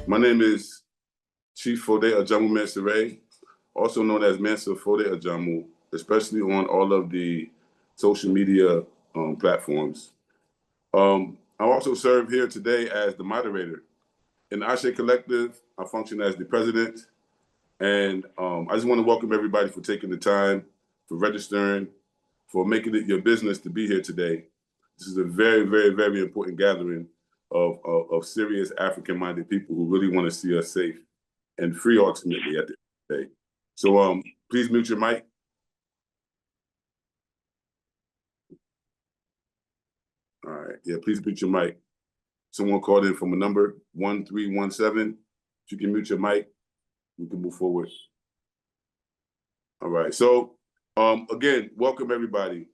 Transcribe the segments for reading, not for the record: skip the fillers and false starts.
My name is Chief Fode Ajamu Mensere, also known as Mansa Fode Ajamu, especially on all of the social media platforms. I also serve here today as the moderator. In the ASE Collective, I function as the president. And I just want to welcome everybody for taking the time, for registering, for making it your business to be here today. This is a very, very, very important gathering of serious African-minded people who really want to see us safe and free ultimately at the end of the day. So please mute your mic. All right, yeah, please mute your mic. Someone called in from a number 1317. If you can mute your mic, we can move forward. All right, so again, welcome everybody.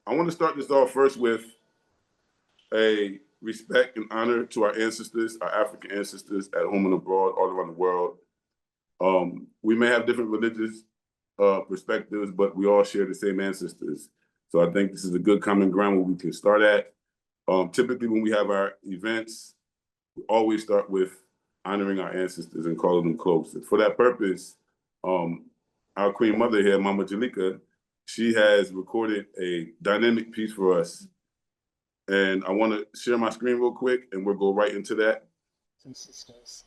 I want to start this off first with a respect and honor to our ancestors, our African ancestors at home and abroad, all around the world. We may have different religious perspectives, but we all share the same ancestors. So I think this is a good common ground where we can start at. Typically, when we have our events, we always start with honoring our ancestors and calling them close. And for that purpose, our Queen Mother here, Mama Jalika, she has recorded a dynamic piece for us. And I want to share my screen real quick, and we'll go right into that. And sisters,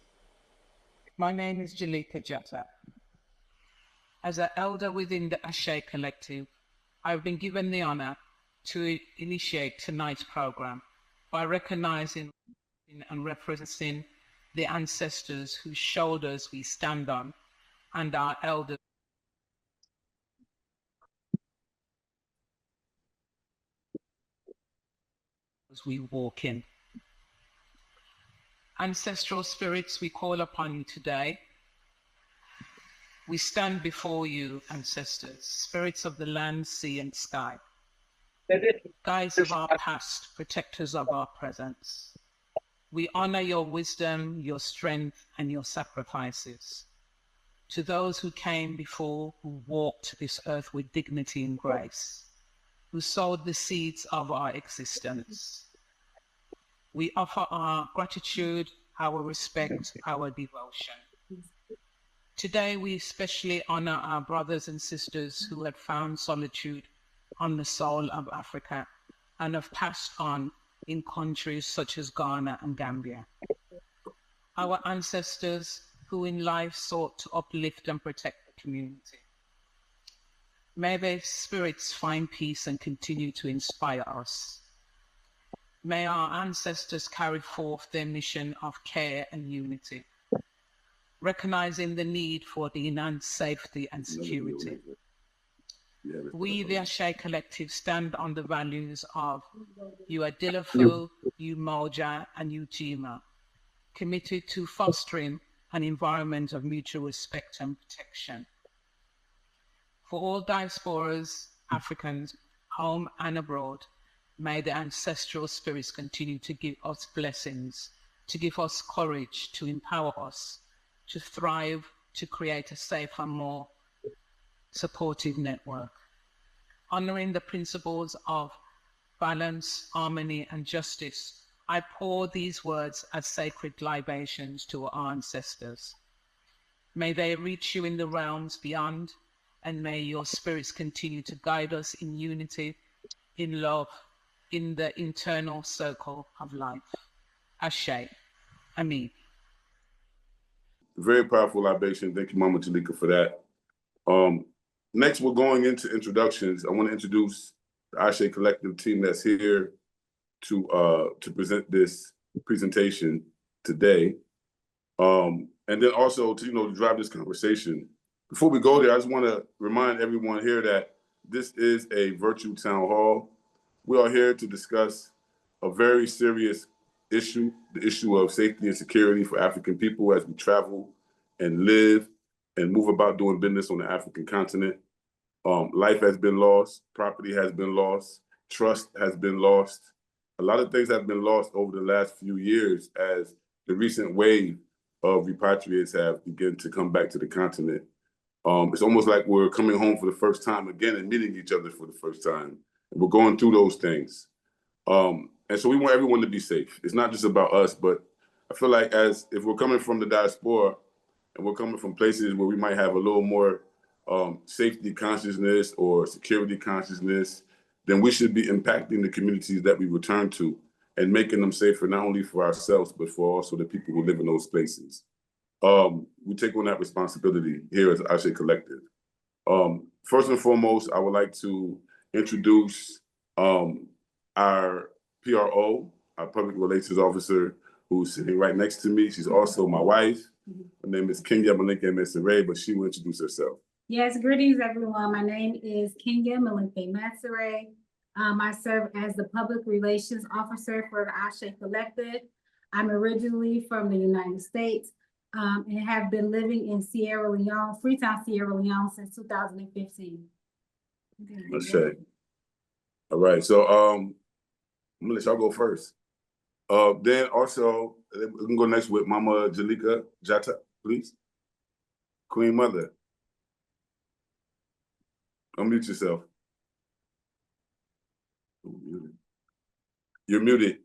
my name is Jalika Jatta. As an elder within the ASE Collective, I've been given the honor to initiate tonight's program by recognizing and referencing the ancestors whose shoulders we stand on and our elders as we walk in. Ancestral spirits, we call upon you today. We stand before you, ancestors, spirits of the land, sea, and sky, guides of our past, protectors of our present. We honor your wisdom, your strength, and your sacrifices. To those who came before, who walked this earth with dignity and grace, who sowed the seeds of our existence, we offer our gratitude, our respect, our devotion. Today, we especially honor our brothers and sisters who have found solitude on the soil of Africa and have passed on in countries such as Ghana and Gambia. Our ancestors who in life sought to uplift and protect the community. May their spirits find peace and continue to inspire us. May our ancestors carry forth their mission of care and unity, recognizing the need for the enhanced safety and security. We, the ASE Collective, stand on the values of Uadilafu, Umoja, and Ujima, committed to fostering an environment of mutual respect and protection. For all diasporas, Africans, home and abroad, may the ancestral spirits continue to give us blessings, to give us courage, to empower us, to thrive, to create a safer, more supportive network. Honoring the principles of balance, harmony, and justice, I pour these words as sacred libations to our ancestors. May they reach you in the realms beyond, and may your spirits continue to guide us in unity, in love, in the internal circle of life. Ashe. Amen. Very powerful libation. Thank you, Mama Jalika, for that. Next, we're going into introductions. I want to introduce the ASE Collective team that's here to present this presentation today, and then also to drive this conversation. Before we go there, I just want to remind everyone here that this is a virtual town hall. We are here to discuss a very serious issue, the issue of safety and security for African people as we travel and live and move about doing business on the African continent. Life has been lost, property has been lost, trust has been lost. A lot of things have been lost over the last few years as the recent wave of repatriates have begun to come back to the continent. It's almost like we're coming home for the first time again and meeting each other for the first time. And we're going through those things. And so we want everyone to be safe. It's not just about us, but I feel like if we're coming from the diaspora and we're coming from places where we might have a little more safety consciousness or security consciousness, then we should be impacting the communities that we return to and making them safer, not only for ourselves, but for also the people who live in those spaces. We take on that responsibility here as ASE Collective. First and foremost, I would like to introduce our PRO, our public relations officer, who's sitting right next to me. She's also my wife. Her name is Kimbunga Malinke, but she will introduce herself. Yes, greetings everyone. My name is Kimbunga Malinke. I serve as the public relations officer for the ASE Collective. I'm originally from the United States and have been living in Sierra Leone, Freetown, Sierra Leone since 2015. Let's say. All right, so I'm gonna let y'all go first. Then also, we can go next with Mama Jalika Jata, please. Queen Mother. Unmute yourself. You're muted.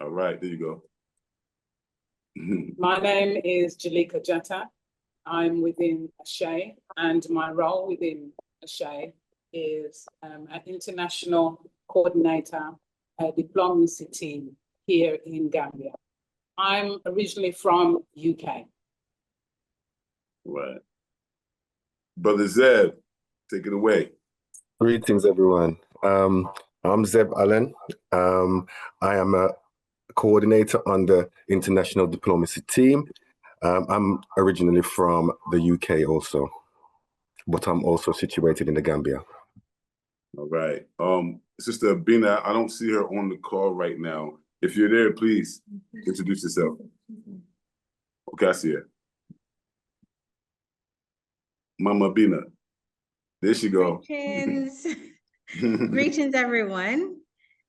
All right, there you go. My name is Jalika Jata. I'm within ASE, and my role within ASE is an international coordinator, diplomacy team here in Gambia. I'm originally from UK. Right. Brother Zeb, take it away. Greetings, everyone. I'm Zeb Allen. I am a coordinator on the international diplomacy team. I'm originally from the UK also, but I'm also situated in the Gambia. All right. Sister Bina, I don't see her on the call right now. If you're there, please introduce yourself. Okay, I see her. Mama Bina. There she go. Greetings. Greetings, everyone.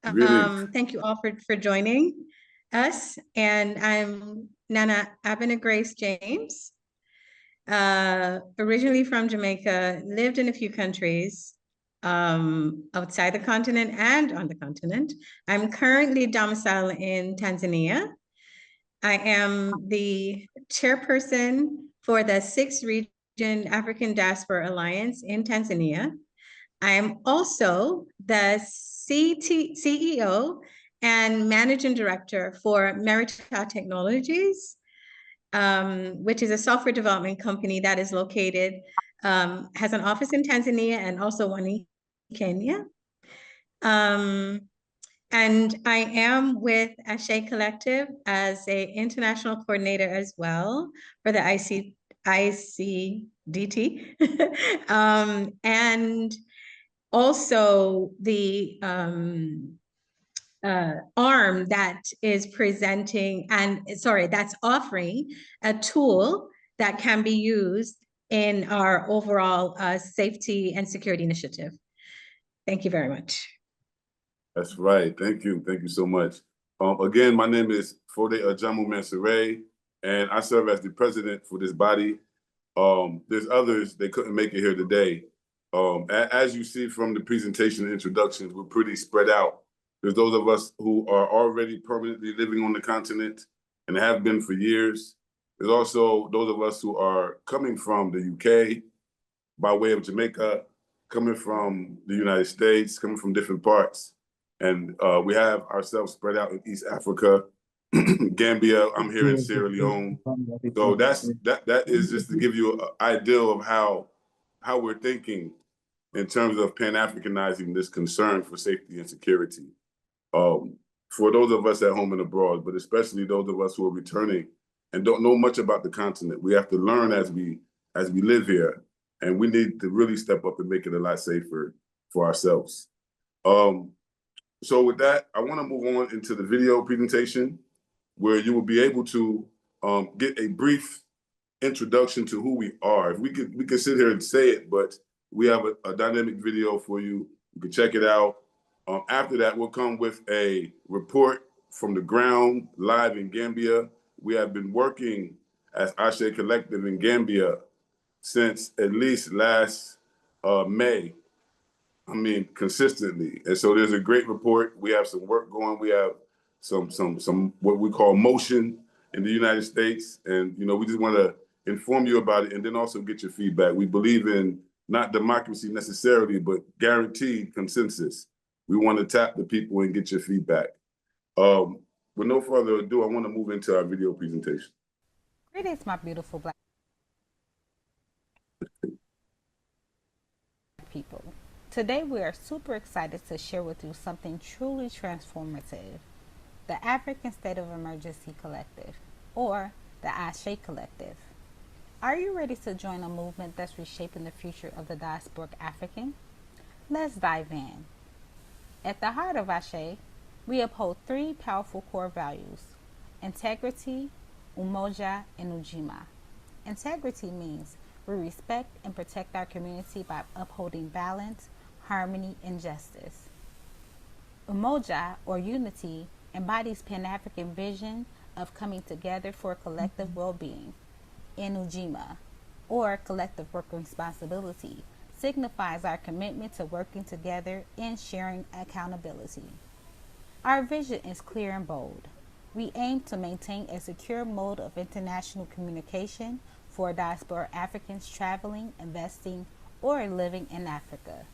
Greetings. Thank you all for joining us. And I'm Nana Abena Grace James, originally from Jamaica, lived in a few countries outside the continent and on the continent. I'm currently domiciled in Tanzania. I am the chairperson for the 6th Region African Diaspora Alliance in Tanzania. I am also the CEO and Managing Director for Merita Technologies, which is a software development company that is located, has an office in Tanzania and also one in Kenya. And I am with ASE Collective as an international coordinator as well for the ICDT. And also the arm that is presenting that's offering a tool that can be used in our overall safety and security initiative. Thank you very much. That's right. Thank you. Thank you so much. Again, my name is Fode Ajamu Mansoure, and I serve as the president for this body. There's others, they couldn't make it here today. As you see from the presentation and introductions, we're pretty spread out. There's those of us who are already permanently living on the continent and have been for years. There's also those of us who are coming from the UK by way of Jamaica, coming from the United States, coming from different parts. And we have ourselves spread out in East Africa, Gambia. I'm here in Sierra Leone. So that is just to give you an idea of how we're thinking in terms of Pan-Africanizing this concern for safety and security. For those of us at home and abroad, but especially those of us who are returning and don't know much about the continent, we have to learn as we live here, and we need to really step up and make it a lot safer for ourselves. So with that, I want to move on into the video presentation where you will be able to get a brief introduction to who we are. If we could sit here and say it, but we have a dynamic video for you. You can check it out. After that, we'll come with a report from the ground live in Gambia. We have been working as ASE Collective in Gambia since at least last May. I mean, consistently. And so there's a great report. We have some work going. We have some what we call motion in the United States. And, you know, we just want to inform you about it and then also get your feedback. We believe in not democracy necessarily, but guaranteed consensus. We want to tap the people and get your feedback. With no further ado, I want to move into our video presentation. Greetings, my beautiful Black people. Today, we are super excited to share with you something truly transformative, the African State of Emergency Collective, or the ASE Collective. Are you ready to join a movement that's reshaping the future of the diasporic African? Let's dive in. At the heart of ASE, we uphold three powerful core values: integrity, umoja, and ujima. Integrity means we respect and protect our community by upholding balance, harmony, and justice. Umoja, or unity, embodies Pan-African vision of coming together for collective well-being. And ujima, or collective work responsibility, signifies our commitment to working together and sharing accountability. Our vision is clear and bold. We aim to maintain a secure mode of international communication for diaspora Africans traveling, investing, or living in Africa.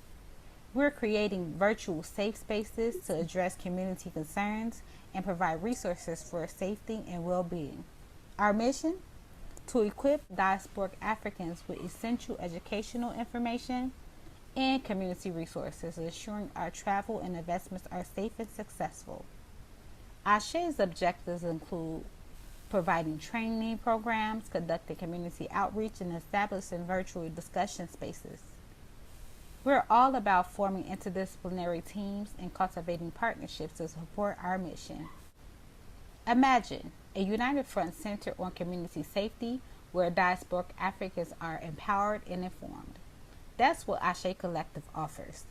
We're creating virtual safe spaces to address community concerns and provide resources for safety and well-being. Our mission? To equip diasporic Africans with essential educational information and community resources, ensuring our travel and investments are safe and successful. ASE's objectives include providing training programs, conducting community outreach, and establishing virtual discussion spaces. We're all about forming interdisciplinary teams and cultivating partnerships to support our mission. Imagine a united front centered on community safety, where diasporic Africans are empowered and informed. That's what ASE Collective offers.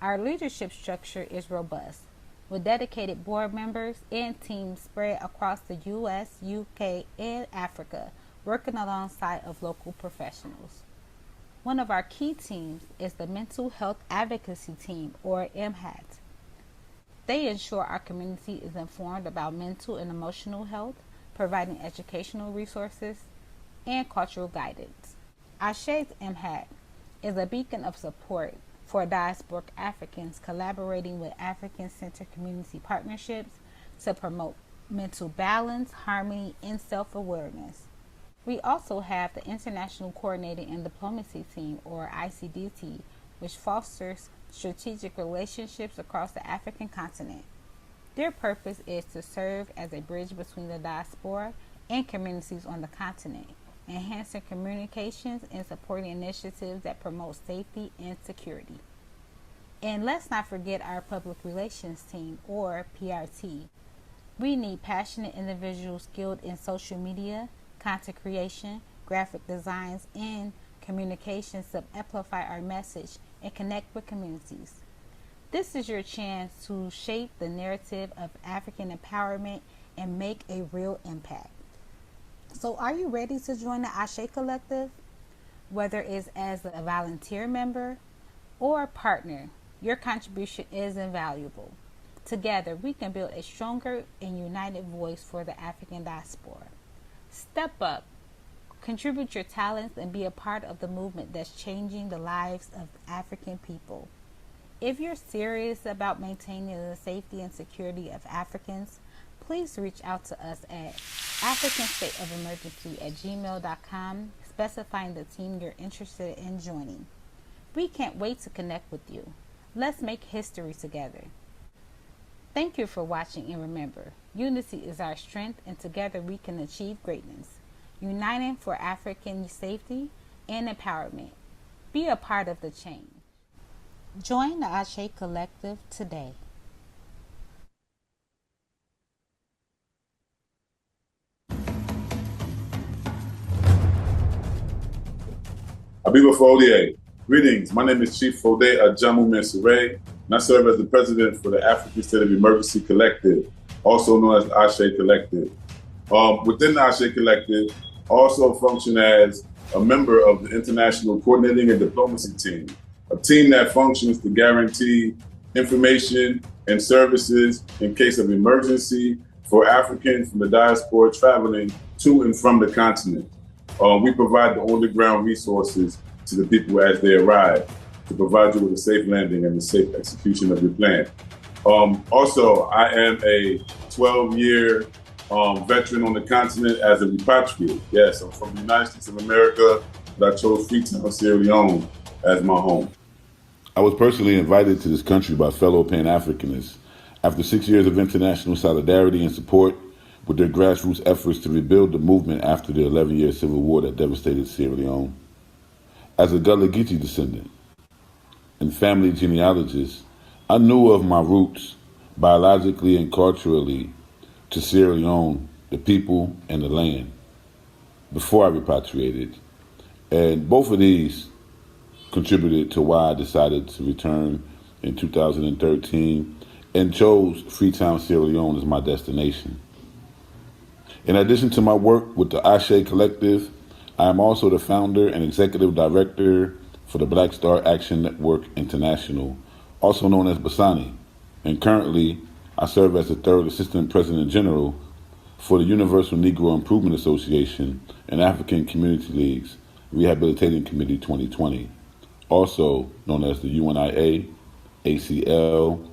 Our leadership structure is robust, with dedicated board members and teams spread across the US, UK, and Africa, working alongside of local professionals. One of our key teams is the Mental Health Advocacy Team, or MHAT. They ensure our community is informed about mental and emotional health, providing educational resources and cultural guidance. ASE's MHAT is a beacon of support for diasporic Africans, collaborating with African-Centred community partnerships to promote mental balance, harmony, and self-awareness. We also have the International Coordinating and Diplomacy Team, or ICDT, which fosters strategic relationships across the African continent. Their purpose is to serve as a bridge between the diaspora and communities on the continent, enhancing communications and supporting initiatives that promote safety and security. And let's not forget our Public Relations Team, or PRT. We need passionate individuals skilled in social media, content creation, graphic designs, and communications to amplify our message and connect with communities. This is your chance to shape the narrative of African empowerment and make a real impact. So are you ready to join the ASE Collective? Whether it's as a volunteer member or a partner, your contribution is invaluable. Together, we can build a stronger and united voice for the African diaspora. Step up, contribute your talents, and be a part of the movement that's changing the lives of African people. If you're serious about maintaining the safety and security of Africans, please reach out to us at africanstateofemergency@gmail.com, specifying the team you're interested in joining. We can't wait to connect with you. Let's make history together. Thank you for watching, and remember, unity is our strength, and together we can achieve greatness. Uniting for African safety and empowerment. Be a part of the change. Join the ASE Collective today. Abiba Folier. Greetings. My name is Chief Fode Ajamu Mensure, and I serve as the president for the African State of Emergency Collective, also known as the ASE Collective. Within the ASE Collective, I also function as a member of the International Coordinating and Diplomacy Team. a team that functions to guarantee information and services in case of emergency for Africans from the diaspora traveling to and from the continent. We provide the on-the-ground resources to the people as they arrive to provide you with a safe landing and the safe execution of your plan. Also, I am a 12-year veteran on the continent as a repatriate. Yes, I'm from the United States of America, but I chose Freetown, Sierra Leone as my home. I was personally invited to this country by fellow Pan-Africanists after 6 years of international solidarity and support with their grassroots efforts to rebuild the movement after the 11-year civil war that devastated Sierra Leone. As a Gullah Geechee descendant and family genealogist, I knew of my roots biologically and culturally to Sierra Leone, the people, and the land before I repatriated. And both of these contributed to why I decided to return in 2013 and chose Freetown, Sierra Leone as my destination. In addition to my work with the ASE Collective, I am also the founder and executive director for the Black Star Action Network International, also known as BASANI, and currently I serve as the third Assistant President General for the Universal Negro Improvement Association and African Community League's Rehabilitating Committee 2020, also known as the UNIA, ACL,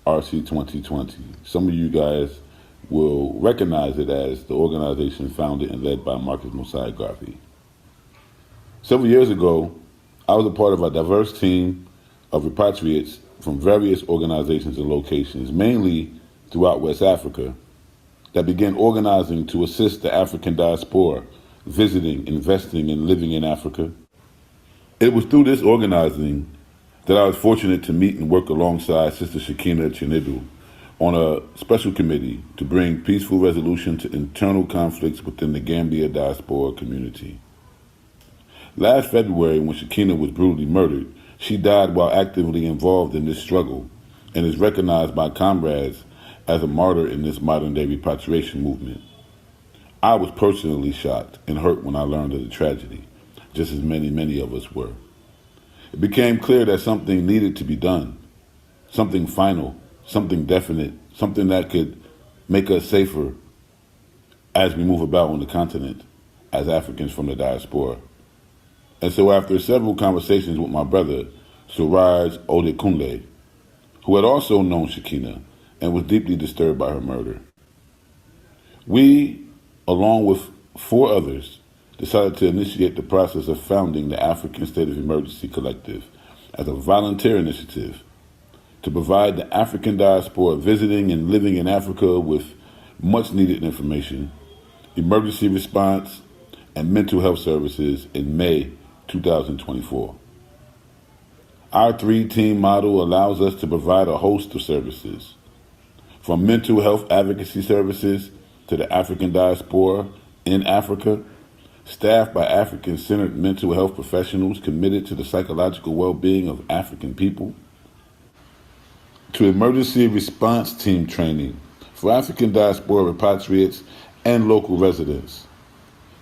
RC 2020. Some of you guys will recognize it as the organization founded and led by Marcus Mosiah Garvey. Several years ago, I was a part of a diverse team of repatriates from various organizations and locations, mainly throughout West Africa, that began organizing to assist the African Diaspora, visiting, investing, and living in Africa. It was through this organizing that I was fortunate to meet and work alongside Sister Shekina Chinedu on a special committee to bring peaceful resolution to internal conflicts within the Gambia diaspora community. Last February, when Shekina was brutally murdered, she died while actively involved in this struggle and is recognized by comrades as a martyr in this modern-day repatriation movement. I was personally shocked and hurt when I learned of the tragedy, just as many of us were. It became clear that something needed to be done, something final, something definite, something that could make us safer as we move about on the continent as Africans from the diaspora. And so after several conversations with my brother, Suraj Odekunle, who had also known Shekina and was deeply disturbed by her murder, we, along with 4 others, decided to initiate the process of founding the African State of Emergency Collective as a volunteer initiative to provide the African diaspora visiting and living in Africa with much needed information, emergency response, and mental health services in May 2024. Our 3-team model allows us to provide a host of services, from mental health advocacy services to the African diaspora in Africa, staffed by Afrikan-Centred mental health professionals committed to the psychological well-being of African people, to emergency response team training for African diaspora repatriates and local residents,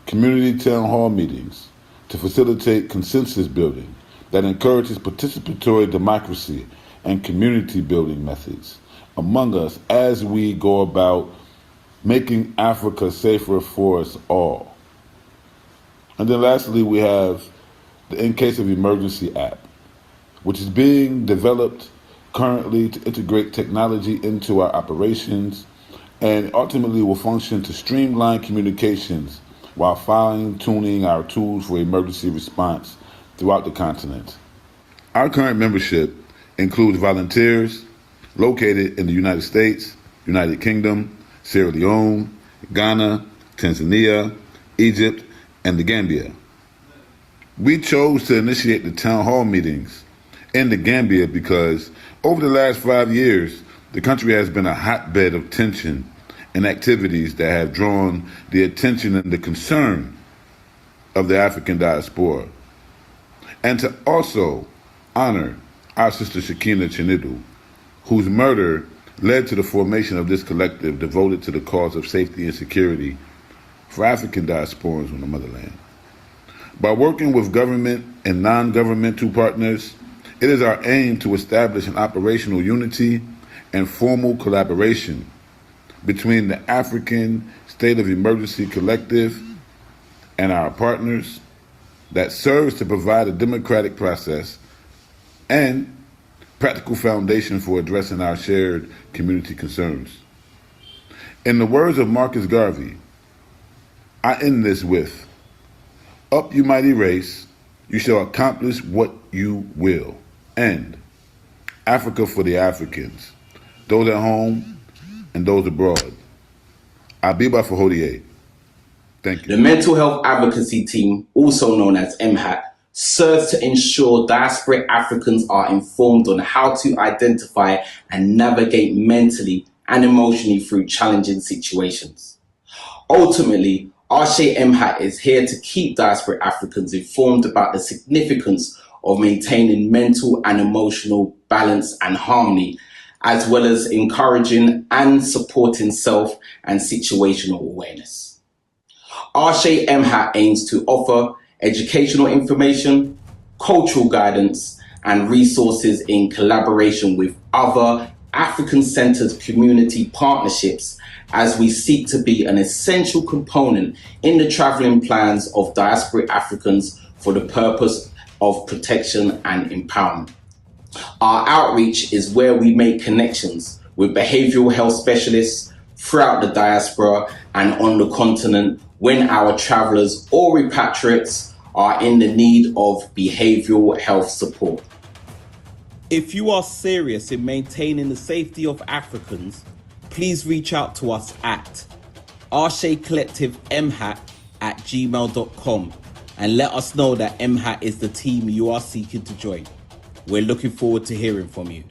community town hall meetings to facilitate consensus building that encourages participatory democracy and community building methods among us as we go about making Africa safer for us all. And then lastly, we have the In Case of Emergency app, which is being developed currently to integrate technology into our operations and ultimately will function to streamline communications while fine-tuning our tools for emergency response throughout the continent. Our current membership includes volunteers located in the United States, United Kingdom, Sierra Leone, Ghana, Tanzania, Egypt, and the Gambia. We chose to initiate the town hall meetings in the Gambia because over the last 5 years, the country has been a hotbed of tension and activities that have drawn the attention and the concern of the African diaspora. And to also honor our sister Shekina Chinedu, whose murder led to the formation of this collective devoted to the cause of safety and security for African diasporans on the motherland. By working with government and non-governmental partners, It is our aim to establish an operational unity and formal collaboration between the African State of Emergency Collective and our partners that serves to provide a democratic process and practical foundation for addressing our shared community concerns. In the words of Marcus Garvey, I end this with, "Up you mighty race, you shall accomplish what you will." And Africa for the Africans, those at home and those abroad. Abiba Fahodie. Thank you. The Mental Health Advocacy Team, also known as MHAT, serves to ensure diasporic Africans are informed on how to identify and navigate mentally and emotionally through challenging situations. Ultimately, ASE MHAT is here to keep diasporic Africans informed about the significance of maintaining mental and emotional balance and harmony, as well as encouraging and supporting self and situational awareness. ASE MHAT aims to offer educational information, cultural guidance, and resources in collaboration with other African-centred community partnerships as we seek to be an essential component in the travelling plans of diasporic Africans for the purpose of protection and empowerment. Our outreach is where we make connections with behavioural health specialists throughout the diaspora and on the continent when our travellers or repatriates are in the need of behavioural health support. If you are serious in maintaining the safety of Africans, please reach out to us at asecollectivemhat@gmail.com and let us know that MHAT is the team you are seeking to join. We're looking forward to hearing from you.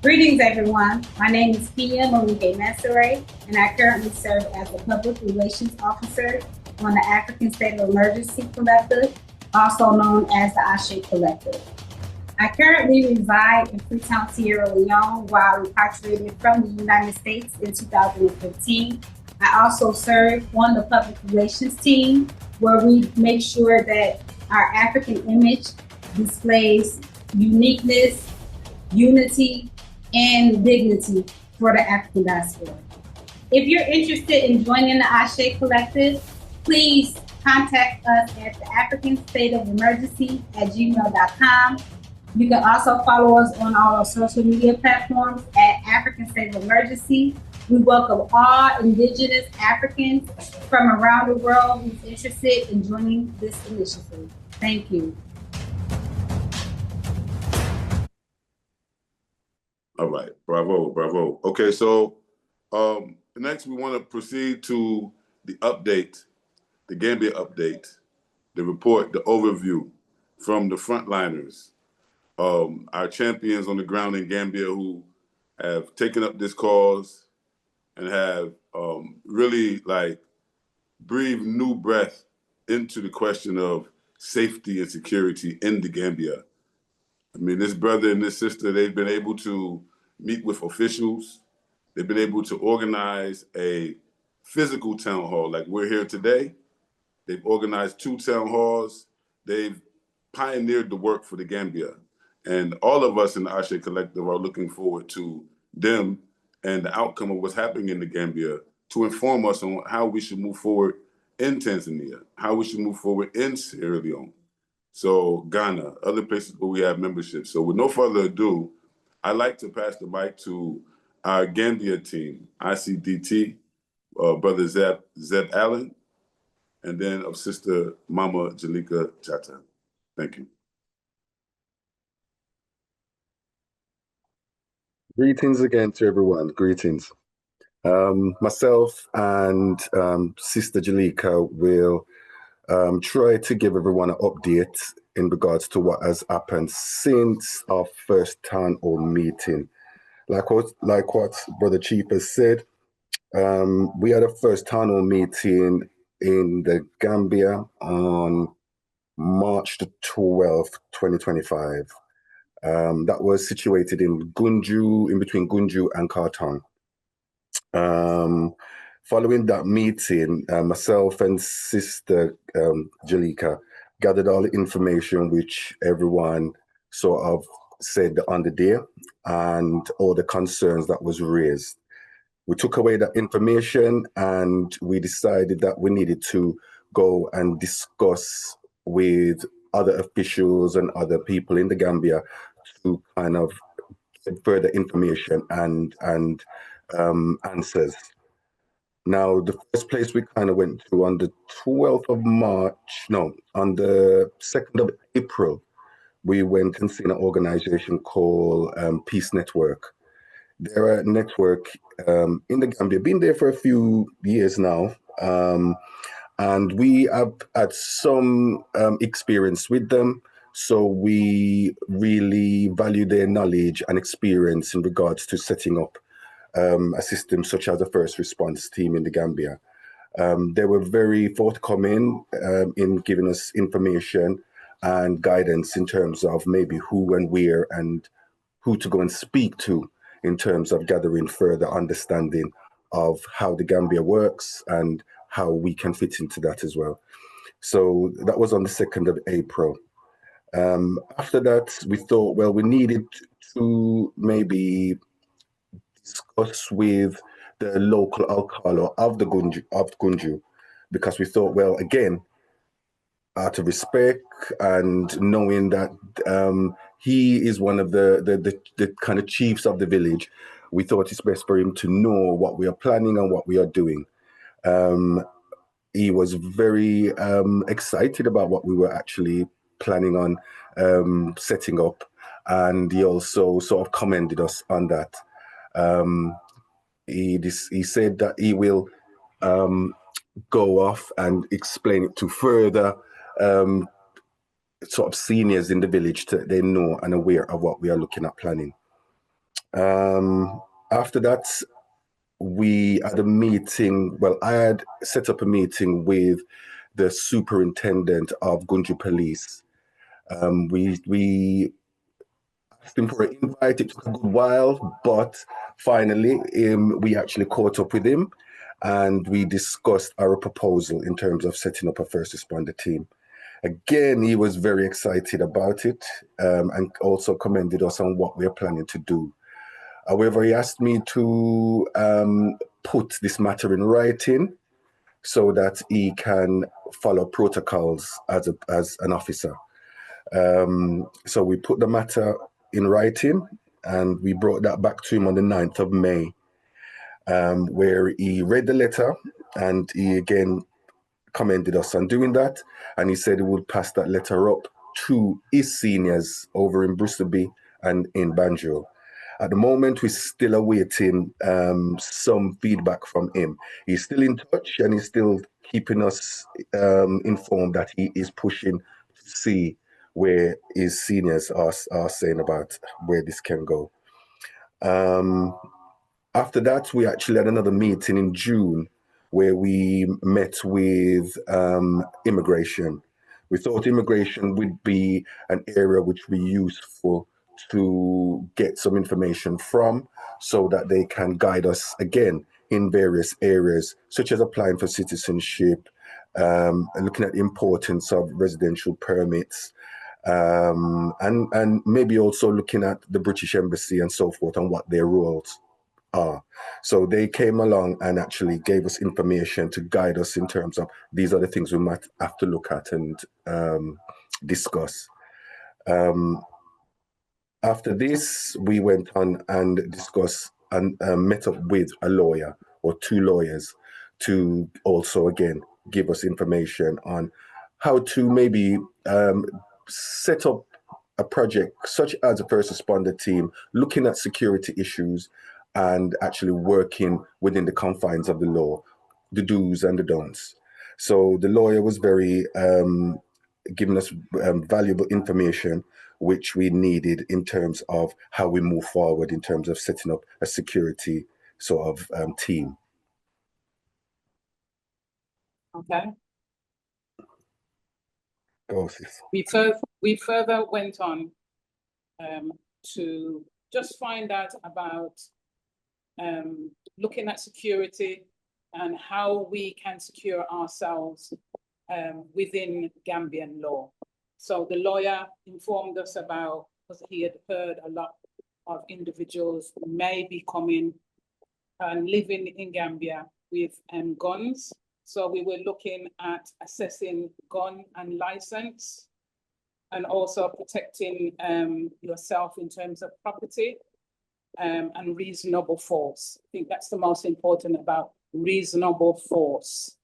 Greetings, everyone. My name is Kia Moluke-Mesere, and I currently serve as the Public Relations Officer on the African State of Emergency Collective, also known as the ASE Collective. I currently reside in Freetown, Sierra Leone, while repatriated from the United States in 2015. I also serve on the Public Relations team, where we make sure that our African image displays uniqueness, unity, and dignity for the African diaspora. If you're interested in joining the ASE Collective, please contact us at the African State of Emergency @gmail.com. You can also follow us on all our social media platforms at African State of Emergency. We welcome all Indigenous Africans from around the world who's interested in joining this initiative. Thank you. All right, bravo, bravo. Okay, so next we want to proceed to the update, the Gambia update, the report, the overview from the frontliners, our champions on the ground in Gambia who have taken up this cause and have really breathed new breath into the question of safety and security in the Gambia. I mean, this brother and this sister, they've been able to meet with officials. They've been able to organize a physical town hall like we're here today. They've organized 2 town halls. They've pioneered the work for the Gambia. And all of us in the ASE Collective are looking forward to them and the outcome of what's happening in the Gambia to inform us on how we should move forward in Tanzania, how we should move forward in Sierra Leone. So Ghana, other places where we have membership. So with no further ado, I'd like to pass the mic to our Gambia team, ICDT, Brother Zeb Allen, and then of Sister Mama Jalika Chata. Thank you. Greetings again to everyone. Greetings. Myself and Sister Jalika will try to give everyone an update in regards to what has happened since our first town hall meeting. Like what Brother Chief has said, we had a first town hall meeting in the Gambia on March the 12th, 2025. That was situated in Gunju, in between Gunju and Khartoum. Following that meeting, myself and Sister Jalika gathered all the information which everyone sort of said on the day and all the concerns that was raised. We took away that information and we decided that we needed to go and discuss with other officials and other people in the Gambia to kind of get further information and answers. Now, the first place we kind of went to on the 12th of March, no, on the 2nd of April, we went and seen an organization called Peace Network. They're a network in the Gambia, been there for a few years now. And we have had some experience with them. So we really value their knowledge and experience in regards to setting up a system such as a first response team in the Gambia. They were very forthcoming in giving us information and guidance in terms of maybe who and where and who to go and speak to in terms of gathering further understanding of how the Gambia works and how we can fit into that as well. So that was on the 2nd of April. After that, we thought, well, we needed to maybe discuss with the local alcalde of Gunju, because we thought, well, again, out of respect and knowing that he is one of the kind of chiefs of the village, we thought it's best for him to know what we are planning and what we are doing. He was very excited about what we were actually planning on setting up, and he also sort of commended us on that. He said that he will go off and explain it to further sort of seniors in the village so they know and aware of what we are looking at planning. After that, we had a meeting. Well, I had set up a meeting with the superintendent of Gunju Police. We asked him for an invite. It took a good while, but finally we actually caught up with him and we discussed our proposal in terms of setting up a first responder team. Again, he was very excited about it and also commended us on what we're planning to do. However, he asked me to put this matter in writing so that he can follow protocols as an officer. So we put the matter in writing and we brought that back to him on the 9th of May, where he read the letter and he again commended us on doing that. And he said he would pass that letter up to his seniors over in Bruceby and in Banjul. At the moment, we're still awaiting some feedback from him. He's still in touch and he's still keeping us informed that he is pushing to see where his seniors are saying about where this can go. After that, we actually had another meeting in June where we met with immigration. We thought immigration would be an area which would be useful to get some information from so that they can guide us again in various areas, such as applying for citizenship, looking at the importance of residential permits, and maybe also looking at the British Embassy and so forth and what their roles are. So they came along and actually gave us information to guide us in terms of these are the things we might have to look at and discuss. After this, we went on and discussed and met up with a lawyer or two lawyers to also, again, give us information on how to maybe set up a project such as a first responder team, looking at security issues and actually working within the confines of the law, the do's and the don'ts. So the lawyer was very giving us valuable information which we needed in terms of how we move forward in terms of setting up a security sort of team. Okay. Go, sis. We further went on to just find out about looking at security and how we can secure ourselves within Gambian law. So the lawyer informed us about because he had heard a lot of individuals may be coming and living in Gambia with guns. So we were looking at assessing gun and license, and also protecting yourself in terms of property and reasonable force. I think that's the most important, about reasonable force.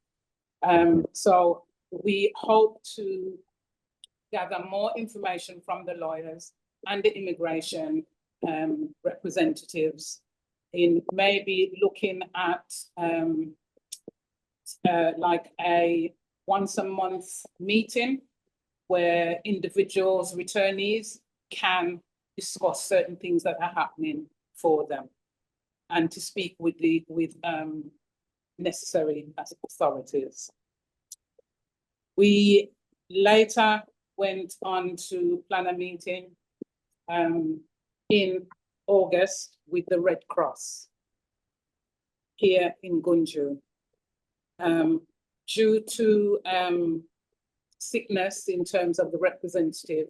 So we hope to gather more information from the lawyers and the immigration representatives in maybe looking at like a once a month meeting where individuals, returnees, can discuss certain things that are happening for them, and to speak with the necessary authorities. We later went on to plan a meeting in August with the Red Cross here in Gunju. Due to sickness in terms of the representative,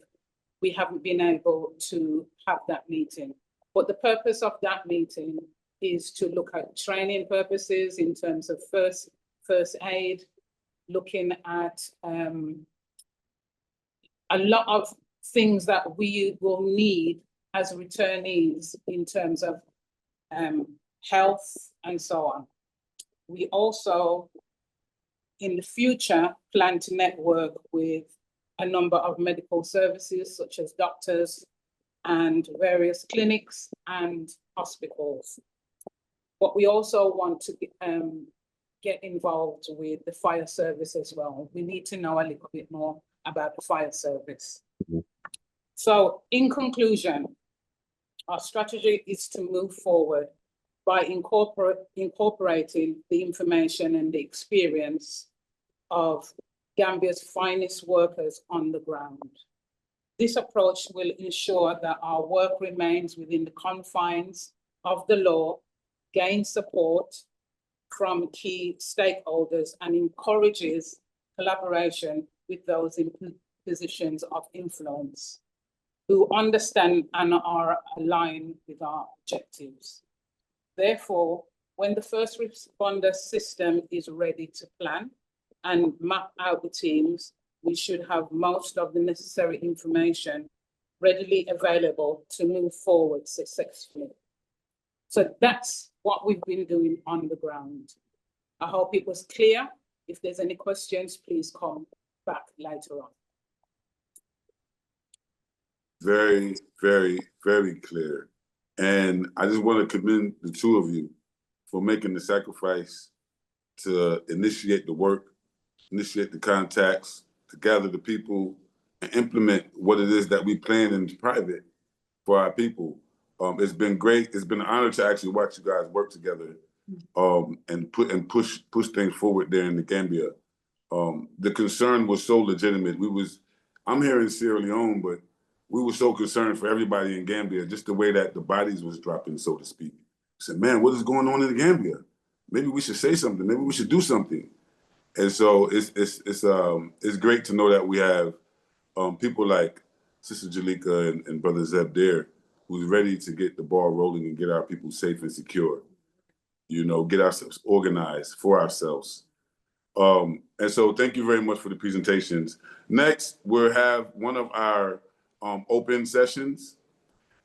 we haven't been able to have that meeting. But the purpose of that meeting is to look at training purposes in terms of first aid, looking at a lot of things that we will need as returnees in terms of health and so on. We also, in the future, plan to network with a number of medical services, such as doctors and various clinics and hospitals. But we also want to get involved with the fire service as well. We need to know a little bit more about the fire service. So in conclusion, our strategy is to move forward by incorporating the information and the experience of Gambia's finest workers on the ground. This approach will ensure that our work remains within the confines of the law, gains support from key stakeholders, and encourages collaboration with those in positions of influence who understand and are aligned with our objectives. Therefore, when the first responder system is ready to plan and map out the teams, we should have most of the necessary information readily available to move forward successfully. So that's what we've been doing on the ground. I hope it was clear. If there's any questions, please come back later on. Very, very, very clear. And I just want to commend the two of you for making the sacrifice to initiate the work, initiate the contacts, to gather the people, and implement what it is that we plan in private for our people. It's been great. It's been an honor to actually watch you guys work together and push things forward there in the Gambia. The concern was so legitimate. I'm here in Sierra Leone, but we were so concerned for everybody in Gambia, just the way that the bodies was dropping, so to speak. I said, man, what is going on in the Gambia? Maybe we should say something. Maybe we should do something. And so it's great to know that we have people like Sister Jalika and Brother Zeb there, who's ready to get the ball rolling and get our people safe and secure. You know, get ourselves organized for ourselves. And so thank you very much for the presentations. Next, we'll have one of our open sessions.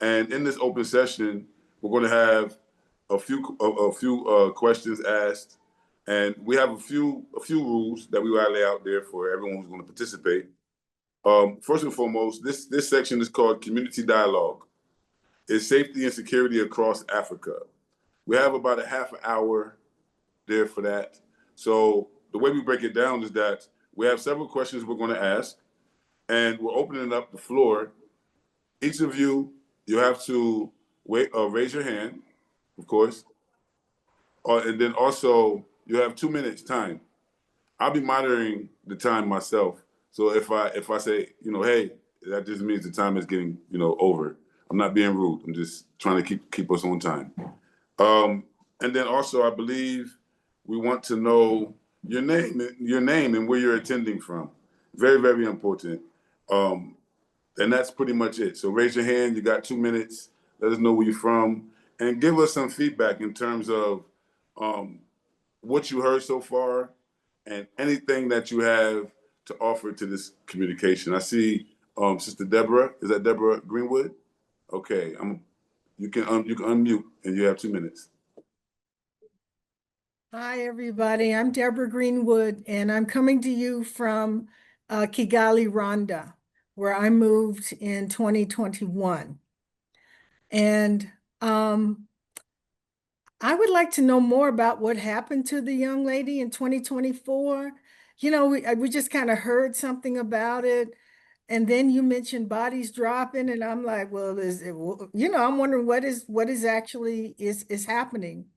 And in this open session, we're going to have a few questions asked. And we have a few rules that we will lay out there for everyone who's going to participate. First and foremost, this section is called Community Dialogue. It's safety and security across Africa. We have about a half an hour there for that. So the way we break it down is that we have several questions we're going to ask, and we're opening up the floor. Each of you have to raise your hand, of course, and then also you have 2 minutes time. I'll be monitoring the time myself. So if I say, hey, that just means the time is getting, over. I'm not being rude. I'm just trying to keep us on time. And then also, I believe we want to know your name and where you're attending from. Very, very important. And that's pretty much it. So raise your hand, you got 2 minutes, let us know where you're from, and give us some feedback in terms of what you heard so far and anything that you have to offer to this communication. I see Sister Deborah. Is that Deborah Greenwood? Okay, you can unmute and you have 2 minutes. Hi, everybody. I'm Deborah Greenwood, and I'm coming to you from Kigali, Rwanda, where I moved in 2021. And I would like to know more about what happened to the young lady in 2024. You know, we just kind of heard something about it. And then you mentioned bodies dropping, and I'm like, well, I'm wondering what is actually is happening.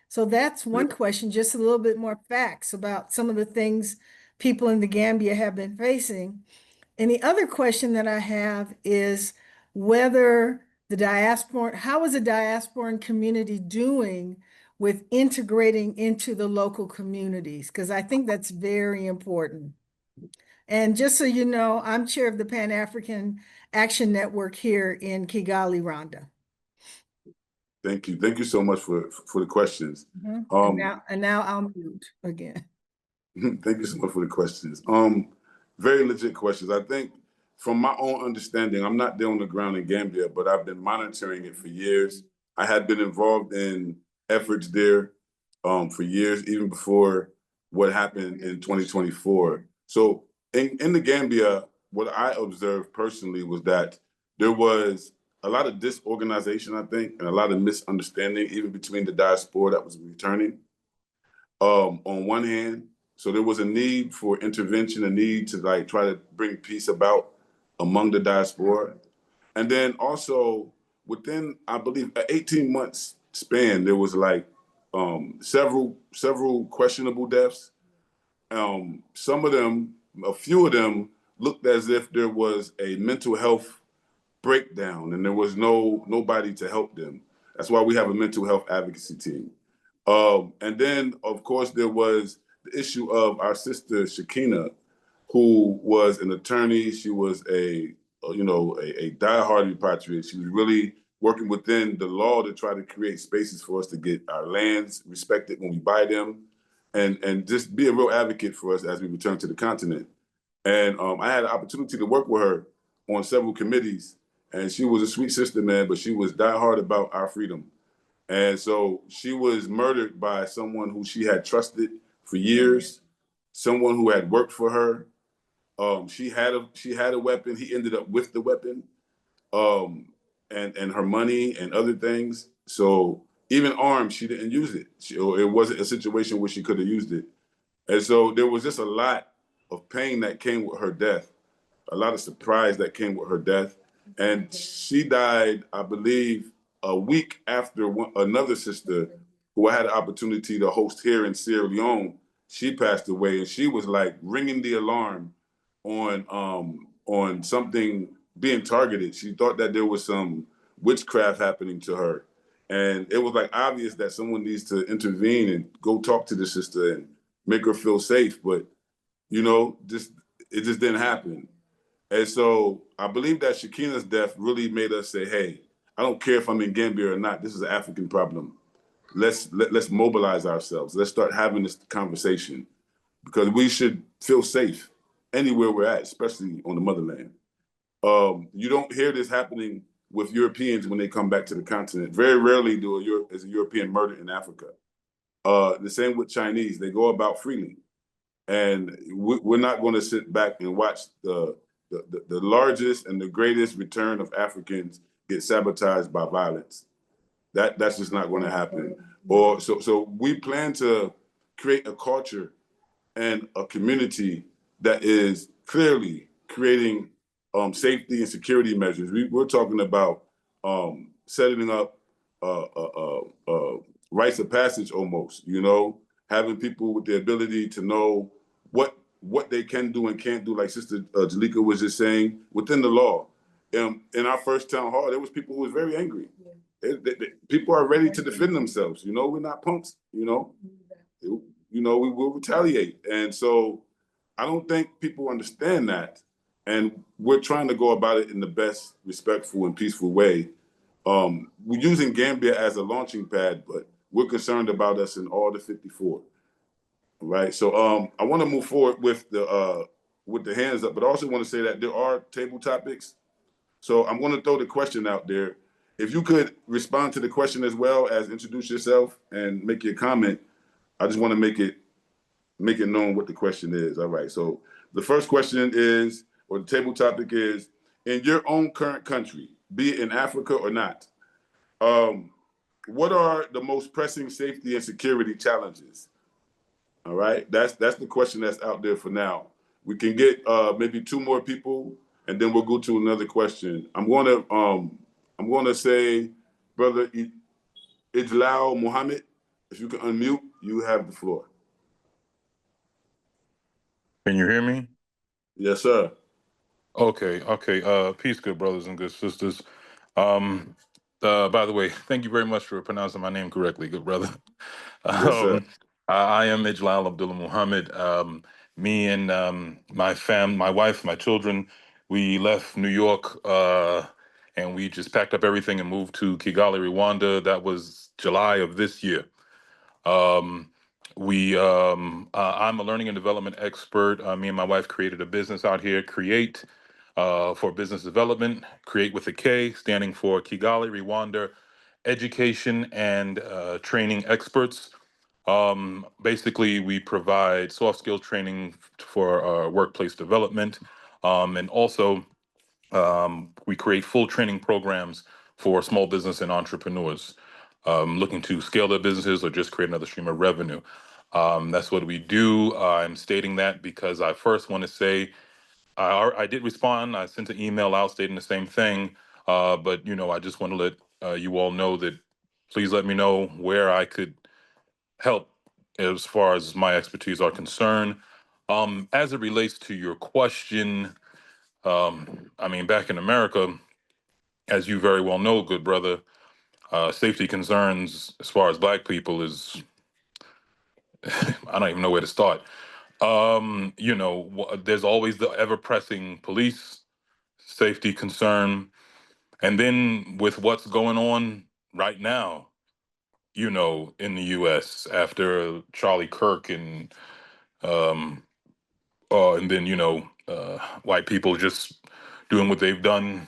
So that's one question, just a little bit more facts about some of the things people in the Gambia have been facing. And the other question that I have is whether how is the diasporan community doing with integrating into the local communities? Because I think that's very important. And just so you know, I'm chair of the Pan-African Action Network here in Kigali, Rwanda. Thank you. Thank you so much for the questions. And now I'll mute again. Thank you so much for the questions. Very legit questions. I think from my own understanding, I'm not there on the ground in Gambia, but I've been monitoring it for years. I had been involved in efforts there for years, even before what happened in 2024. So in the Gambia, what I observed personally was that there was a lot of disorganization, I think, and a lot of misunderstanding, even between the diaspora that was returning. On one hand, so there was a need for intervention, a need to try to bring peace about among the diaspora. And then also within, I believe, an 18 months span, there was several questionable deaths. Some of them, a few of them looked as if there was a mental health breakdown and there was nobody to help them. That's why we have a mental health advocacy team. And then, of course, there was the issue of our sister Shakina, who was an attorney. She was a diehard repatriate. She was really working within the law to try to create spaces for us to get our lands respected when we buy them, and just be a real advocate for us as we return to the continent. And I had an opportunity to work with her on several committees, and she was a sweet sister, man, but she was diehard about our freedom. And so she was murdered by someone who she had trusted for years, someone who had worked for her. She had a weapon. He ended up with the weapon, and her money and other things. So even armed, she didn't use it. It wasn't a situation where she could have used it. And so there was just a lot of pain that came with her death, a lot of surprise that came with her death. And she died, I believe, a week after another sister who I had the opportunity to host here in Sierra Leone. She passed away, and she was ringing the alarm on something being targeted. She thought that there was some witchcraft happening to her. And it was obvious that someone needs to intervene and go talk to the sister and make her feel safe. But, it just didn't happen. And so I believe that Shakina's death really made us say, hey, I don't care if I'm in Gambia or not, this is an African problem. Let's mobilize ourselves. Let's start having this conversation, because we should feel safe anywhere we're at, especially on the motherland. You don't hear this happening with Europeans when they come back to the continent. Very rarely is a European murdered in Africa. The same with Chinese. They go about freely. And we're not going to sit back and watch the largest and the greatest return of Africans get sabotaged by violence. That's just not going to happen. So we plan to create a culture and a community that is clearly creating safety and security measures. We're talking about setting up rites of passage almost, having people with the ability to know what they can do and can't do, like Sister Jalika was just saying, within the law. In our first town hall, there was people who was very angry. People are ready to defend themselves. We're not punks. We will retaliate. And so I don't think people understand that. and we're trying to go about it in the best respectful and peaceful way. We're using Gambia as a launching pad, but we're concerned about us in all the 54. Right. So I want to move forward with the hands up, but I also want to say that there are table topics. So I'm going to throw the question out there. If you could respond to the question as well as introduce yourself and make your comment, I just want to make it known what the question is. All right. So the first question is, or the table topic is, in your own current country, be it in Africa or not, what are the most pressing safety and security challenges? All right, that's the question that's out there for now. We can get maybe 2 more people, and then we'll go to another question. I'm gonna say, Brother Ijlal Muhammad, if you can unmute, you have the floor. Can you hear me? Yes, sir. Okay. Peace, good brothers and good sisters. By the way, thank you very much for pronouncing my name correctly, good brother. Yes, sir. I am Ijlal Abdullah Muhammad. Me and my wife, my children, we left New York and we just packed up everything and moved to Kigali, Rwanda. That was July of this year. I'm a learning and development expert. Me and my wife created a business out here, Create, for business development, Create with a K, standing for Kigali, Rwanda, education and training experts. Basically, we provide soft skill training for workplace development, and also we create full training programs for small business and entrepreneurs looking to scale their businesses or just create another stream of revenue. That's what we do. I'm stating that because I first want to say I did respond. I sent an email out stating the same thing, but I just want to let you all know that please let me know where I could help as far as my expertise are concerned. As it relates to your question, back in America, as you very well know, good brother, safety concerns as far as Black people is, I don't even know where to start. There's always the ever-pressing police safety concern. And then with what's going on right now, in the U.S. after Charlie Kirk and then white people just doing what they've done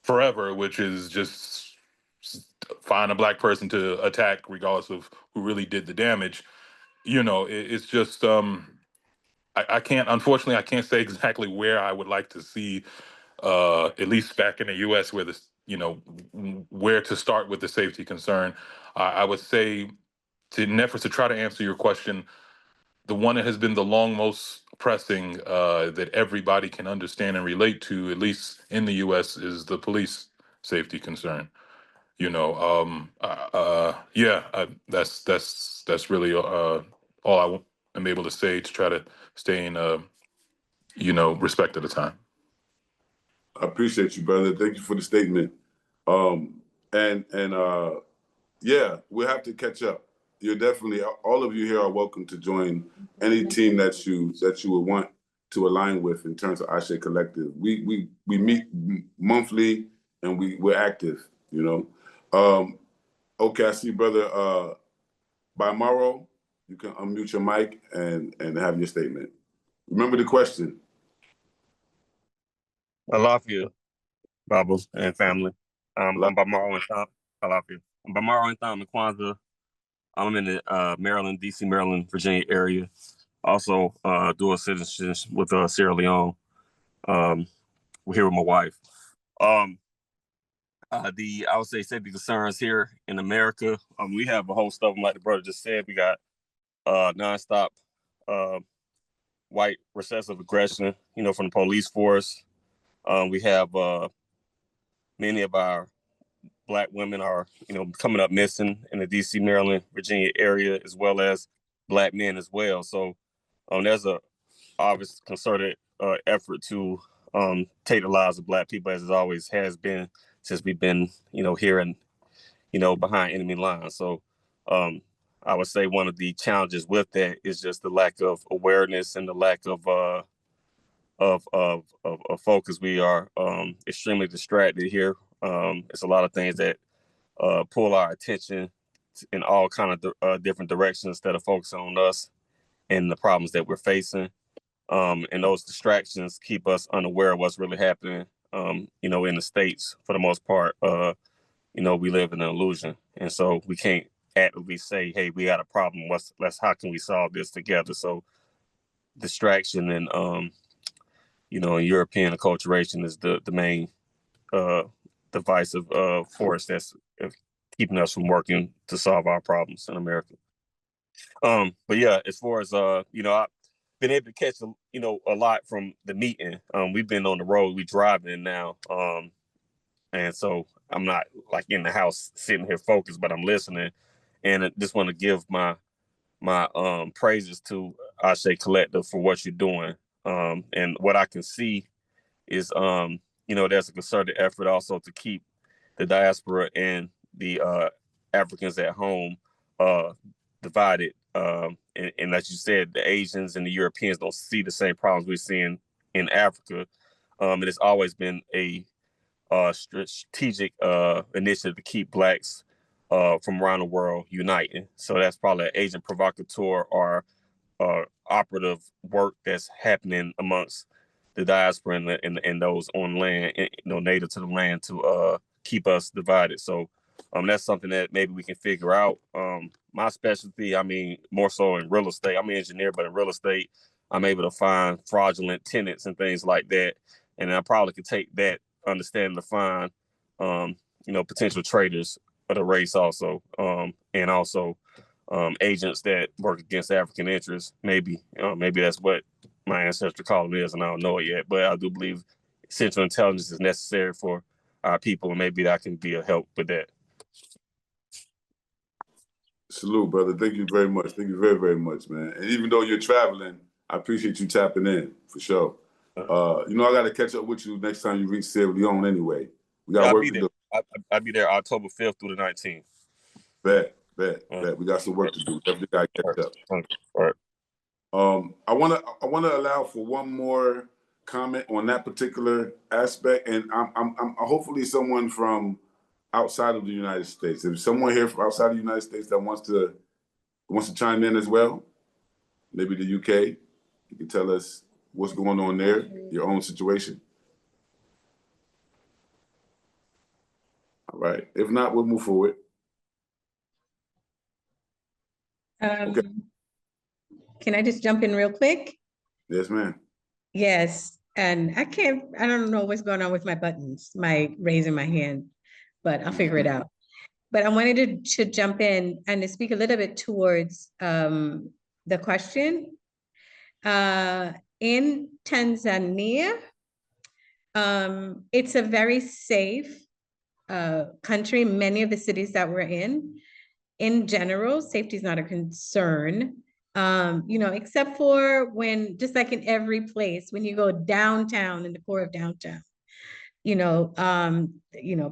forever, which is just find a Black person to attack regardless of who really did the damage. It's just unfortunately I can't say exactly where I would like to see at least back in the U.S. where this, where to start with the safety concern. I would say, in efforts to try to answer your question, the one that has been the most pressing that everybody can understand and relate to, at least in the U.S., is the police safety concern. That's really all I am able to say to try to stay in, respect at the time. I appreciate you, brother. Thank you for the statement. Yeah, we'll have to catch up. You're definitely, all of you here are welcome to join any team that you would want to align with in terms of ASE Collective. We meet monthly and we're active, Okay, I see, brother Bimaro, you can unmute your mic and have your statement. Remember the question. Alafia, Bubbles and family. I'm Bamaro and Tom. Alafia. I'm Bamaro and Tom Kwanzaa. I'm in the Maryland, DC, Maryland, Virginia area. Also, dual citizenship with Sierra Leone. We're here with my wife. I would say safety concerns here in America. We have a host of them, like the brother just said. We got nonstop white recessive aggression, from the police force. We have many of our Black women are, coming up missing in the DC, Maryland, Virginia area, as well as Black men as well. So there's a obvious concerted effort to take the lives of Black people, as it always has been since we've been, here and, behind enemy lines. So I would say one of the challenges with that is just the lack of awareness and the lack of of focus. We are extremely distracted here. It's a lot of things that pull our attention in all kind of different directions instead of focusing on us and the problems that we're facing. And those distractions keep us unaware of what's really happening, you know, in the States for the most part. You know, we live in an illusion. And so we can't actively say, hey, we got a problem. How can we solve this together? So distraction and, you know, European acculturation is the main divisive force that's keeping us from working to solve our problems in America. But yeah, as far as, you know, I've been able to catch, you know, a lot from the meeting. We've been on the road, we driving now. And so I'm not like in the house sitting here focused, but I'm listening. And I just want to give my praises to ASE Collective for what you're doing. And what I can see is, you know, there's a concerted effort also to keep the diaspora and the Africans at home divided. And as you said, the Asians and the Europeans don't see the same problems we're seeing in Africa. And it's always been a strategic initiative to keep Blacks from around the world uniting. So that's probably an agent provocateur or operative work that's happening amongst the diaspora and those on land, you know, native to the land to keep us divided. So that's something that maybe we can figure out. My specialty, I mean, more so in real estate. I'm an engineer, but in real estate, I'm able to find fraudulent tenants and things like that. And I probably could take that understanding to find, you know, potential traders of the race also, and also agents that work against African interests. Maybe that's what my ancestral calling is, and I don't know it yet. But I do believe central intelligence is necessary for our people, and maybe that can be a help with that. Salute, brother. Thank you very much. Thank you very, very much, man. And even though you're traveling, I appreciate you tapping in for sure. You know, I got to catch up with you next time you reach Sierra Leone anyway. We got work to do. I'll be there October 5th through the 19th. Bet. We got some work to do. Definitely got to catch up. All right. I wanna allow for one more comment on that particular aspect, and I'm hopefully someone from outside of the United States. If someone here from outside of the United States that wants to chime in as well, maybe the UK, you can tell us what's going on there, your own situation. All right. If not, we'll move forward. Okay. Can I just jump in real quick? Yes, ma'am. Yes. And I don't know what's going on with my buttons, my raising my hand, but I'll figure it out. But I wanted to jump in and to speak a little bit towards the question. In Tanzania, it's a very safe country. Many of the cities that we're in general, safety is not a concern. You know, except for when, just like in every place, when you go downtown, in the core of downtown, you know,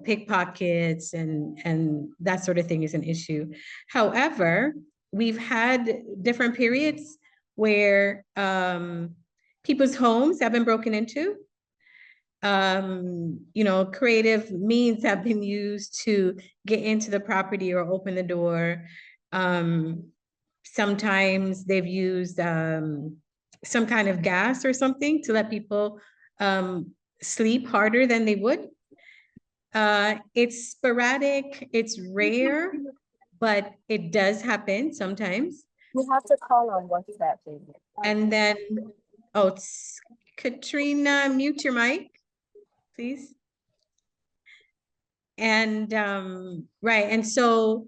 pickpockets and that sort of thing is an issue. However, we've had different periods where people's homes have been broken into. You know, creative means have been used to get into the property or open the door. Sometimes they've used some kind of gas or something to let people sleep harder than they would. It's sporadic, it's rare, but it does happen sometimes. You have to call on WhatsApp. And then, oh, Katrina, mute your mic, please. And right, and so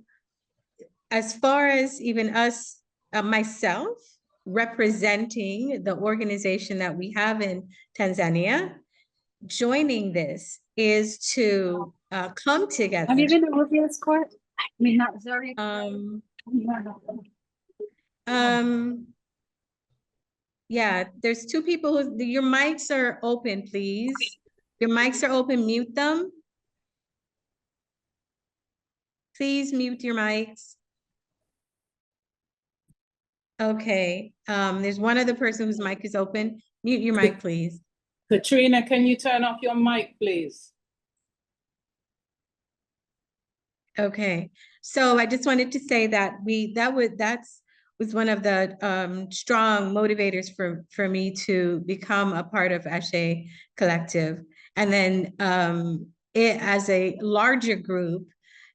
as far as even us, myself, representing the organization that we have in Tanzania, joining this is to come together. Have you been to Orpheus Court? I mean, not sorry. Yeah, there's two people who, your mics are open, please. Your mics are open, mute them. Please mute your mics. Okay, there's one other person whose mic is open. Mute your mic, please. Katrina, can you turn off your mic, please? Okay, so I just wanted to say that that was one of the strong motivators for me to become a part of ASE Collective, and then it as a larger group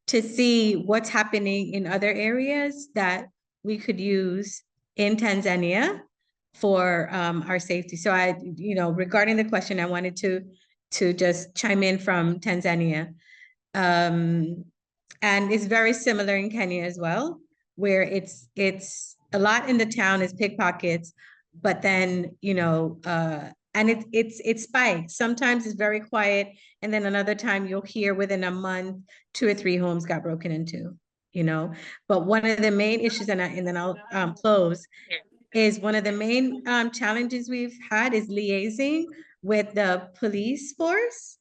to see what's happening in other areas that we could use in Tanzania for our safety. So regarding the question, I wanted to just chime in from Tanzania. And it's very similar in Kenya as well, where it's a lot in the town is pickpockets, but then, and it spikes. Sometimes it's very quiet, and then another time you'll hear within a month, 2 or 3 homes got broken into, But one of the main issues, and then I'll close, is one of the main challenges we've had is liaising with the police force.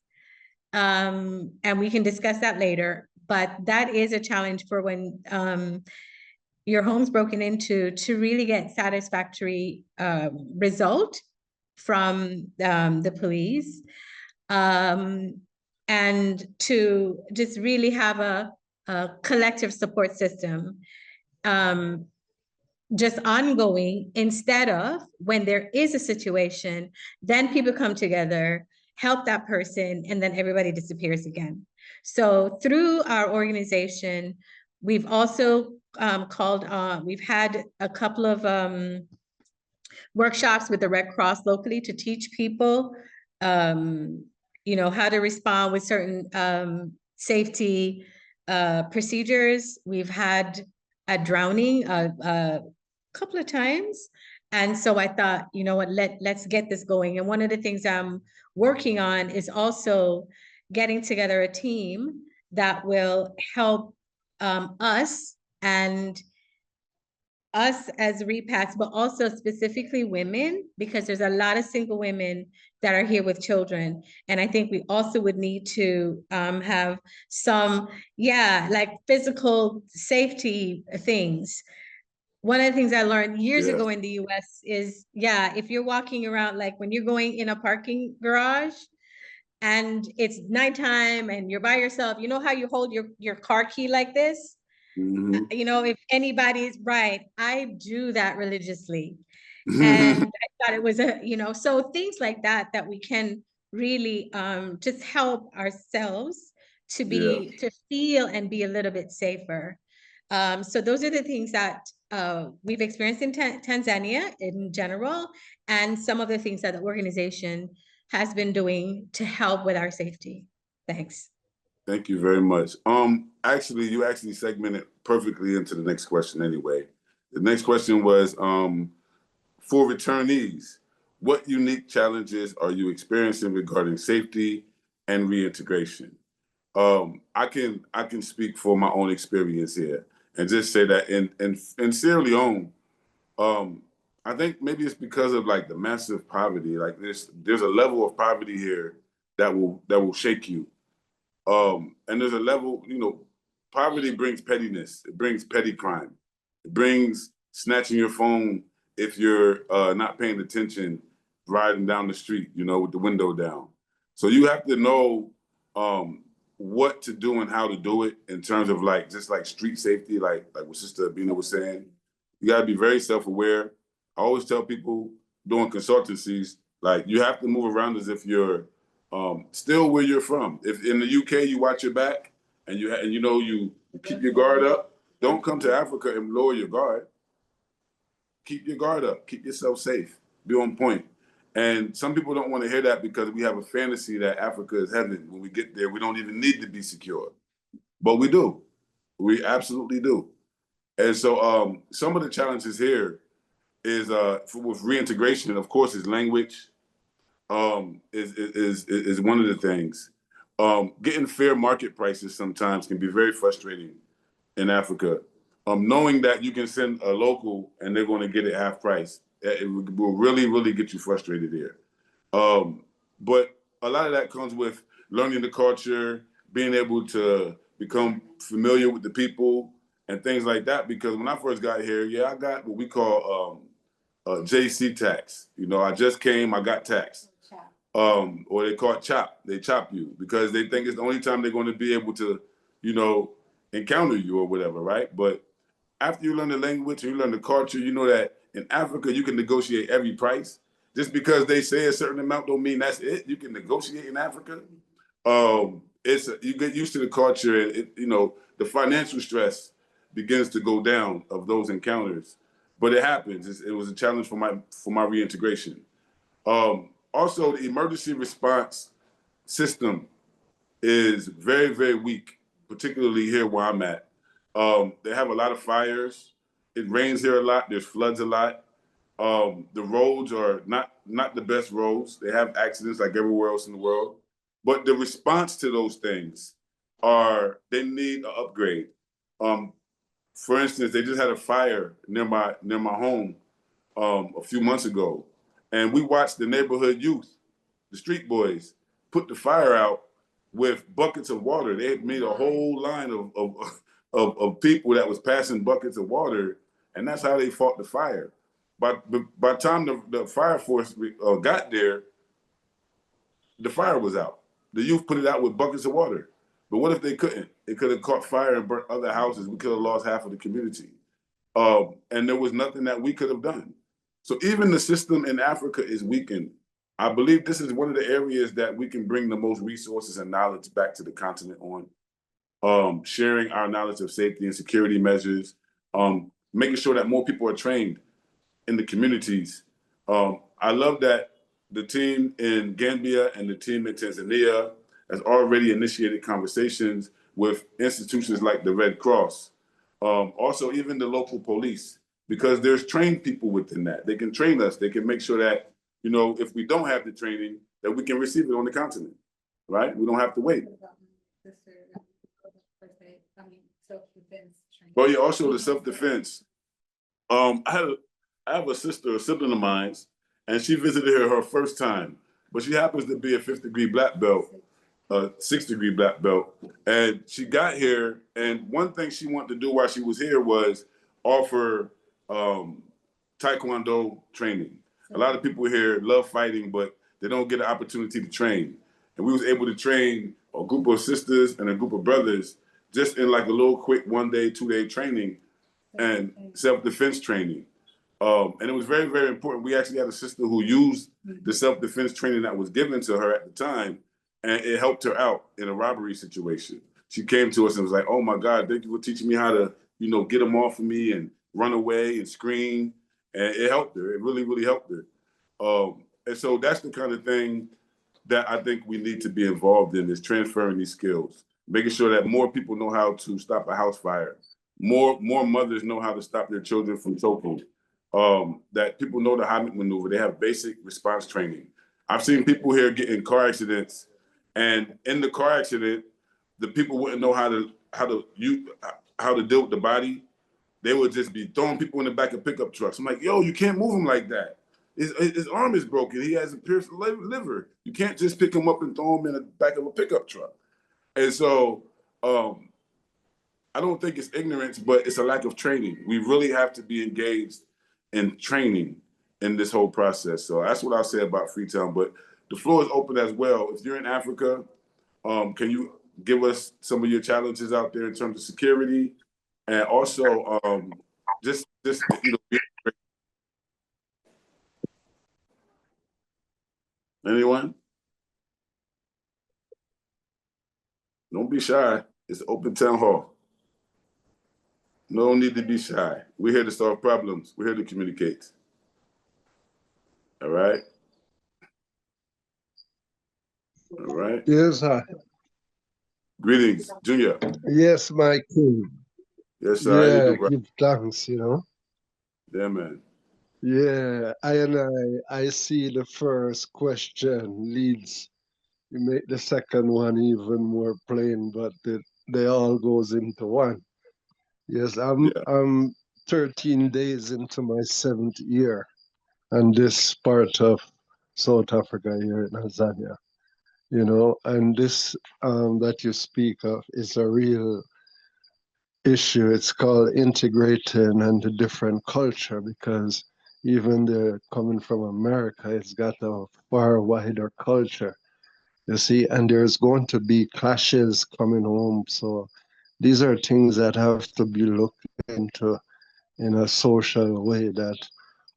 And we can discuss that later, but that is a challenge for when your home's broken into, to really get satisfactory result from the police, and to just really have a collective support system, just ongoing, instead of when there is a situation, then people come together, help that person, and then everybody disappears again. So through our organization, we've also we've had a couple of workshops with the Red Cross locally to teach people, how to respond with certain safety procedures. We've had a drowning a couple of times. And so I thought, you know what, let's get this going. And one of the things I'm working on is also getting together a team that will help us as repacks, but also specifically women, because there's a lot of single women that are here with children. And I think we also would need to have some, like physical safety things. One of the things I learned years ago in the US is, if you're walking around, like when you're going in a parking garage and it's nighttime and you're by yourself, you know how you hold your car key like this? Mm-hmm. If anybody's right, I do that religiously. And I thought it was so things like that we can really just help ourselves to feel and be a little bit safer. So those are the things that we've experienced in Tanzania in general, and some of the things that the organization has been doing to help with our safety. Thanks. Thank you very much. Actually, you segmented perfectly into the next question anyway. The next question was, for returnees, what unique challenges are you experiencing regarding safety and reintegration? I can speak for my own experience here and just say that in Sierra Leone, I think maybe it's because of like the massive poverty. Like there's a level of poverty here that will shake you. And there's a level, poverty brings pettiness. It brings petty crime. It brings snatching your phone if you're not paying attention, riding down the street, with the window down. So you have to know what to do and how to do it in terms of just like street safety, like what Sister Abina was saying. You got to be very self-aware. I always tell people doing consultancies, like you have to move around as if you're still where you're from. If in the UK you watch your back and you keep your guard up, don't come to Africa and lower your guard. Keep your guard up. Keep yourself safe. Be on point. And some people don't want to hear that because we have a fantasy that Africa is heaven. When we get there, we don't even need to be secure. But we do. We absolutely do. And so some of the challenges here is with reintegration, of course, is language. Is one of the things. Getting fair market prices sometimes can be very frustrating in Africa. Knowing that you can send a local and they're going to get it half price, it will really, really get you frustrated here. But a lot of that comes with learning the culture, being able to become familiar with the people and things like that. Because when I first got here, I got what we call JC tax. I just came, I got taxed. or they call it chop. They chop you because they think it's the only time they're going to be able to, you know, encounter you or whatever, right? But after you learn the language and you learn the culture, you know that in Africa you can negotiate every price. Just because they say a certain amount don't mean that's it. You can negotiate in Africa. You get used to the culture, and you know the financial stress begins to go down of those encounters. But it happens. It was a challenge for my reintegration. Also, the emergency response system is very, very weak, particularly here where I'm at. They have a lot of fires. It rains here a lot. There's floods a lot. The roads are not the best roads. They have accidents like everywhere else in the world. But the response to those things they need an upgrade. For instance, they just had a fire near my home a few months ago, and we watched the neighborhood youth, the street boys, put the fire out with buckets of water. They had made a whole line of people that was passing buckets of water, and that's how they fought the fire. But by the time the fire force got there, the fire was out. The youth put it out with buckets of water. But what if they couldn't? It could have caught fire and burnt other houses. We could have lost half of the community. And there was nothing that we could have done. So even the system in Africa is weakened. I believe this is one of the areas that we can bring the most resources and knowledge back to the continent on. Sharing our knowledge of safety and security measures, making sure that more people are trained in the communities. I love that the team in Gambia and the team in Tanzania has already initiated conversations with institutions like the Red Cross. Also, even the local police, because there's trained people within that. They can train us. They can make sure that, you know, if we don't have the training, that we can receive it on the continent, right? We don't have to wait. Well, yeah, also the self-defense. I have a sister, a sibling of mine, and she visited here her first time, but she happens to be a 5th degree black belt, a 6th degree black belt. And she got here, and one thing she wanted to do while she was here was offer Taekwondo training. A lot of people here love fighting, but they don't get an opportunity to train. And we was able to train a group of sisters and a group of brothers just in like a little quick 1-day, 2-day training and self-defense training. And it was very, very important. We actually had a sister who used the self-defense training that was given to her at the time, and it helped her out in a robbery situation. She came to us and was like, "Oh my God, thank you for teaching me how to, you know, get them off of me and run away and scream." And it helped her. It really, really helped her. And so that's the kind of thing that I think we need to be involved in, is transferring these skills, making sure that more people know how to stop a house fire. More mothers know how to stop their children from choking. That people know the Heimlich maneuver. They have basic response training. I've seen people here get in car accidents, and in the car accident, the people wouldn't know how to deal with the body. They would just be throwing people in the back of pickup trucks. I'm like, yo, you can't move him like that. His arm is broken. He has a pierced liver. You can't just pick him up and throw him in the back of a pickup truck. And so I don't think it's ignorance, but it's a lack of training. We really have to be engaged in training in this whole process. So that's what I'll say about Freetown. But the floor is open as well. If you're in Africa, can you give us some of your challenges out there in terms of security? And also, just you know, anyone? Don't be shy. It's an open town hall. No need to be shy. We're here to solve problems. We're here to communicate. All right? All right? Yes, hi. Greetings, Junior. Yes, my king. Yes, sir. Yeah, give thanks, you know. Yeah, man. Yeah, I see the first question leads. You make the second one even more plain, but they all goes into one. Yes, I'm 13 days into my 7th year, and this part of South Africa here in Tanzania, you know, and this that you speak of is a real issue. It's called integrating and a different culture, because even they're coming from America, it's got a far wider culture. You see, and there's going to be clashes coming home. So these are things that have to be looked into in a social way, that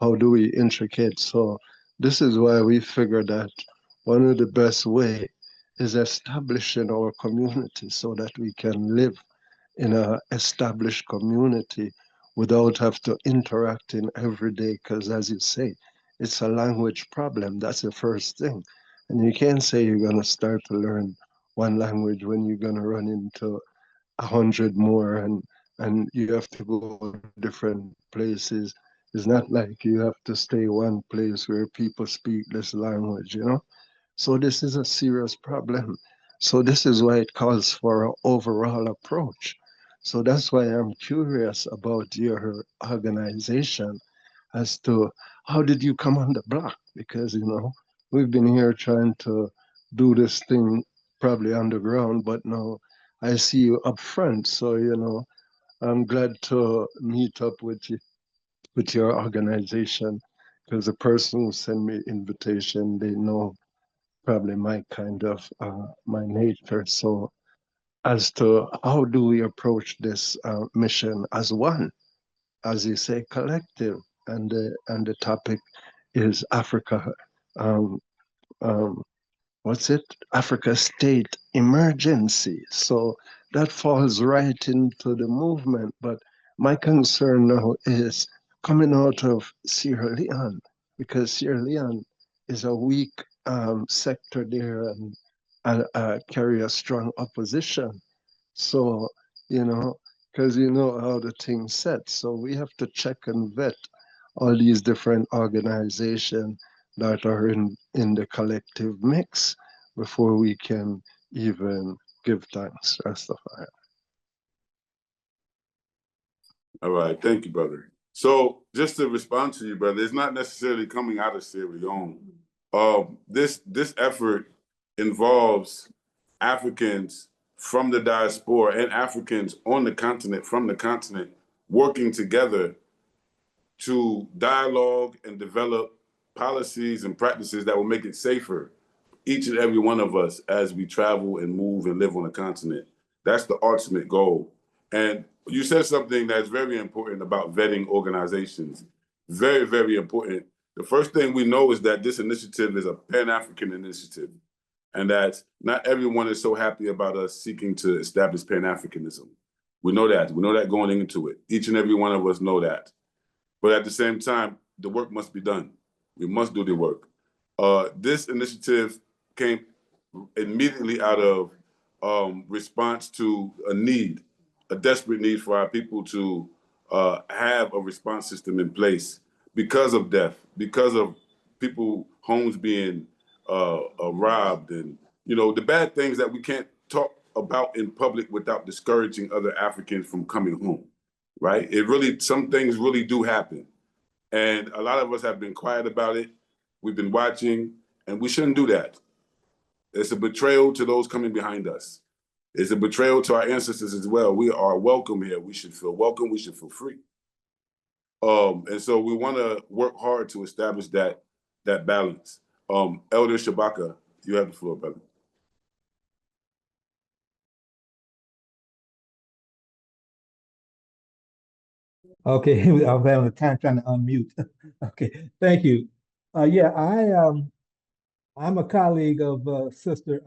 how do we intricate. So this is why we figure that one of the best way is establishing our community so that we can live in a established community without have to interact in every day. Because as you say, it's a language problem. That's the first thing. And you can't say you're going to start to learn one language when you're going to run into 100 more, and you have to go different places. It's not like you have to stay one place where people speak this language, you know? So this is a serious problem. So this is why it calls for an overall approach. So that's why I'm curious about your organization as to how did you come on the block? Because, you know, we've been here trying to do this thing probably underground, but now I see you up front. So, you know, I'm glad to meet up with you, with your organization, because the person who sent me invitation, they know probably my kind of my nature. So as to how do we approach this mission as one, as you say, collective, and the topic is Africa. Um, um, what's it? Africa State Emergency. So that falls right into the movement. But my concern now is coming out of Sierra Leone, because Sierra Leone is a weak sector there, and carry a strong opposition. So, you know, because you know how the thing's set. So we have to check and vet all these different organizations that are in the collective mix before we can even give thanks. Rastafari. All right, thank you, brother. So just to respond to you, brother, it's not necessarily coming out of Sierra Leone. This effort involves Africans from the diaspora and Africans on the continent, from the continent, working together to dialogue and develop policies and practices that will make it safer, each and every one of us, as we travel and move and live on the continent. That's the ultimate goal. And you said something that's very important about vetting organizations. Very, very important. The first thing we know is that this initiative is a Pan-African initiative, and that not everyone is so happy about us seeking to establish Pan-Africanism. We know that. We know that going into it. Each and every one of us know that. But at the same time, the work must be done. We must do the work. This initiative came immediately out of response to a need, a desperate need for our people to have a response system in place because of death, because of people, homes being robbed, and you know the bad things that we can't talk about in public without discouraging other Africans from coming home. Right? It really, some things really do happen, and a lot of us have been quiet about it. We've been watching, and we shouldn't do that. It's a betrayal to those coming behind us. It's a betrayal to our ancestors as well. We are welcome here. We should feel welcome. We should feel free. And so we want to work hard to establish that balance. Elder Shabaka, you have the floor, brother. Okay, I was having a time trying to unmute. Okay, thank you. Yeah, I'm a colleague of Sister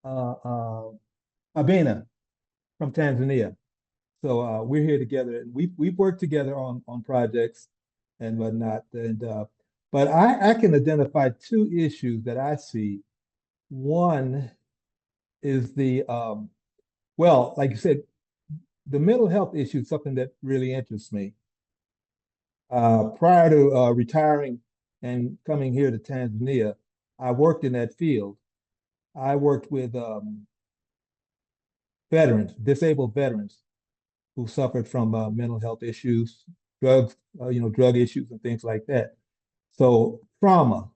Abena from Tanzania. So we're here together, and we've worked together on projects and whatnot. And but I can identify two issues that I see. One is the well, like you said, the mental health issue is something that really interests me. Prior to retiring and coming here to Tanzania, I worked in that field. I worked with veterans, disabled veterans who suffered from mental health issues, drugs, drug issues and things like that. So trauma,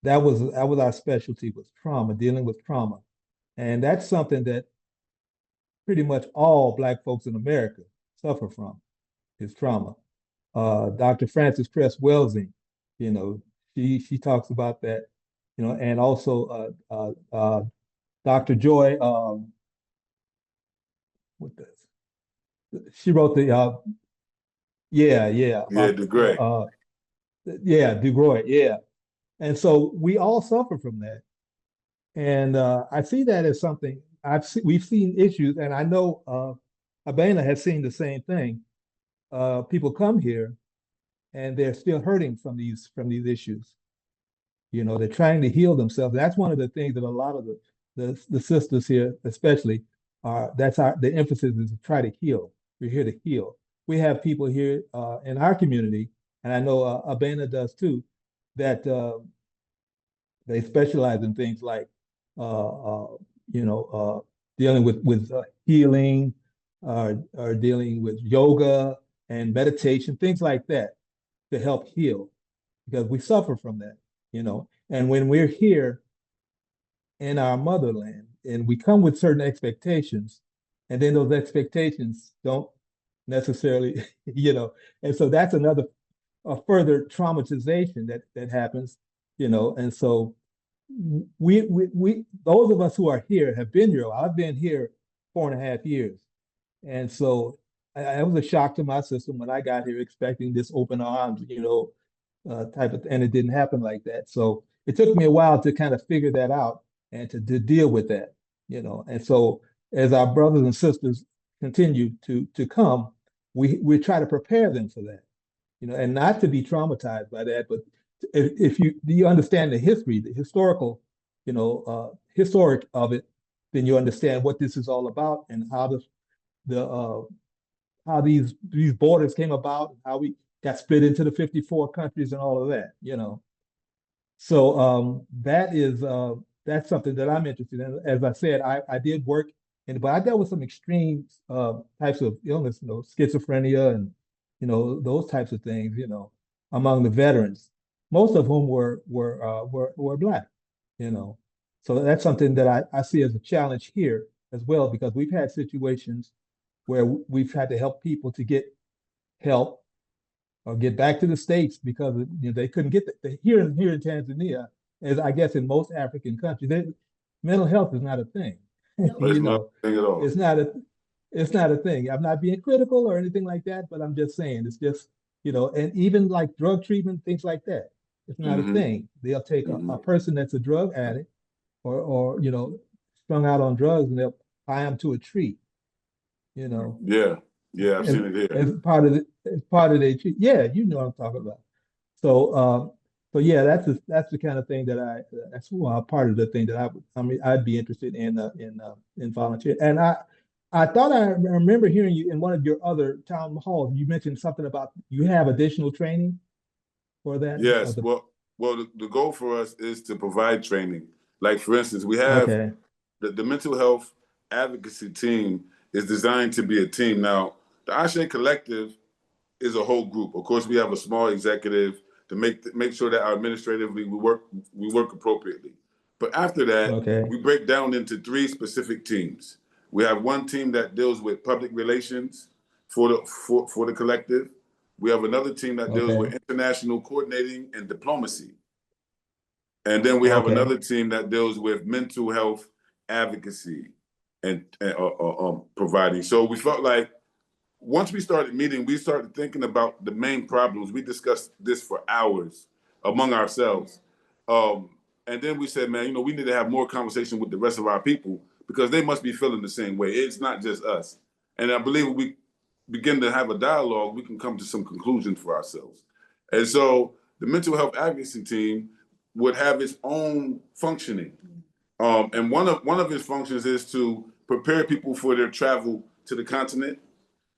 that was our specialty, was trauma, dealing with trauma. And that's something that pretty much all Black folks in America suffer from, is trauma. Dr. Frances Cress Welsing, you know, she talks about that, you know, and also Dr. Joy, what this? She wrote the about DeGray. DeGroy, yeah. And so we all suffer from that. And I see that as something we've seen issues, and I know Abena has seen the same thing. People come here and they're still hurting from these issues. You know, they're trying to heal themselves. That's one of the things that a lot of the sisters here, especially, the emphasis is to try to heal. We're here to heal. We have people here in our community, and I know Abena does too, that they specialize in things like dealing with healing, or dealing with yoga and meditation, things like that, to help heal, because we suffer from that, you know. And when we're here in our motherland and we come with certain expectations, and then those expectations don't necessarily, you know, and so that's a further traumatization that happens, you know. And so we those of us who are here have been here. I've been here 4.5 years. And so it was a shock to my system when I got here expecting this open arms, you know, type of, and it didn't happen like that. So it took me a while to kind of figure that out and to deal with that, you know. And so as our brothers and sisters continue to come, we try to prepare them for that, you know, and not to be traumatized by that. But if you understand the history, the historical, you know, historic of it, then you understand what this is all about and how how these borders came about, how we got split into the 54 countries and all of that, you know. So that's something that I'm interested in. As I said, I did work, but I dealt with some extreme types of illness, you know, schizophrenia and, you know, those types of things, you know, among the veterans, most of whom were Black, you know. So that's something that I see as a challenge here as well, because we've had situations where we've had to help people to get help or get back to the States because, you know, they couldn't get here in Tanzania, as I guess in most African countries, mental health is not a thing. You know, Not a thing at all. It's not a thing. I'm not being critical or anything like that, but I'm just saying it's just, you know, and even like drug treatment, things like that, it's not a thing. They'll take a person that's a drug addict or you know, strung out on drugs, and they'll tie them to a tree, you know. Yeah, I've seen it here. As part of their tree. Yeah, you know what I'm talking about. So yeah, that's the kind of thing that that's part of the thing that I'd be interested in volunteering. And I thought I remember hearing you in one of your other town halls. You mentioned something about you have additional training for that. Yes, well, the goal for us is to provide training. Like, for instance, we have the mental health advocacy team is designed to be a team. Now, the ASE Collective is a whole group. Of course, we have a small executive to make sure that administratively we work appropriately. But after that, we break down into 3 specific teams. We have one team that deals with public relations for the collective. We have another team that deals with international coordinating and diplomacy. And then we have another team that deals with mental health advocacy and providing. So we felt like once we started meeting, we started thinking about the main problems. We discussed this for hours among ourselves. And then we said, man, you know, we need to have more conversation with the rest of our people because they must be feeling the same way. It's not just us. And I believe if we begin to have a dialogue, we can come to some conclusions for ourselves. And so the mental health advocacy team would have its own functioning. And one of its functions is to prepare people for their travel to the continent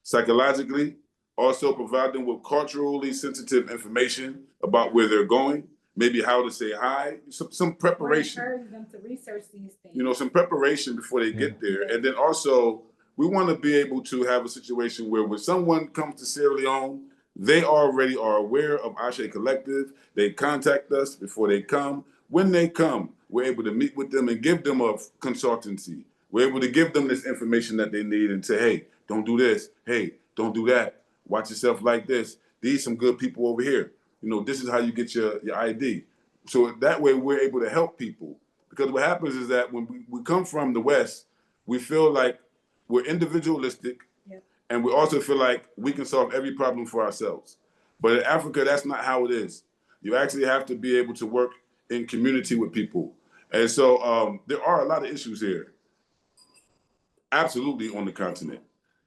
psychologically, also provide them with culturally sensitive information about where they're going, maybe how to say hi, some preparation. Or encourage them to research these things. You know, some preparation before they get there. And then also, we want to be able to have a situation where when someone comes to Sierra Leone, they already are aware of ASE Collective. They contact us before they come. When they come, we're able to meet with them and give them a consultancy. We're able to give them this information that they need and say, hey, don't do this. Hey, don't do that. Watch yourself like this. these some good people over here. You know, this is how you get your ID. So that way we're able to help people. Because what happens is that when we come from the West, we feel like we're individualistic, and we also feel like we can solve every problem for ourselves. But in Africa, that's not how it is. You actually have to be able to work in community with people. And so there are a lot of issues here, absolutely, on the continent.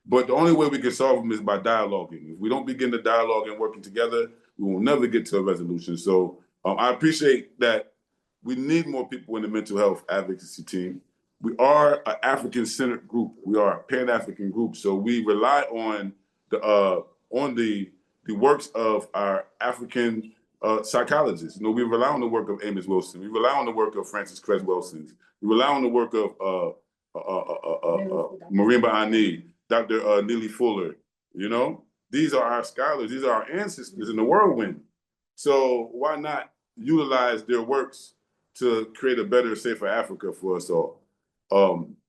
But the only way we can solve them is by dialoguing. If we don't begin to dialogue and working together, we will never get to a resolution. So I appreciate that we need more people in the mental health advocacy team. We are an African-centered group. We are a Pan-African group. So we rely on the works of our African psychologists. You know, we rely on the work of Amos Wilson. We rely on the work of Francis Cress Wilson. We rely on the work of Marimba Ani, Dr. Neely Fuller. You know, these are our scholars. These are our ancestors in the whirlwind. So why not utilize their works to create a better, safer Africa for us all?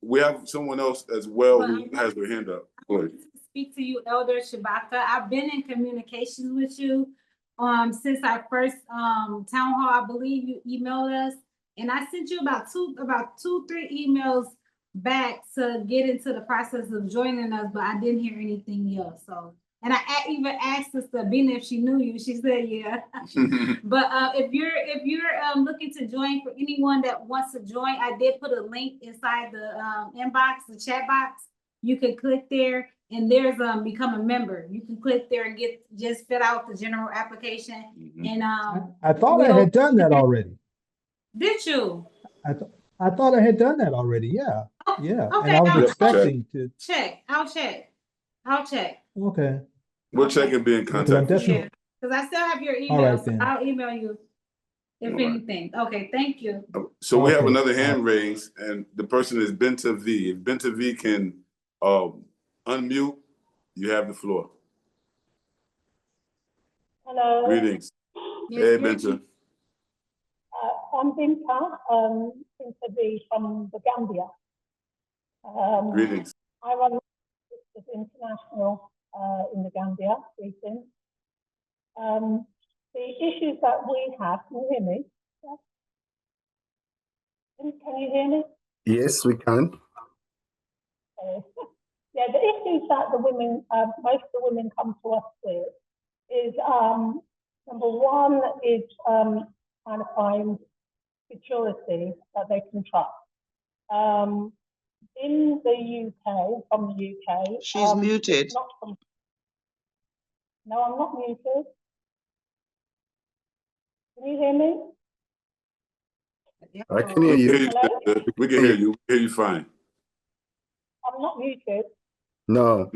We have someone else as well who has their hand up. Go ahead. Speak to you, Elder Shabaka. I've been in communication with you since our first town hall. I believe you emailed us, and I sent you about two, 3 emails back to get into the process of joining us, but I didn't hear anything else. So, and I even asked Sister Bina if she knew you. She said yeah. But if you're looking to join, for anyone that wants to join, I did put a link inside the inbox, the chat box. You can click there, and there's become a member. You can click there and just fill out the general application. And I thought I had done that already. Did you? I thought I had done that already. Yeah. Yeah. Okay, and I was expecting to check. I'll check. Okay. We'll check and be in contact. Yeah, because I still have your email. All right, so then. I'll email you if anything. Okay, thank you. So we have another hand raised, and the person is Benta V. If Benta V can unmute, you have the floor. Hello. Greetings. Hey, Benta. I'm Binta, Binta V from the Gambia. Greetings. I run international in the Gambia region. The issues that we have, can you hear me? Can you hear me? Yes, we can. Yeah, the issues that the women, most of the women come to us with is, number one is trying to find security that they can trust. In the UK, from the UK. She's muted. No, I'm not muted. Can you hear me? I can hear you. We can hear you. We hear you fine. I'm not muted. No.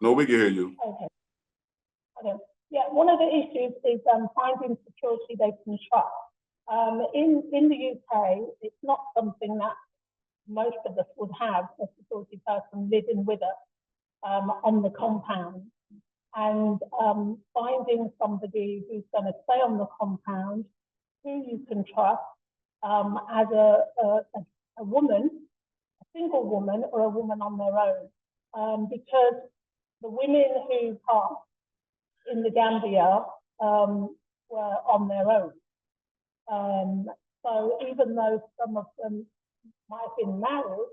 No, we can hear you. Okay. Yeah, one of the issues is finding security they can trust. In the UK, it's not something that most of us would have a security person living with us on the compound. And finding somebody who's going to stay on the compound, who you can trust as a woman, a single woman or a woman on their own. Because the women who passed in the Gambia were on their own. So even though some of them might have been married,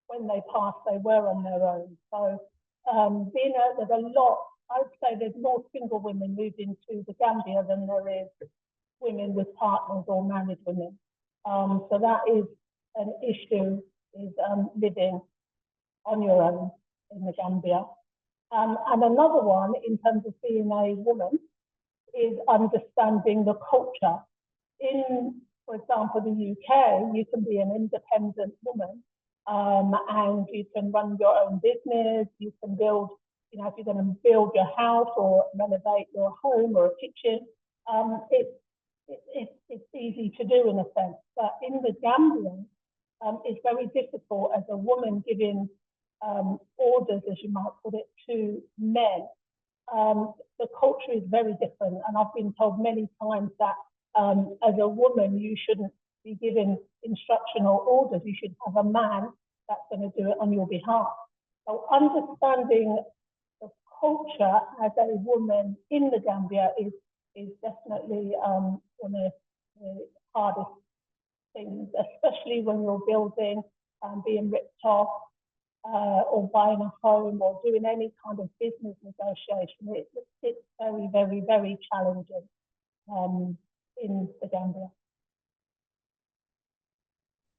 when they passed, they were on their own. So there's a lot, I would say there's more single women moved into the Gambia than there is women with partners or married women. So that is an issue, is living on your own in the Gambia. And another one, in terms of being a woman, is understanding the culture. In, for example, the UK, you can be an independent woman and you can run your own business, you can build, you know, if you're going to build your house or renovate your home or a kitchen, it's easy to do in a sense. But in the Gambia, it's very difficult as a woman giving orders, as you might put it, to men. The culture is very different, and I've been told many times that as a woman, you shouldn't be giving instructional orders. You should have a man that's going to do it on your behalf. So understanding the culture as a woman in the Gambia is definitely one of the hardest things, especially when you're building and being ripped off, or buying a home or doing any kind of business negotiation. It's very, very, very challenging in the Gambia.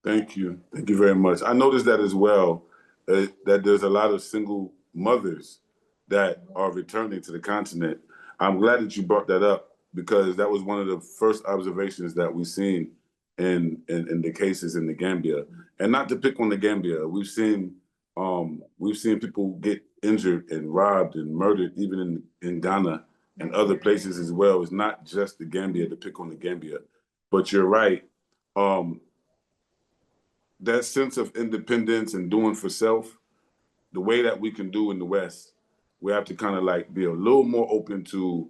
Thank you. Thank you very much. I noticed that as well, that there's a lot of single mothers that are returning to the continent. I'm glad that you brought that up, because that was one of the first observations that we've seen in the cases in the Gambia. And not to pick on the Gambia, we've seen people get injured and robbed and murdered even in Ghana and other places as well. It's not just the Gambia to pick on the Gambia, but you're right. That sense of independence and doing for self, the way that we can do in the West, we have to kind of like be a little more open to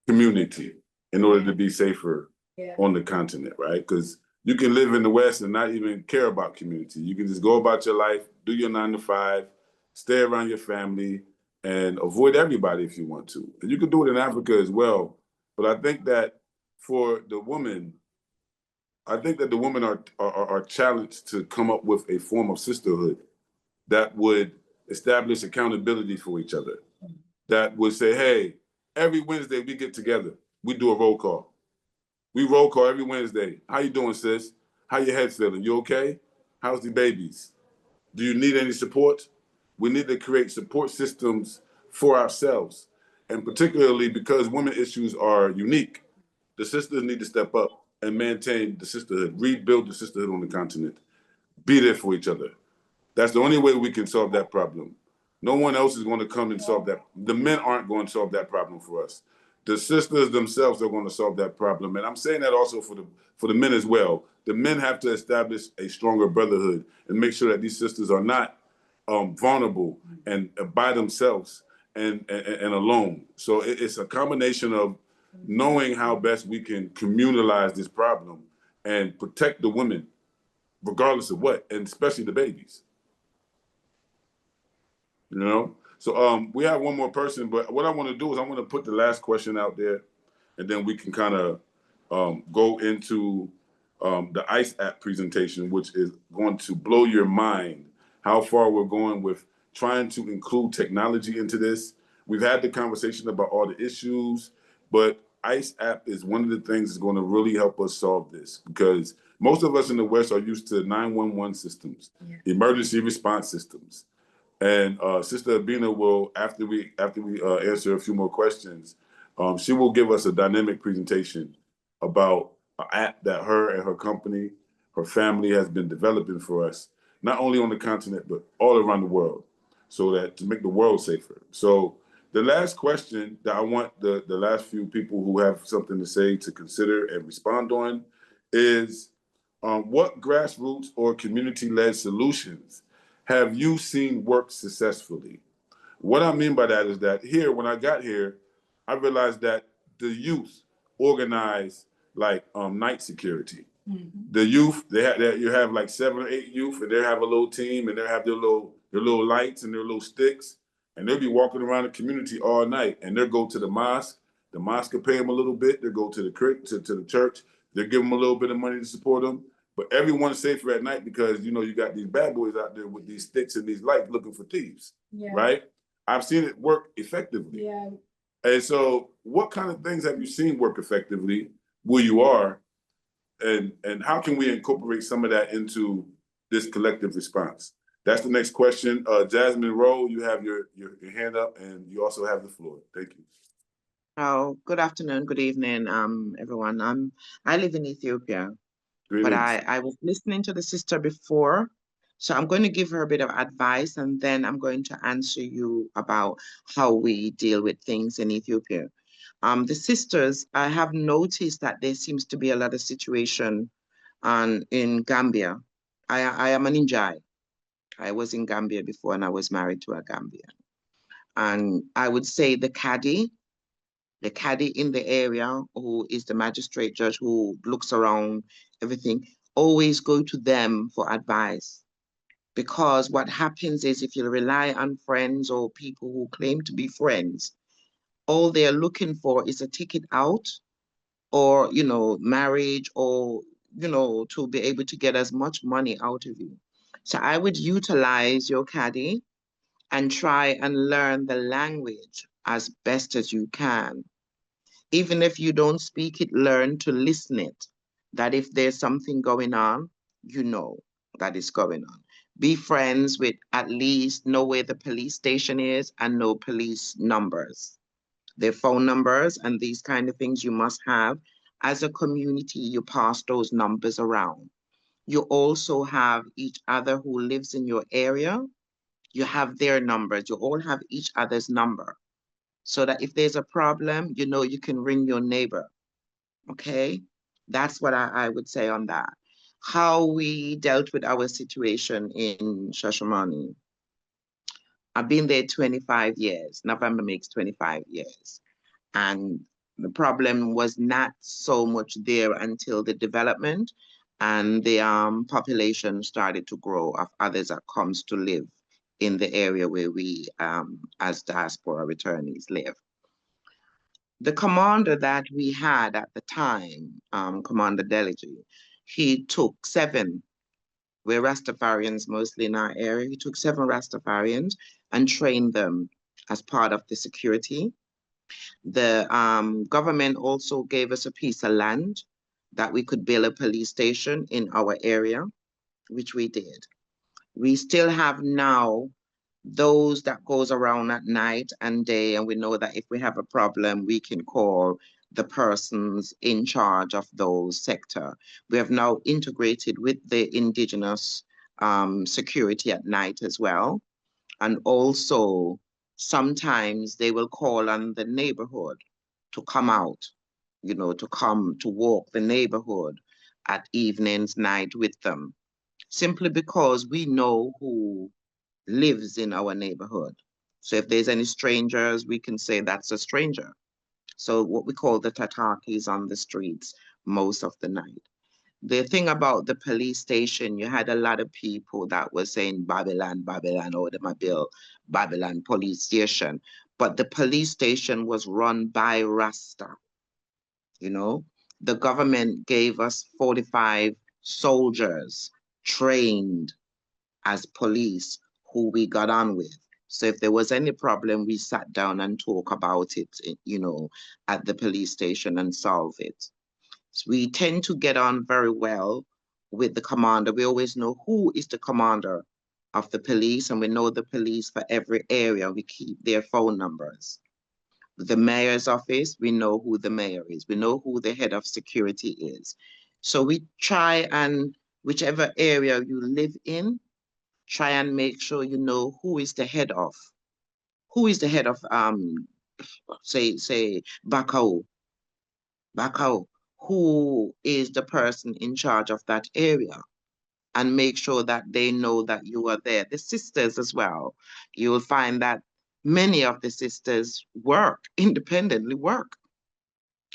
community in order to be safer on the continent, right? Because you can live in the West and not even care about community. You can just go about your life, do your 9 to 5, stay around your family, and avoid everybody if you want to. And you can do it in Africa as well. But I think that for the women, are challenged to come up with a form of sisterhood that would establish accountability for each other, that would say, hey, every Wednesday we get together, we do a roll call. We roll call every Wednesday. How you doing, sis? How your head feeling? You okay? How's the babies? Do you need any support? We need to create support systems for ourselves. And particularly because women issues are unique, the sisters need to step up and maintain the sisterhood, rebuild the sisterhood on the continent, be there for each other. That's the only way we can solve that problem. No one else is going to come and solve that. The men aren't going to solve that problem for us. The sisters themselves are going to solve that problem. And I'm saying that also for the men as well. The men have to establish a stronger brotherhood and make sure that these sisters are not vulnerable and by themselves and alone. So it's a combination of knowing how best we can communalize this problem and protect the women, regardless of what, and especially the babies. You know? So we have one more person, but what I want to do is I want to put the last question out there, and then we can kind of go into the ASE app presentation, which is going to blow your mind how far we're going with trying to include technology into this. We've had the conversation about all the issues, but ASE app is one of the things that's going to really help us solve this, because most of us in the West are used to 911 systems, emergency response systems. And Sister Abina will, after we answer a few more questions, she will give us a dynamic presentation about an app that her and her company, her family has been developing for us, not only on the continent, but all around the world, so that to make the world safer. So the last question that I want the last few people who have something to say to consider and respond on is, what grassroots or community-led solutions have you seen work successfully? What I mean by that is that here, when I got here, I realized that the youth organize like night security. The youth, you have like 7 or 8 youth, and they have a little team, and they have their little lights and their little sticks, and they'll be walking around the community all night, and they'll go to the mosque. The mosque will pay them a little bit. They'll go to the church. They'll give them a little bit of money to support them. But everyone's safer at night because, you know, you got these bad boys out there with these sticks and these lights looking for thieves, right? I've seen it work effectively. Yeah. And so what kind of things have you seen work effectively where you are? And how can we incorporate some of that into this collective response? That's the next question. Jasmine Rowe, you have your hand up, and you also have the floor. Thank you. Oh, good afternoon, good evening, everyone. I live in Ethiopia, Greetings. but I was listening to the sister before, so I'm going to give her a bit of advice, and then I'm going to answer you about how we deal with things in Ethiopia. The sisters, I have noticed that there seems to be a lot of situation in Gambia. I am an Njai. I was in Gambia before, and I was married to a Gambian. And I would say the caddy in the area, who is the magistrate judge who looks around everything, always go to them for advice. Because what happens is if you rely on friends or people who claim to be friends, all they're looking for is a ticket out or, you know, marriage or, you know, to be able to get as much money out of you. So I would utilize your caddy and try and learn the language as best as you can. Even if you don't speak it, learn to listen it. That if there's something going on, you know that is going on. Be friends with at least know where the police station is and know police numbers, their phone numbers and these kind of things you must have. As a community, you pass those numbers around. You also have each other who lives in your area. You have their numbers. You all have each other's number. So that if there's a problem, you know you can ring your neighbor. Okay? That's what I would say on that. How we dealt with our situation in Shashamani. I've been there 25 years. November makes 25 years. And the problem was not so much there until the development and the population started to grow of others that comes to live in the area where we, as diaspora returnees, live. The commander that we had at the time, Commander Delegy, he took 7, we're Rastafarians mostly in our area, he took 7 Rastafarians and trained them as part of the security. The government also gave us a piece of land that we could build a police station in our area, which we did. We still have now those that goes around at night and day, and we know that if we have a problem, we can call the persons in charge of those sector. We have now integrated with the indigenous security at night as well. And also sometimes they will call on the neighborhood to come out, you know, to come to walk the neighborhood at evenings, night with them, simply because we know who lives in our neighborhood. So if there's any strangers, we can say that's a stranger. So what we call the tatakis on the streets most of the night. The thing about the police station, you had a lot of people that were saying Babylon, Babylon, or my bill, Babylon police station. But the police station was run by Rasta. You know, the government gave us 45 soldiers trained as police who we got on with. So if there was any problem, we sat down and talk about it, you know, at the police station and solve it. So we tend to get on very well with the commander. We always know who is the commander of the police, and we know the police for every area. We keep their phone numbers. The mayor's office, we know who the mayor is. We know who the head of security is. So we try and, whichever area you live in, try and make sure you know who is the head of, say Bakau, who is the person in charge of that area, and make sure that they know that you are there. The sisters as well, you will find that many of the sisters independently work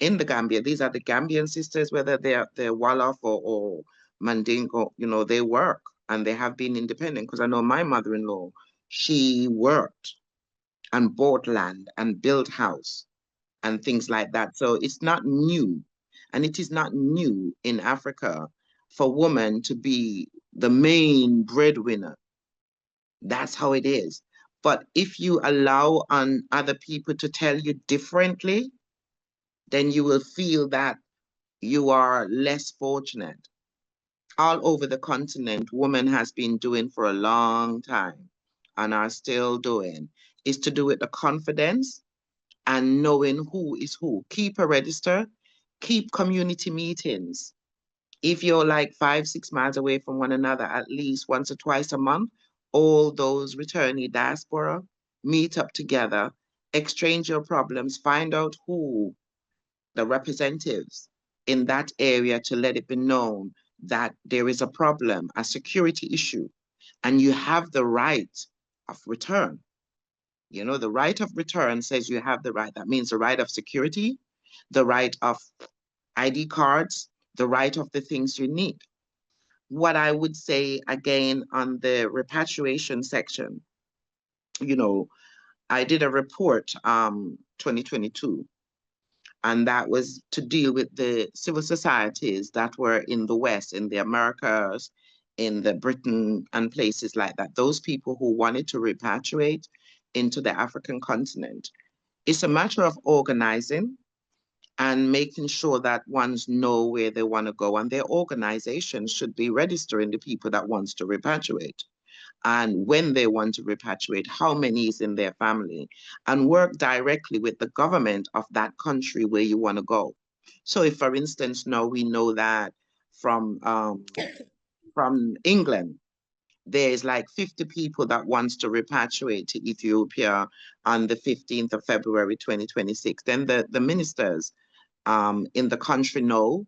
in the Gambia. These are the Gambian sisters, whether they're Wolof or Mandingo, you know, they work and they have been independent. Because I know my mother-in-law, she worked and bought land and built house and things like that. So it's not new. And it is not new in Africa for women to be the main breadwinner. That's how it is. But if you allow on other people to tell you differently, then you will feel that you are less fortunate. All over the continent, women has been doing for a long time and are still doing, is to do with the confidence and knowing who is who. Keep a register, keep community meetings. If you're like 5-6 miles away from one another, at least once or twice a month, all those returnee diaspora meet up together, exchange your problems, find out who the representatives in that area to let it be known that there is a problem, a security issue, and you have the right of return. You know, the right of return says you have the right. That means the right of security, the right of ID cards, the right of the things you need. what I would say again on the repatriation section, you know, I did a report 2022, and that was to deal with the civil societies that were in the West, in the Americas, in the Britain and places like that. Those people who wanted to repatriate into the African continent. It's a matter of organizing and making sure that ones know where they want to go, and their organization should be registering the people that wants to repatriate, and when they want to repatriate, how many is in their family, and work directly with the government of that country where you want to go. So if, for instance, now we know that from England, there's like 50 people that wants to repatriate to Ethiopia on the 15th of February, 2026. Then the ministers in the country know,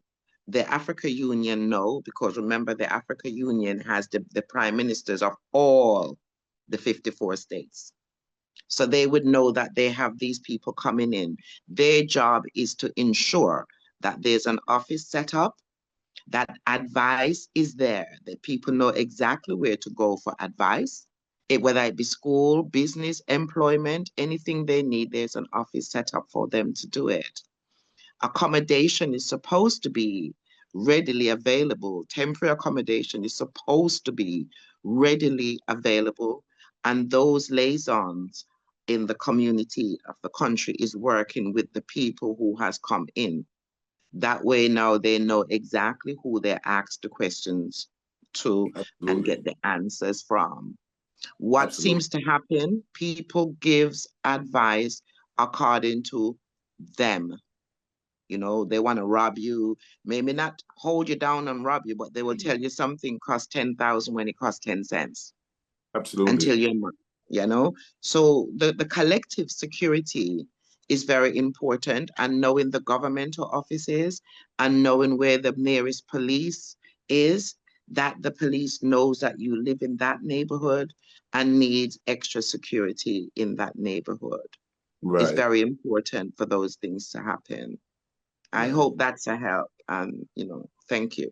the Africa Union know, because remember the Africa Union has the prime ministers of all the 54 states. So they would know that they have these people coming in. Their job is to ensure that there's an office set up, that advice is there, that people know exactly where to go for advice, whether it be school, business, employment, anything they need, there's an office set up for them to do it. Accommodation is supposed to be readily available. Temporary accommodation is supposed to be readily available. And those liaisons in the community of the country is working with the people who has come in. That way now they know exactly who they ask the questions to and get the answers from. What seems to happen, people gives advice according to them. You know, they want to rob you, maybe not hold you down and rob you, but they will tell you something costs 10,000 when it costs 10 cents. Absolutely. Until you're, you know, so the collective security is very important, and knowing the governmental offices and knowing where the nearest police is, that the police knows that you live in that neighborhood and needs extra security in that neighborhood. Right. It's very important for those things to happen. I hope that's a help, and you know, thank you.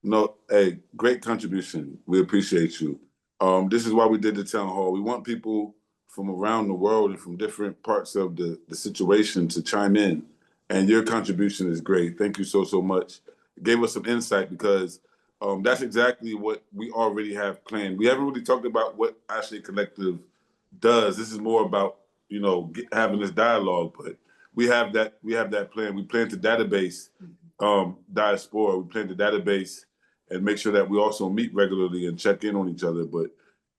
No, hey, great contribution. We appreciate you. This is why we did the town hall. We want people from around the world and from different parts of the situation to chime in. And your contribution is great. Thank you so much. It gave us some insight, because that's exactly what we already have planned. We haven't really talked about what ASE Collective does. This is more about, you know, having this dialogue, but we have that plan. We plan to database diaspora. We plan to database and make sure that we also meet regularly and check in on each other. But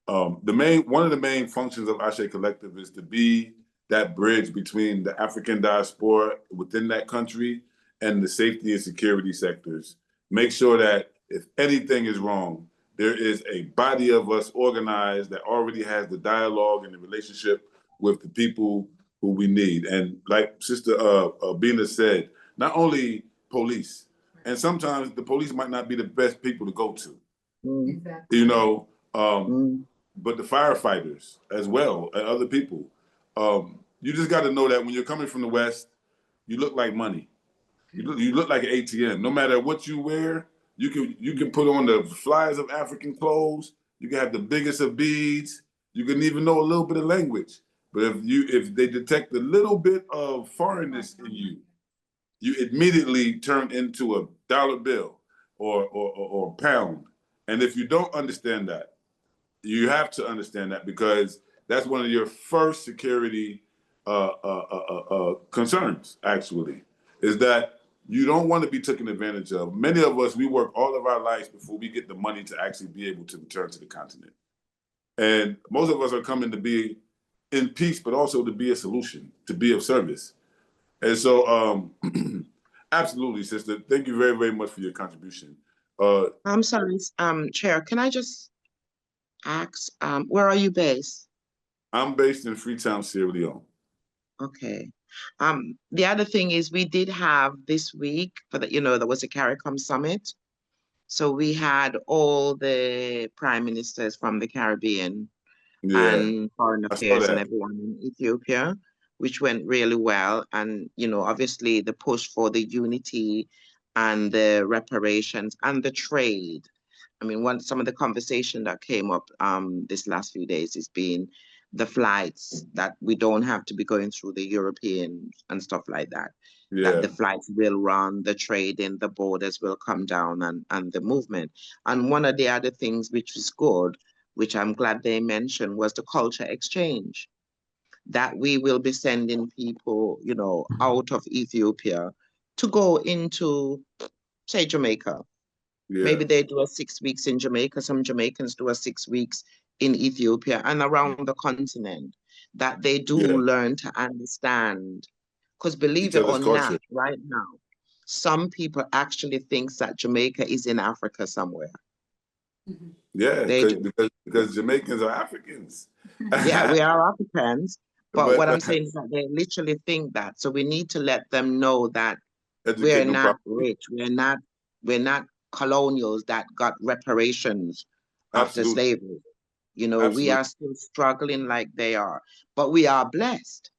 one of the main functions of ASE Collective is to be that bridge between the African diaspora within that country and the safety and security sectors. Make sure that if anything is wrong, there is a body of us organized that already has the dialogue and the relationship with the people who we need. And like Sister Bina said, not only police, and sometimes the police might not be the best people to go to, exactly. You know, but the firefighters as well, and other people. You just got to know that when you're coming from the West, you look like money. You look like an ATM. No matter what you wear, you can put on the flyers of African clothes. You can have the biggest of beads. You can even know a little bit of language. But if they detect a little bit of foreignness in you, you immediately turn into a dollar bill or a pound. And if you don't understand that, you have to understand that, because that's one of your first security concerns, actually, is that you don't want to be taken advantage of. Many of us, we work all of our lives before we get the money to actually be able to return to the continent. And most of us are coming to be in peace, but also to be a solution, to be of service. And so, absolutely, sister. Thank you very, very much for your contribution. I'm sorry, Chair, can I just ask, where are you based? I'm based in Freetown, Sierra Leone. Okay. The other thing is, we did have this week for the, you know, there was a CARICOM summit. So we had all the prime ministers from the Caribbean and foreign affairs and everyone in Ethiopia, which went really well. And, you know, obviously the push for the unity and the reparations and the trade. mean, some of the conversation that came up this last few days has been the flights, that we don't have to be going through the European and stuff like that. Yeah. That the flights will run, the trading, the borders will come down, and the movement. And one of the other things which is good, which I'm glad they mentioned, was the culture exchange. That we will be sending people, you know, out of Ethiopia to go into, say, Jamaica. Yeah. Maybe they do a 6 weeks in Jamaica. Some Jamaicans do a 6 weeks in Ethiopia and around the continent. That they do learn to understand. Because believe Each it other's or culture. not, right now, some people actually think that Jamaica is in Africa somewhere. Yeah, They do. because Jamaicans are Africans. Yeah, we are Africans. But But what I'm saying is that they literally think that. So we need to let them know that we're educate them not properly. rich. We're not colonials that got reparations after Absolutely. slavery. You know, we Absolutely. are still struggling like they are. But we are blessed.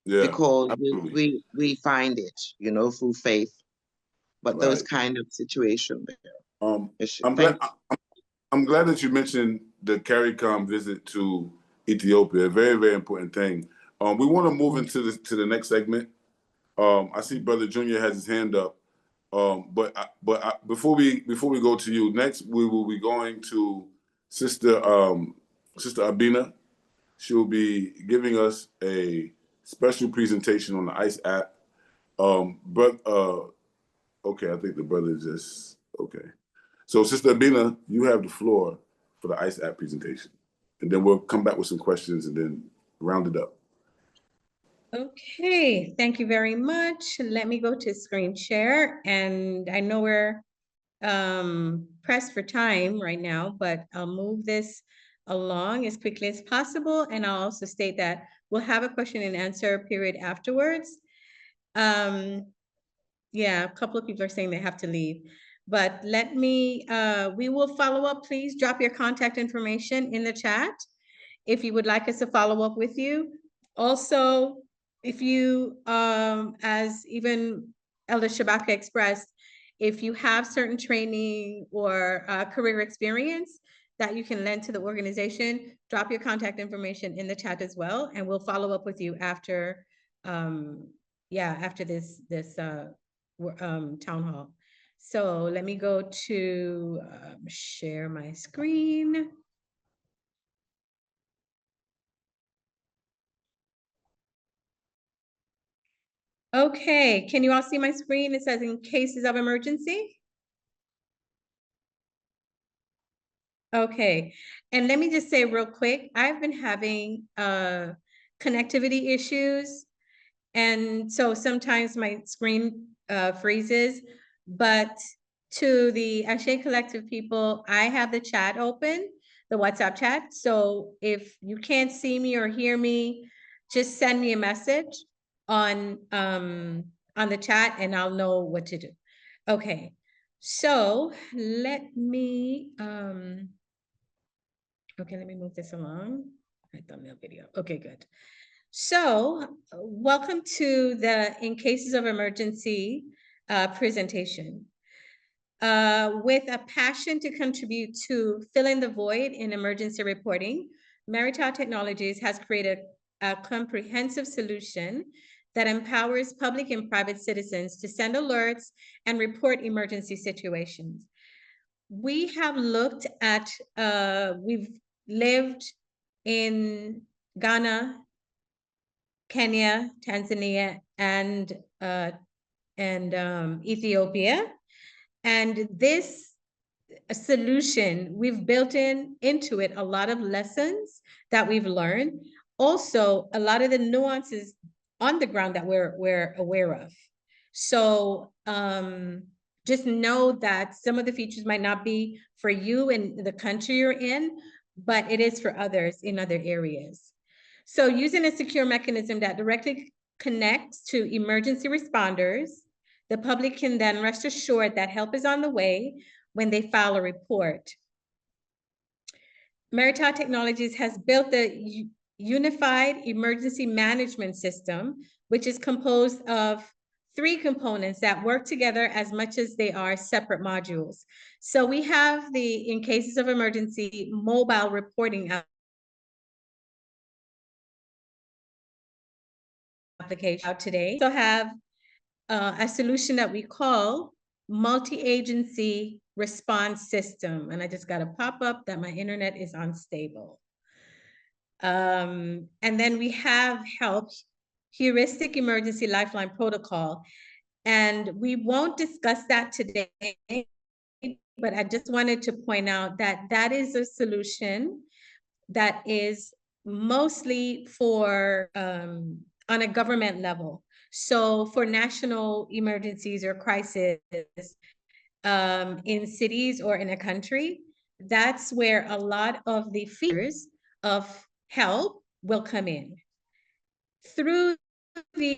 Yeah. Because Absolutely. we find it, you know, through faith. But those Right. kind of situations there. I'm glad that you mentioned the CARICOM visit to Ethiopia. Very, very important thing. We want to move into the next segment. I see Brother Junior has his hand up. Before we go to you, next we will be going to Sister Abina. She'll be giving us a special presentation on the ICE app. Okay, I think the brother just okay. So, Sister Abina, you have the floor for the ICE app presentation, and then we'll come back with some questions and then round it up. Okay, thank you very much. Let me go to screen share, and I know we're pressed for time right now, but I'll move this along as quickly as possible, and I'll also state that we'll have a question and answer period afterwards. Yeah, a couple of people are saying they have to leave, but let me, we will follow up. Please drop your contact information in the chat if you would like us to follow up with you. Also, if you, as even Elder Shabaka expressed, if you have certain training or career experience that you can lend to the organization, drop your contact information in the chat as well, and we'll follow up with you after, after this town hall. So let me go to share my screen. Okay, can you all see my screen? It says in cases of emergency. Okay, and let me just say real quick, I've been having connectivity issues, and so sometimes my screen freezes, but to the ASE Collective people, I have the chat open, the WhatsApp chat, so if you can't see me or hear me, just send me a message on the chat and I'll know what to do. Okay, so let me okay, let me move this along. My thumbnail video. Okay, good. So welcome to the In Cases of Emergency presentation. With a passion to contribute to filling the void in emergency reporting, Meritar Technologies has created a comprehensive solution that empowers public and private citizens to send alerts and report emergency situations. We have looked at, we've lived in Ghana, Kenya, Tanzania, and Ethiopia. And this solution, we've built into it a lot of lessons that we've learned. Also, a lot of the nuances on the ground that we're aware of. So just know that some of the features might not be for you in the country you're in, but it is for others in other areas. So using a secure mechanism that directly connects to emergency responders, the public can then rest assured that help is on the way when they file a report. Meritar Technologies has built a unified emergency management system, which is composed of three components that work together as much as they are separate modules. So we have the, in cases of emergency, mobile reporting application out today. So have a solution that we call multi-agency response system. And I just got a pop-up that my internet is unstable. And then we have HELP, Heuristic Emergency Lifeline Protocol. And we won't discuss that today, but I just wanted to point out that that is a solution that is mostly for on a government level. So for national emergencies or crises in cities or in a country, that's where a lot of the features of help will come in. Through the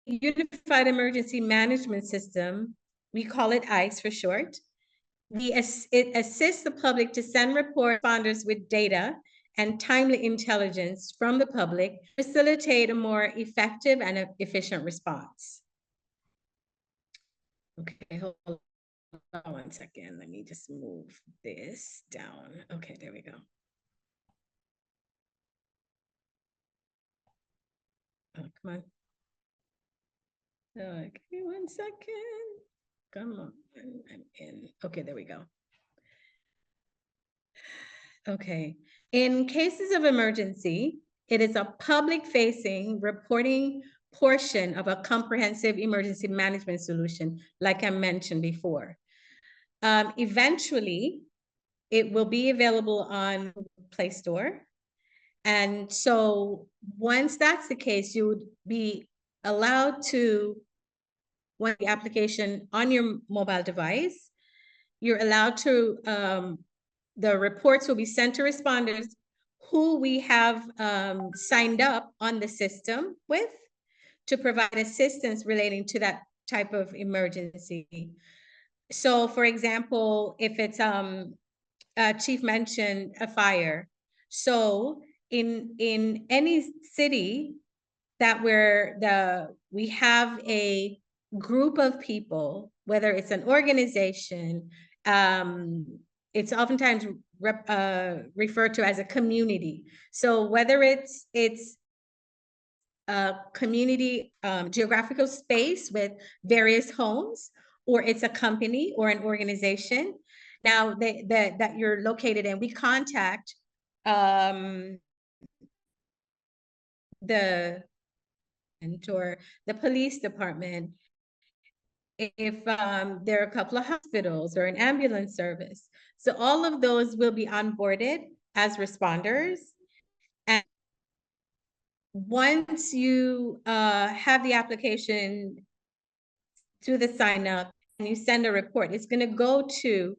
Unified Emergency Management System, we call it ICE for short, it assists the public to send report responders with data and timely intelligence from the public to facilitate a more effective and efficient response. Okay, hold on 1 second. Let me just move this down. Okay, there we go. Oh, come on. Okay, 1 second. Come on, I'm in. Okay, there we go. Okay, in cases of emergency, it is a public-facing reporting portion of a comprehensive emergency management solution, like I mentioned before. Eventually, it will be available on Play Store. And so once that's the case, you would be allowed to run the application on your mobile device. You're allowed to, the reports will be sent to responders who we have signed up on the system with to provide assistance relating to that type of emergency. So for example, if it's, Chief mentioned a fire. So in any city that we have a group of people, whether it's an organization, it's oftentimes referred to as a community. So whether it's a community geographical space with various homes, or it's a company or an organization now that you're located in, we contact the police department if there are a couple of hospitals or an ambulance service. So all of those will be onboarded as responders. And once you have the application through the sign up and you send a report, it's going to go to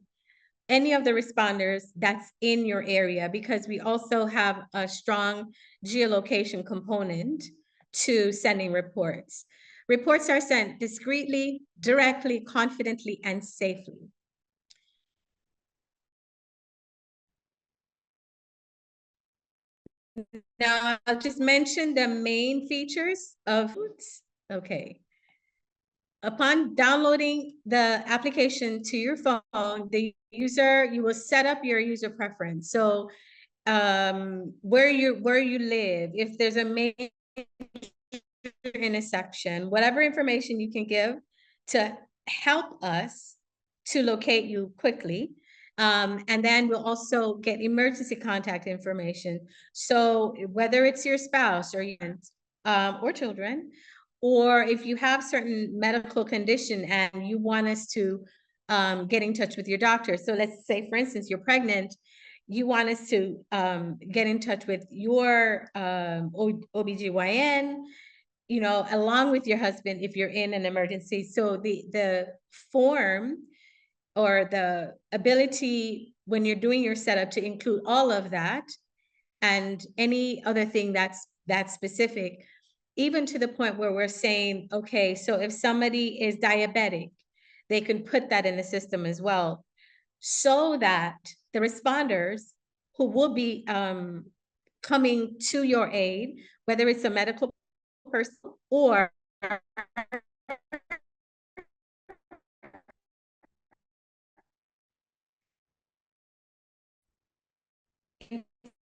any of the responders that's in your area, because we also have a strong geolocation component to sending reports. Reports are sent discreetly, directly, confidently, and safely. Now, I'll just mention the main features of, okay. Upon downloading the application to your phone, you will set up your user preference. So where you live, if there's a major intersection, whatever information you can give to help us to locate you quickly. And then we'll also get emergency contact information. So whether it's your spouse or children, or if you have certain medical condition and you want us to get in touch with your doctor. So let's say, for instance, you're pregnant, you want us to get in touch with your OBGYN, along with your husband if you're in an emergency. So the form or the ability when you're doing your setup to include all of that and any other thing that's specific, even to the point where we're saying, okay, so if somebody is diabetic, they can put that in the system as well, so that the responders who will be coming to your aid, whether it's a medical person or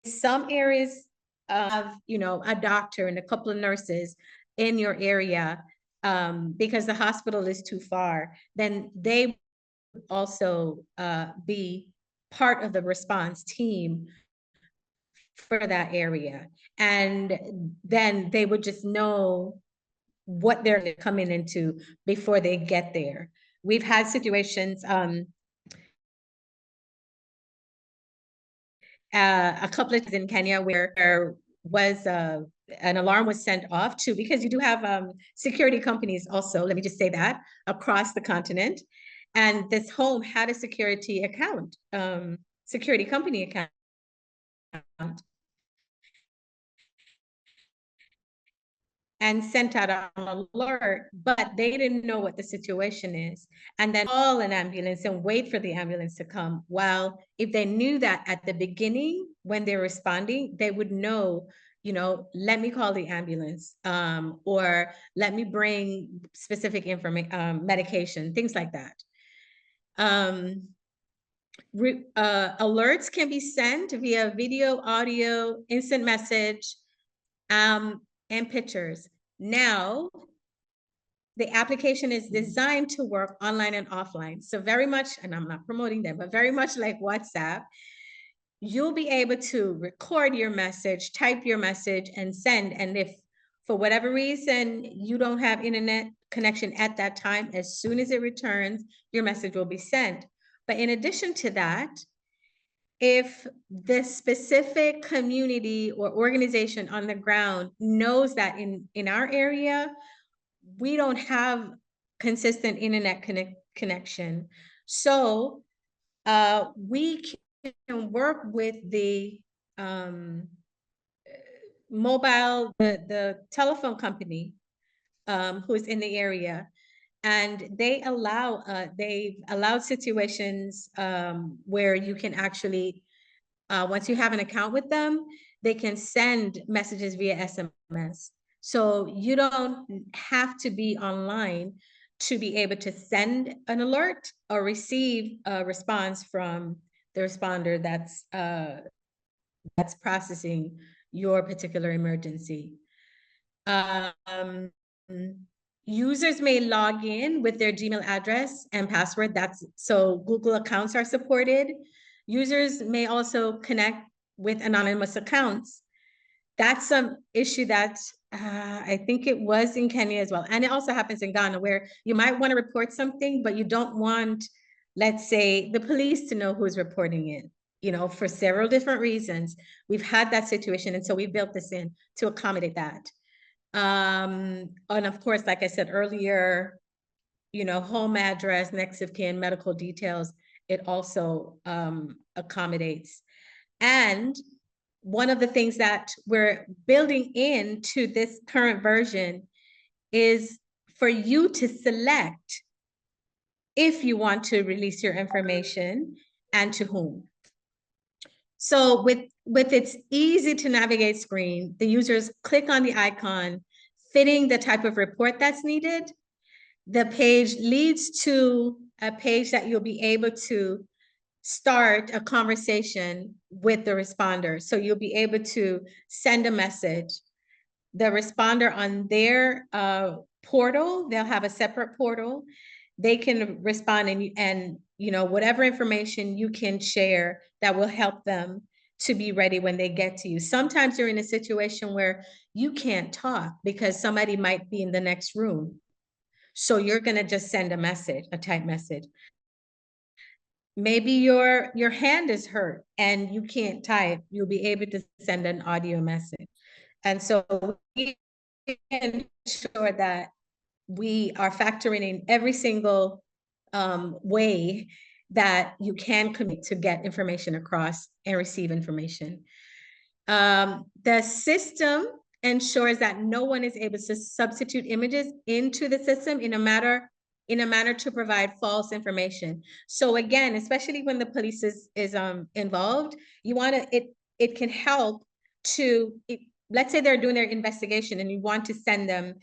some areas have, you know, a doctor and a couple of nurses in your area, because the hospital is too far, then they would also be part of the response team for that area. And then they would just know what they're coming into before they get there. We've had situations, a couple of times in Kenya where there was an alarm was sent off to, because you do have security companies also, let me just say that, across the continent. And this home had a security account, security company account. And sent out an alert, but they didn't know what the situation is. And then call an ambulance and wait for the ambulance to come. Well, if they knew that at the beginning, when they're responding, they would know, you know, let me call the ambulance, or let me bring specific information, medication, things like that. Alerts can be sent via video, audio, instant message, and pictures. Now, the application is designed to work online and offline. So very much, and I'm not promoting them, but very much like WhatsApp, you'll be able to record your message, type your message, and send. And if for whatever reason you don't have internet connection at that time, as soon as it returns, your message will be sent. But in addition to that, if the specific community or organization on the ground knows that in our area, we don't have consistent internet connection. So we can work with the the telephone company who is in the area. And they've allowed situations where you can actually, once you have an account with them, they can send messages via SMS. So you don't have to be online to be able to send an alert or receive a response from the responder that's processing your particular emergency. Users may log in with their Gmail address and password. So Google accounts are supported. Users may also connect with anonymous accounts. That's some issue that I think it was in Kenya as well. And it also happens in Ghana, where you might want to report something, but you don't want, let's say, the police to know who's reporting it, you know, for several different reasons. We've had that situation. And so we built this in to accommodate that. And of course, like I said earlier, you know, home address, next of kin, medical details, it also accommodates. And one of the things that we're building into this current version is for you to select if you want to release your information and to whom. So with its easy to navigate screen, the users click on the icon fitting the type of report that's needed. The page leads to a page that you'll be able to start a conversation with the responder. So you'll be able to send a message. The responder on their portal, they'll have a separate portal. They can respond and you know, whatever information you can share that will help them to be ready when they get to you. Sometimes you're in a situation where you can't talk because somebody might be in the next room. So you're gonna just send a message, a typed message. Maybe your hand is hurt and you can't type, you'll be able to send an audio message. And so we ensure that we are factoring in every single way that you can commit to get information across and receive information. The system ensures that no one is able to substitute images into the system in a manner to provide false information. So again, especially when the police is involved, you want to, it can help to, let's say they're doing their investigation and you want to send them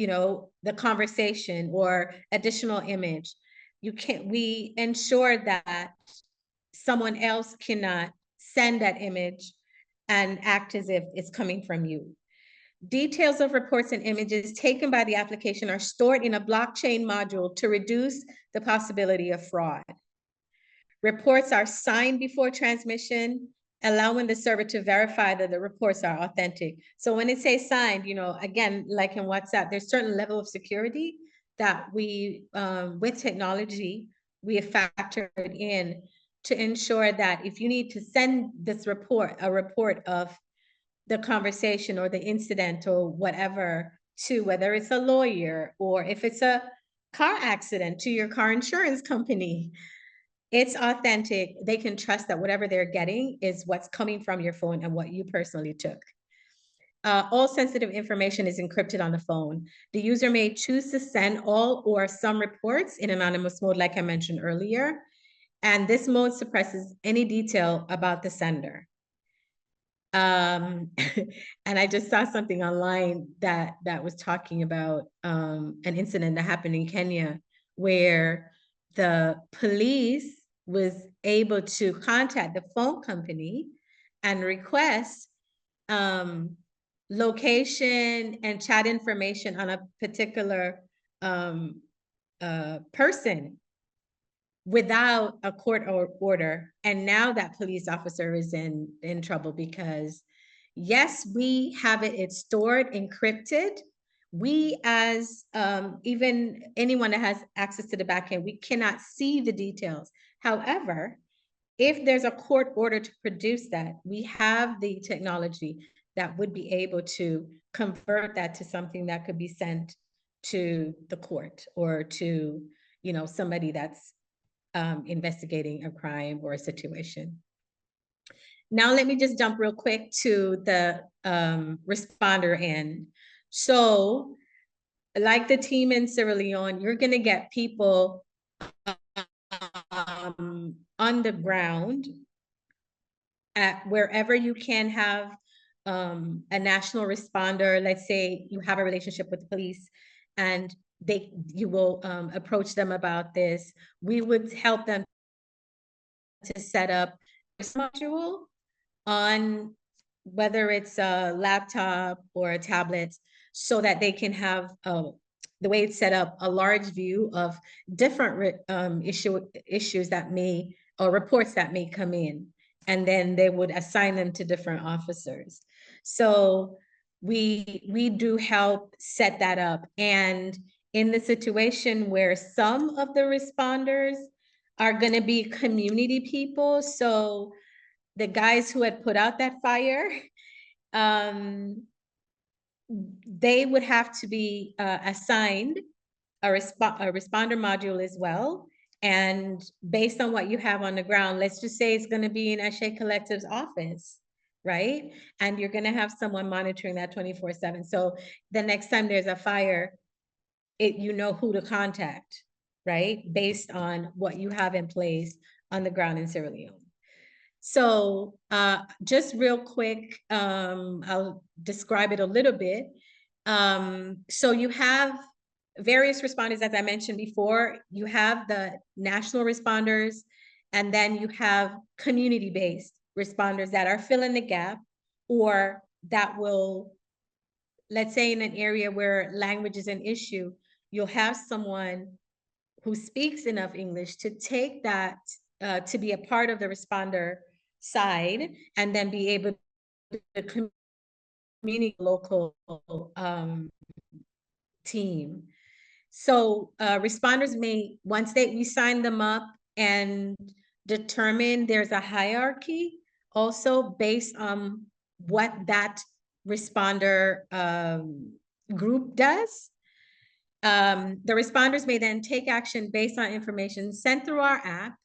the conversation or additional image, we ensure that someone else cannot send that image and act as if it's coming from you. Details of reports and images taken by the application are stored in a blockchain module to reduce the possibility of fraud. Reports are signed before transmission, allowing the server to verify that the reports are authentic. So when it says signed, again, like in WhatsApp, there's certain level of security that we, with technology, we have factored in to ensure that if you need to send this report, a report of the conversation or the incident or whatever to, whether it's a lawyer or if it's a car accident, to your car insurance company, it's authentic. They can trust that whatever they're getting is what's coming from your phone and what you personally took. All sensitive information is encrypted on the phone. The user may choose to send all or some reports in anonymous mode, like I mentioned earlier, and this mode suppresses any detail about the sender. And I just saw something online that was talking about an incident that happened in Kenya where the police was able to contact the phone company and request location and chat information on a particular person without a court order. And now that police officer is in trouble because yes, we have it's stored, encrypted. We as even anyone that has access to the back end, we cannot see the details. However, if there's a court order to produce that, we have the technology that would be able to convert that to something that could be sent to the court or to, somebody that's investigating a crime or a situation. Now, let me just jump real quick to the responder end. So, like the team in Sierra Leone, you're going to get people on the ground at wherever you can have a national responder. Let's say you have a relationship with the police and you will approach them about this. We would help them to set up a module on whether it's a laptop or a tablet so that they can have the way it's set up, a large view of different issues that may, or reports that may come in, and then they would assign them to different officers. So we do help set that up. And in the situation where some of the responders are going to be community people, so the guys who had put out that fire, they would have to be assigned a responder module as well. And based on what you have on the ground, let's just say it's going to be in ASE Collective's office, right? And you're going to have someone monitoring that 24/7. So the next time there's a fire, you know who to contact, right? Based on what you have in place on the ground in Sierra Leone. So just real quick, I'll describe it a little bit. So you have various responders, as I mentioned before. You have the national responders, and then you have community-based responders that are filling the gap, or that will, let's say in an area where language is an issue, you'll have someone who speaks enough English to take that, to be a part of the responder side, and then be able to communicate local team. So responders may, once we sign them up and determine there's a hierarchy also based on what that responder group does. The responders may then take action based on information sent through our app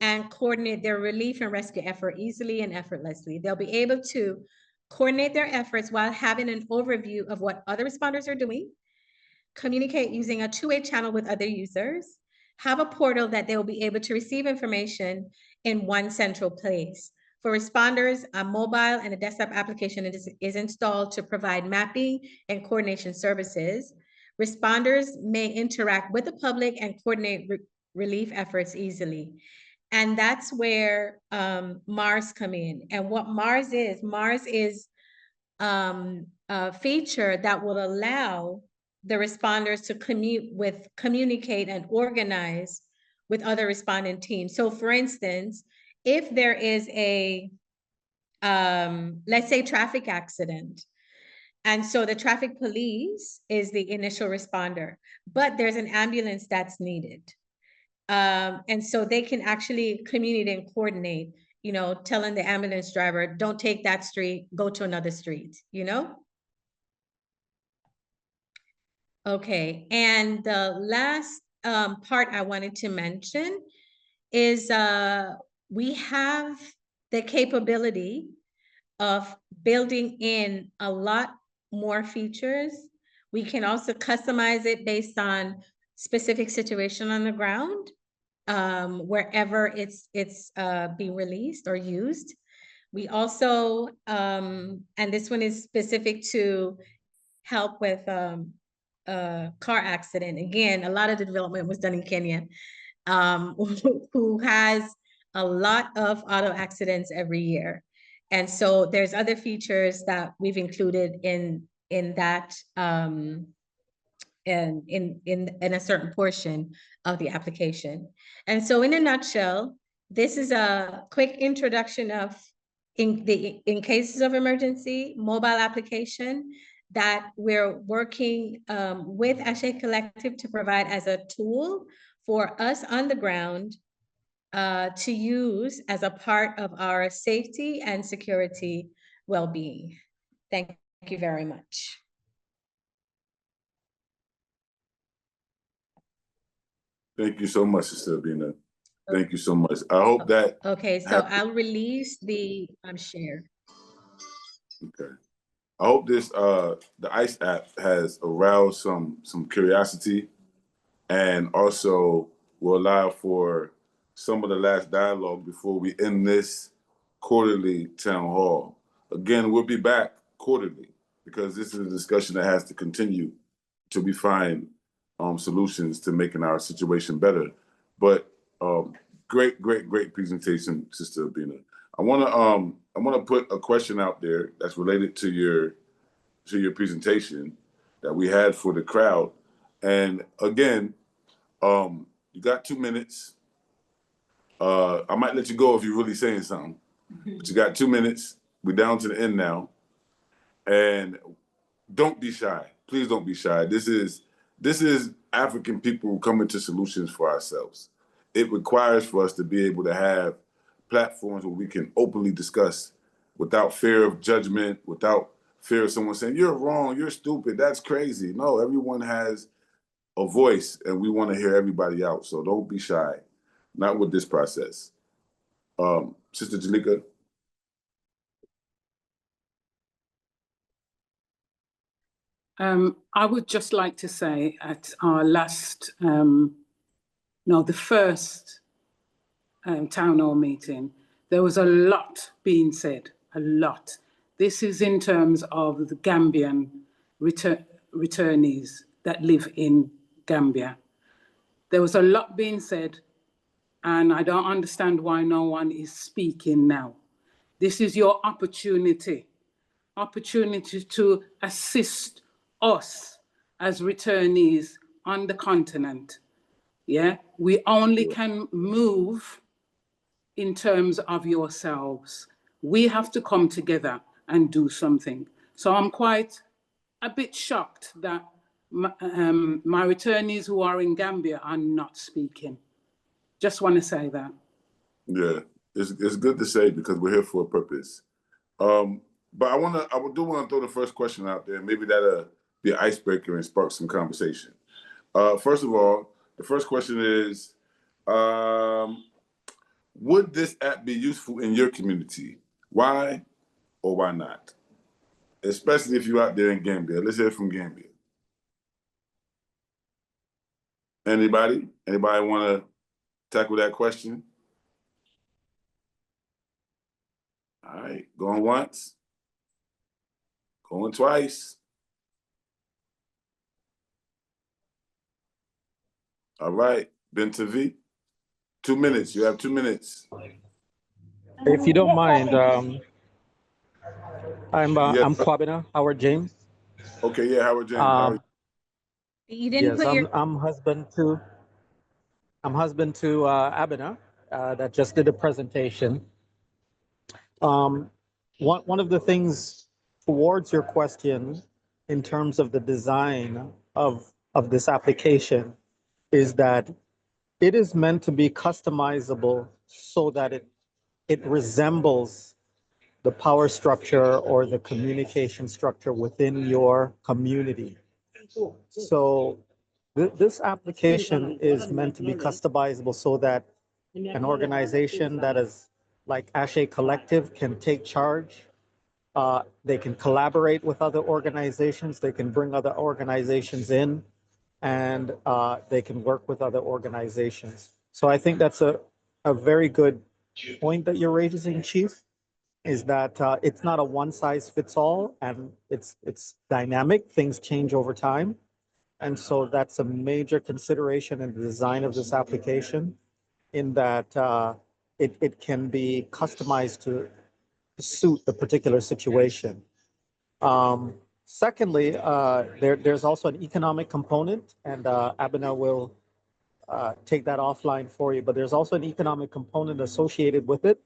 and coordinate their relief and rescue effort easily and effortlessly. They'll be able to coordinate their efforts while having an overview of what other responders are doing, communicate using a two-way channel with other users, have a portal that they will be able to receive information in one central place. For responders, a mobile and a desktop application is installed to provide mapping and coordination services. Responders may interact with the public and coordinate relief efforts easily. And that's where MARS come in. And what MARS is a feature that will allow the responders to communicate and organize with other responding teams. So for instance, if there is a, let's say, traffic accident, and so the traffic police is the initial responder, but there's an ambulance that's needed. And so they can actually communicate and coordinate, you know, telling the ambulance driver, don't take that street, go to another street, you know? Okay, and the last part I wanted to mention is we have the capability of building in a lot more features. We can also customize it based on specific situation on the ground, wherever it's being released or used. We also, and this one is specific to help with car accident. Again, a lot of the development was done in Kenya, who has a lot of auto accidents every year. And so there's other features that we've included in that, and in a certain portion of the application. And so in a nutshell, this is a quick introduction of, in cases of emergency, mobile application that we're working with ASE Collective to provide as a tool for us on the ground to use as a part of our safety and security well-being. Thank you very much. Thank you so much, Sister Abina. Thank you so much. I hope that. Okay, so I'll release the share. Okay. I hope this the ICE app has aroused some curiosity, and also will allow for some of the last dialogue before we end this quarterly town hall. Again, we'll be back quarterly because this is a discussion that has to continue till we find solutions to making our situation better. But great presentation, Sister Abina. I wanna put a question out there that's related to your presentation that we had for the crowd. And again, you got 2 minutes. I might let you go if you're really saying something, but you got 2 minutes. We're down to the end now. And don't be shy. Please don't be shy. This is African people coming to solutions for ourselves. It requires for us to be able to have platforms where we can openly discuss without fear of judgment, without fear of someone saying, you're wrong, you're stupid, that's crazy. No, everyone has a voice and we want to hear everybody out. So don't be shy, not with this process. Sister Jalika. I would just like to say at our last, the first town hall meeting, there was a lot being said, a lot. This is in terms of the Gambian returnees that live in Gambia. There was a lot being said, and I don't understand why no one is speaking now. This is your opportunity to assist us as returnees on the continent. Yeah, we only can move in terms of yourselves. We have to come together and do something. So I'm quite a bit shocked that my returnees who are in Gambia are not speaking. Just want to say that. Yeah, it's good to say because we're here for a purpose. But I do want to throw the first question out there. Maybe that'll be an icebreaker and spark some conversation. First of all, the first question is, would this app be useful in your community? Why or why not? Especially if you're out there in Gambia. Let's hear from Gambia. Anybody want to tackle that question? All right, going once, going twice. All right, Bentavi, 2 minutes. You have 2 minutes. If you don't mind, I'm Yes. Kwabena Howard James. Okay, yeah, Howard James. How are you? You didn't Yes, put your. I'm husband to Abena that just did a presentation. One of the things towards your question in terms of the design of this application is that it is meant to be customizable so that it resembles the power structure or the communication structure within your community. So this application is meant to be customizable so that an organization that is like ASE Collective can take charge. They can collaborate with other organizations. They can bring other organizations in, and they can work with other organizations. So I think that's a very good point that you're raising, Chief, is that it's not a one size fits all, and it's dynamic. Things change over time. And so that's a major consideration in the design of this application, in that it can be customized to suit the particular situation. Secondly, there's also an economic component, and Abena will take that offline for you, but there's also an economic component associated with it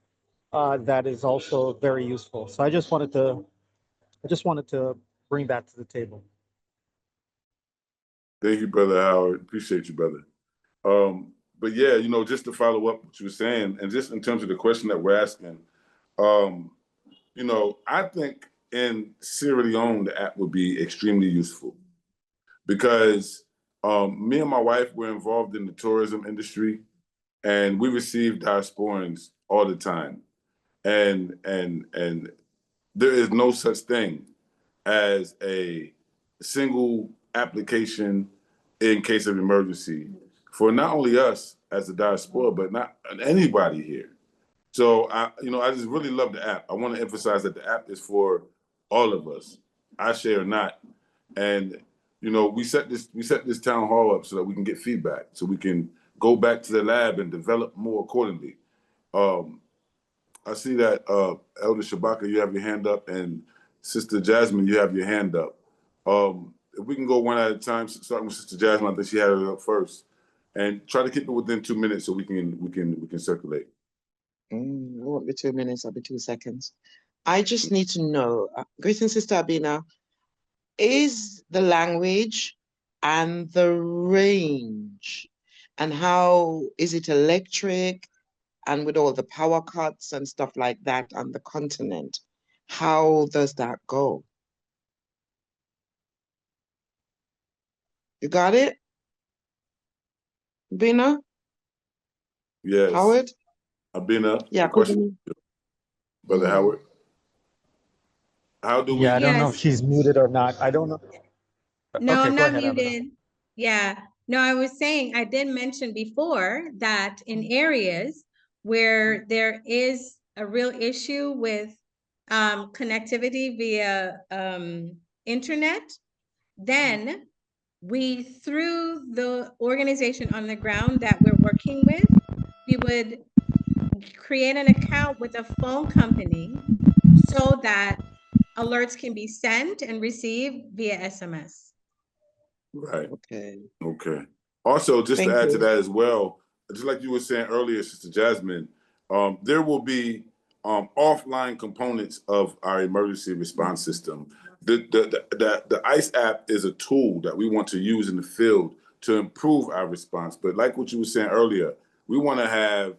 that is also very useful. So I just wanted to bring that to the table. Thank you, Brother Howard. Appreciate you, brother. But yeah, you know, just to follow up what you were saying, and just in terms of the question that we're asking, you know, I think in Sierra Leone, the app would be extremely useful because me and my wife were involved in the tourism industry, and we receive diasporans all the time. And there is no such thing as a single application in case of emergency for not only us as a diaspora, but not anybody here. So I just really love the app. I want to emphasize that the app is for all of us, ASE or not. And you know, we set this town hall up so that we can get feedback, so we can go back to the lab and develop more accordingly. I see that Elder Shabaka, you have your hand up, and Sister Jasmine, you have your hand up. If we can go one at a time, starting with Sister Jasmine, I think she had it up first, and try to keep it within 2 minutes so we can circulate. It won't be 2 minutes, it'll be 2 seconds. I just need to know, greetings, Sister Abina, is the language and the range, and how is it electric, and with all the power cuts and stuff like that on the continent, how does that go? You got it? Bina? Yes. Howard? Abina, Yeah, question. Brother Howard. How do we? Yeah, I don't know if she's muted or not. I don't know. No, Okay, I'm go not ahead, Abena. muted. Yeah, no, I was saying, I did mention before that in areas where there is a real issue with connectivity via internet, then we, through the organization on the ground that we're working with, we would create an account with a phone company so that alerts can be sent and received via SMS. Right. Okay. Okay. Also, just Thank to add you. to that as well, just like you were saying earlier, Sister Jasmine, there will be offline components of our emergency response system. The ICE app is a tool that we want to use in the field to improve our response. But like what you were saying earlier, we want to have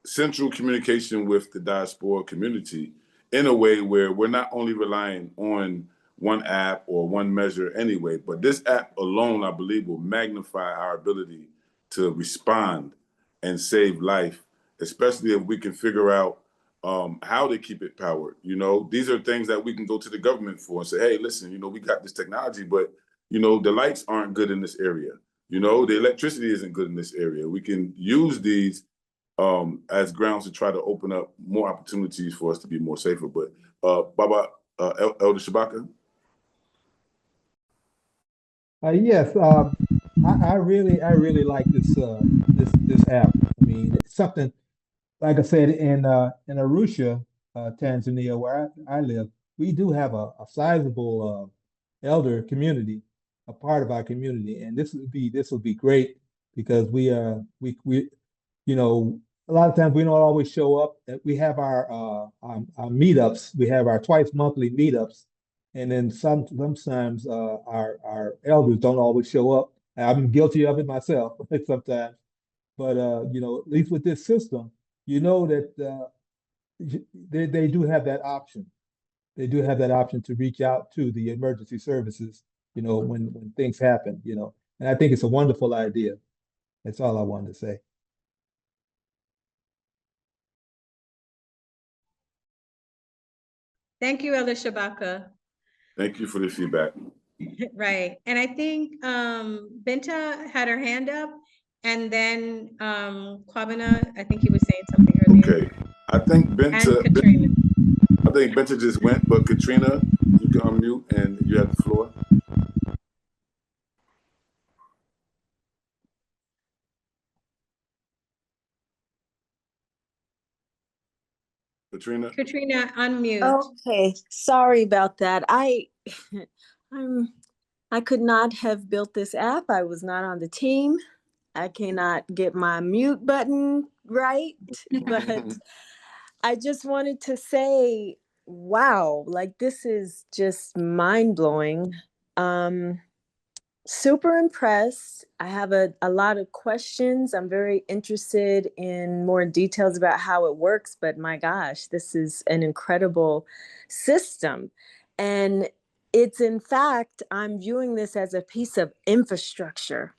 central communication with the diaspora community in a way where we're not only relying on one app or one measure anyway, but this app alone, I believe, will magnify our ability to respond and save life, especially if we can figure out how to keep it powered. You know, these are things that we can go to the government for and say, hey, listen, you know, we got this technology, but, you know, the lights aren't good in this area. You know, the electricity isn't good in this area. We can use these as grounds to try to open up more opportunities for us to be more safer. But Baba, Elder Shabaka? Yes, I really like this app. I mean, it's something like I said in Arusha, Tanzania, where I live, we do have a sizable elder community, a part of our community, and this would be great because we you know, a lot of times we don't always show up. We have our meetups. We have our twice monthly meetups, and then sometimes our elders don't always show up. I'm guilty of it myself sometimes. But you know, at least with this system, you know that they do have that option. They do have that option to reach out to the emergency services, you know, when things happen, you know. And I think it's a wonderful idea. That's all I wanted to say. Thank you, Elder Shabaka. Thank you for the feedback. Right. And I think Binta had her hand up, and then Kwabena, I think he was saying something earlier. Okay. I think Binta just went, but Katrina, you can unmute and you have the floor. Katrina, unmute. Okay, sorry about that. I could not have built this app. I was not on the team. I cannot get my mute button right, but I just wanted to say, wow, like this is just mind-blowing. Super impressed. I have a lot of questions. I'm very interested in more details about how it works, but my gosh, this is an incredible system. And it's in fact, I'm viewing this as a piece of infrastructure.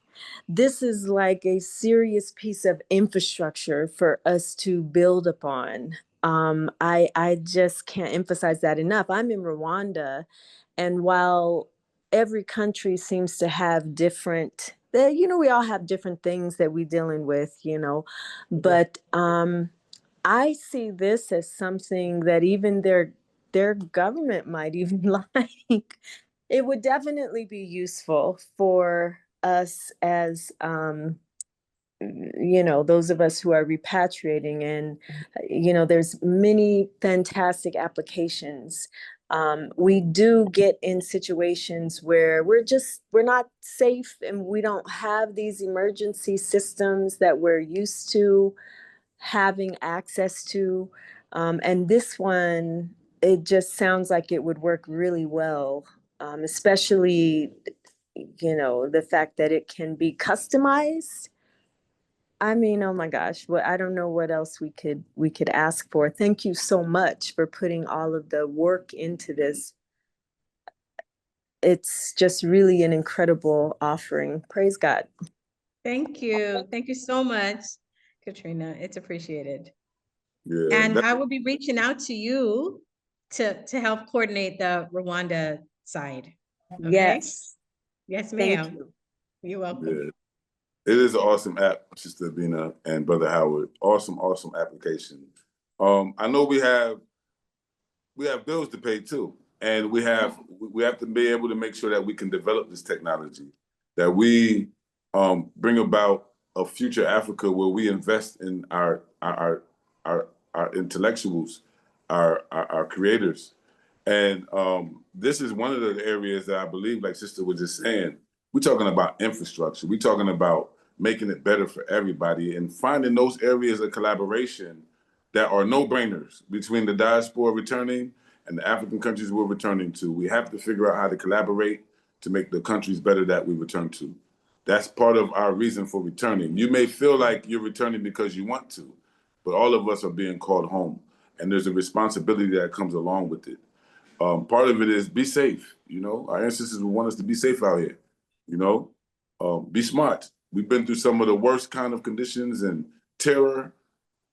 This is like a serious piece of infrastructure for us to build upon. I just can't emphasize that enough. I'm in Rwanda, and while every country seems to have different, you know, we all have different things that we're dealing with, you know, but I see this as something that even their government might even like. It would definitely be useful for us as, you know, those of us who are repatriating, and, you know, there's many fantastic applications. We do get in situations where we're not safe and we don't have these emergency systems that we're used to having access to. And this one, it just sounds like it would work really well, especially, you know, the fact that it can be customized. I mean, oh my gosh, I don't know what else we could ask for. Thank you so much for putting all of the work into this. It's just really an incredible offering. Praise God. Thank you. Thank you so much, Katrina. It's appreciated. Yeah, and I will be reaching out to you to help coordinate the Rwanda side. Okay? Yes. Yes, Thank ma'am. you. You're welcome. Yeah. It is an awesome app, Sister Bina and Brother Howard. Awesome, awesome application. I know we have bills to pay too, and we have to be able to make sure that we can develop this technology, that we bring about a future Africa where we invest in our intellectuals, our creators, and this is one of the areas that I believe, like Sister was just saying, we're talking about infrastructure. We're talking about making it better for everybody and finding those areas of collaboration that are no-brainers between the diaspora returning and the African countries we're returning to. We have to figure out how to collaborate to make the countries better that we return to. That's part of our reason for returning. You may feel like you're returning because you want to, but all of us are being called home, and there's a responsibility that comes along with it. Part of it is be safe. You know, our ancestors would want us to be safe out here. You know, be smart. We've been through some of the worst kind of conditions and terror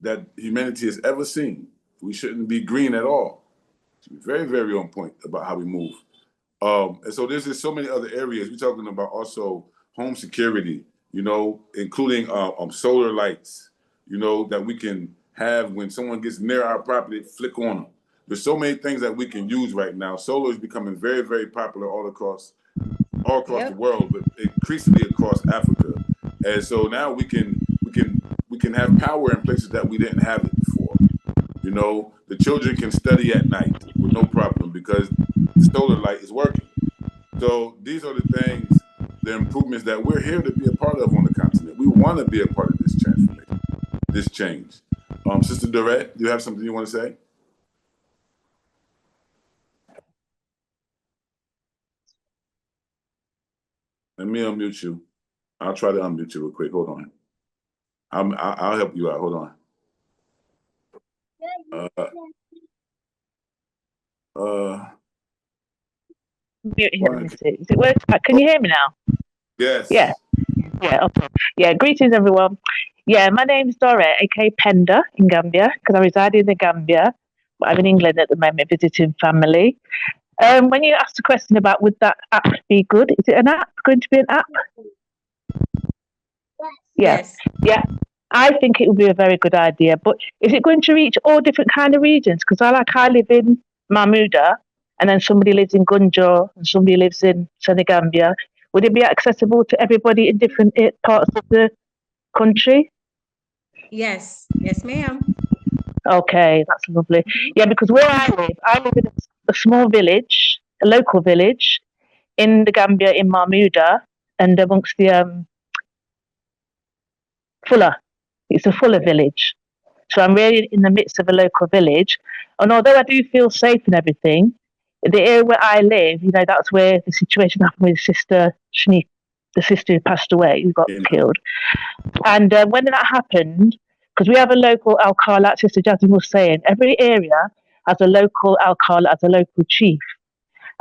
that humanity has ever seen. We shouldn't be green at all. Very, very on point about how we move. And so there's just so many other areas. We're talking about also home security, you know, including solar lights, you know, that we can have when someone gets near our property, flick on them. There's so many things that we can use right now. Solar is becoming very, very popular all across all across the world, but increasingly across Africa. And so now we can have power in places that we didn't have it before. You know, the children can study at night with no problem because the solar light is working. So these are the things, the improvements that we're here to be a part of on the continent. We want to be a part of this transformation, this change. Sister Dorette, do you have something you want to say? Let me unmute you. I'll try to unmute you real quick. Hold on. I'll help you out. Hold on. Is it working? Can you hear me now? Yes. Yeah. Yeah. Okay. Yeah. Greetings, everyone. Yeah, my name is Dorette, aka Penda, in Gambia, because I reside in the Gambia, but I'm in England at the moment visiting family. When you asked the question about would that app be good, is it an app? Going to be an app? Yes. Yeah. I think it would be a very good idea, but is it going to reach all different kind of regions? Because I live in Mahmuda, and then somebody lives in Gunjur, and somebody lives in Senegambia. Would it be accessible to everybody in different parts of the country? Yes. Yes, ma'am. Okay, that's lovely. Yeah, because where I live in a small village, a local village in the Gambia, in Mahmuda, and amongst the Fuller. It's a Fuller village. So I'm really in the midst of a local village. And although I do feel safe and everything, the area where I live, you know, that's where the situation happened with Sister Shanique, the sister who passed away, who got killed. And when that happened, because we have a local alcalde, like Sister Jasmine was saying, every area has a local alcalde, has a local chief.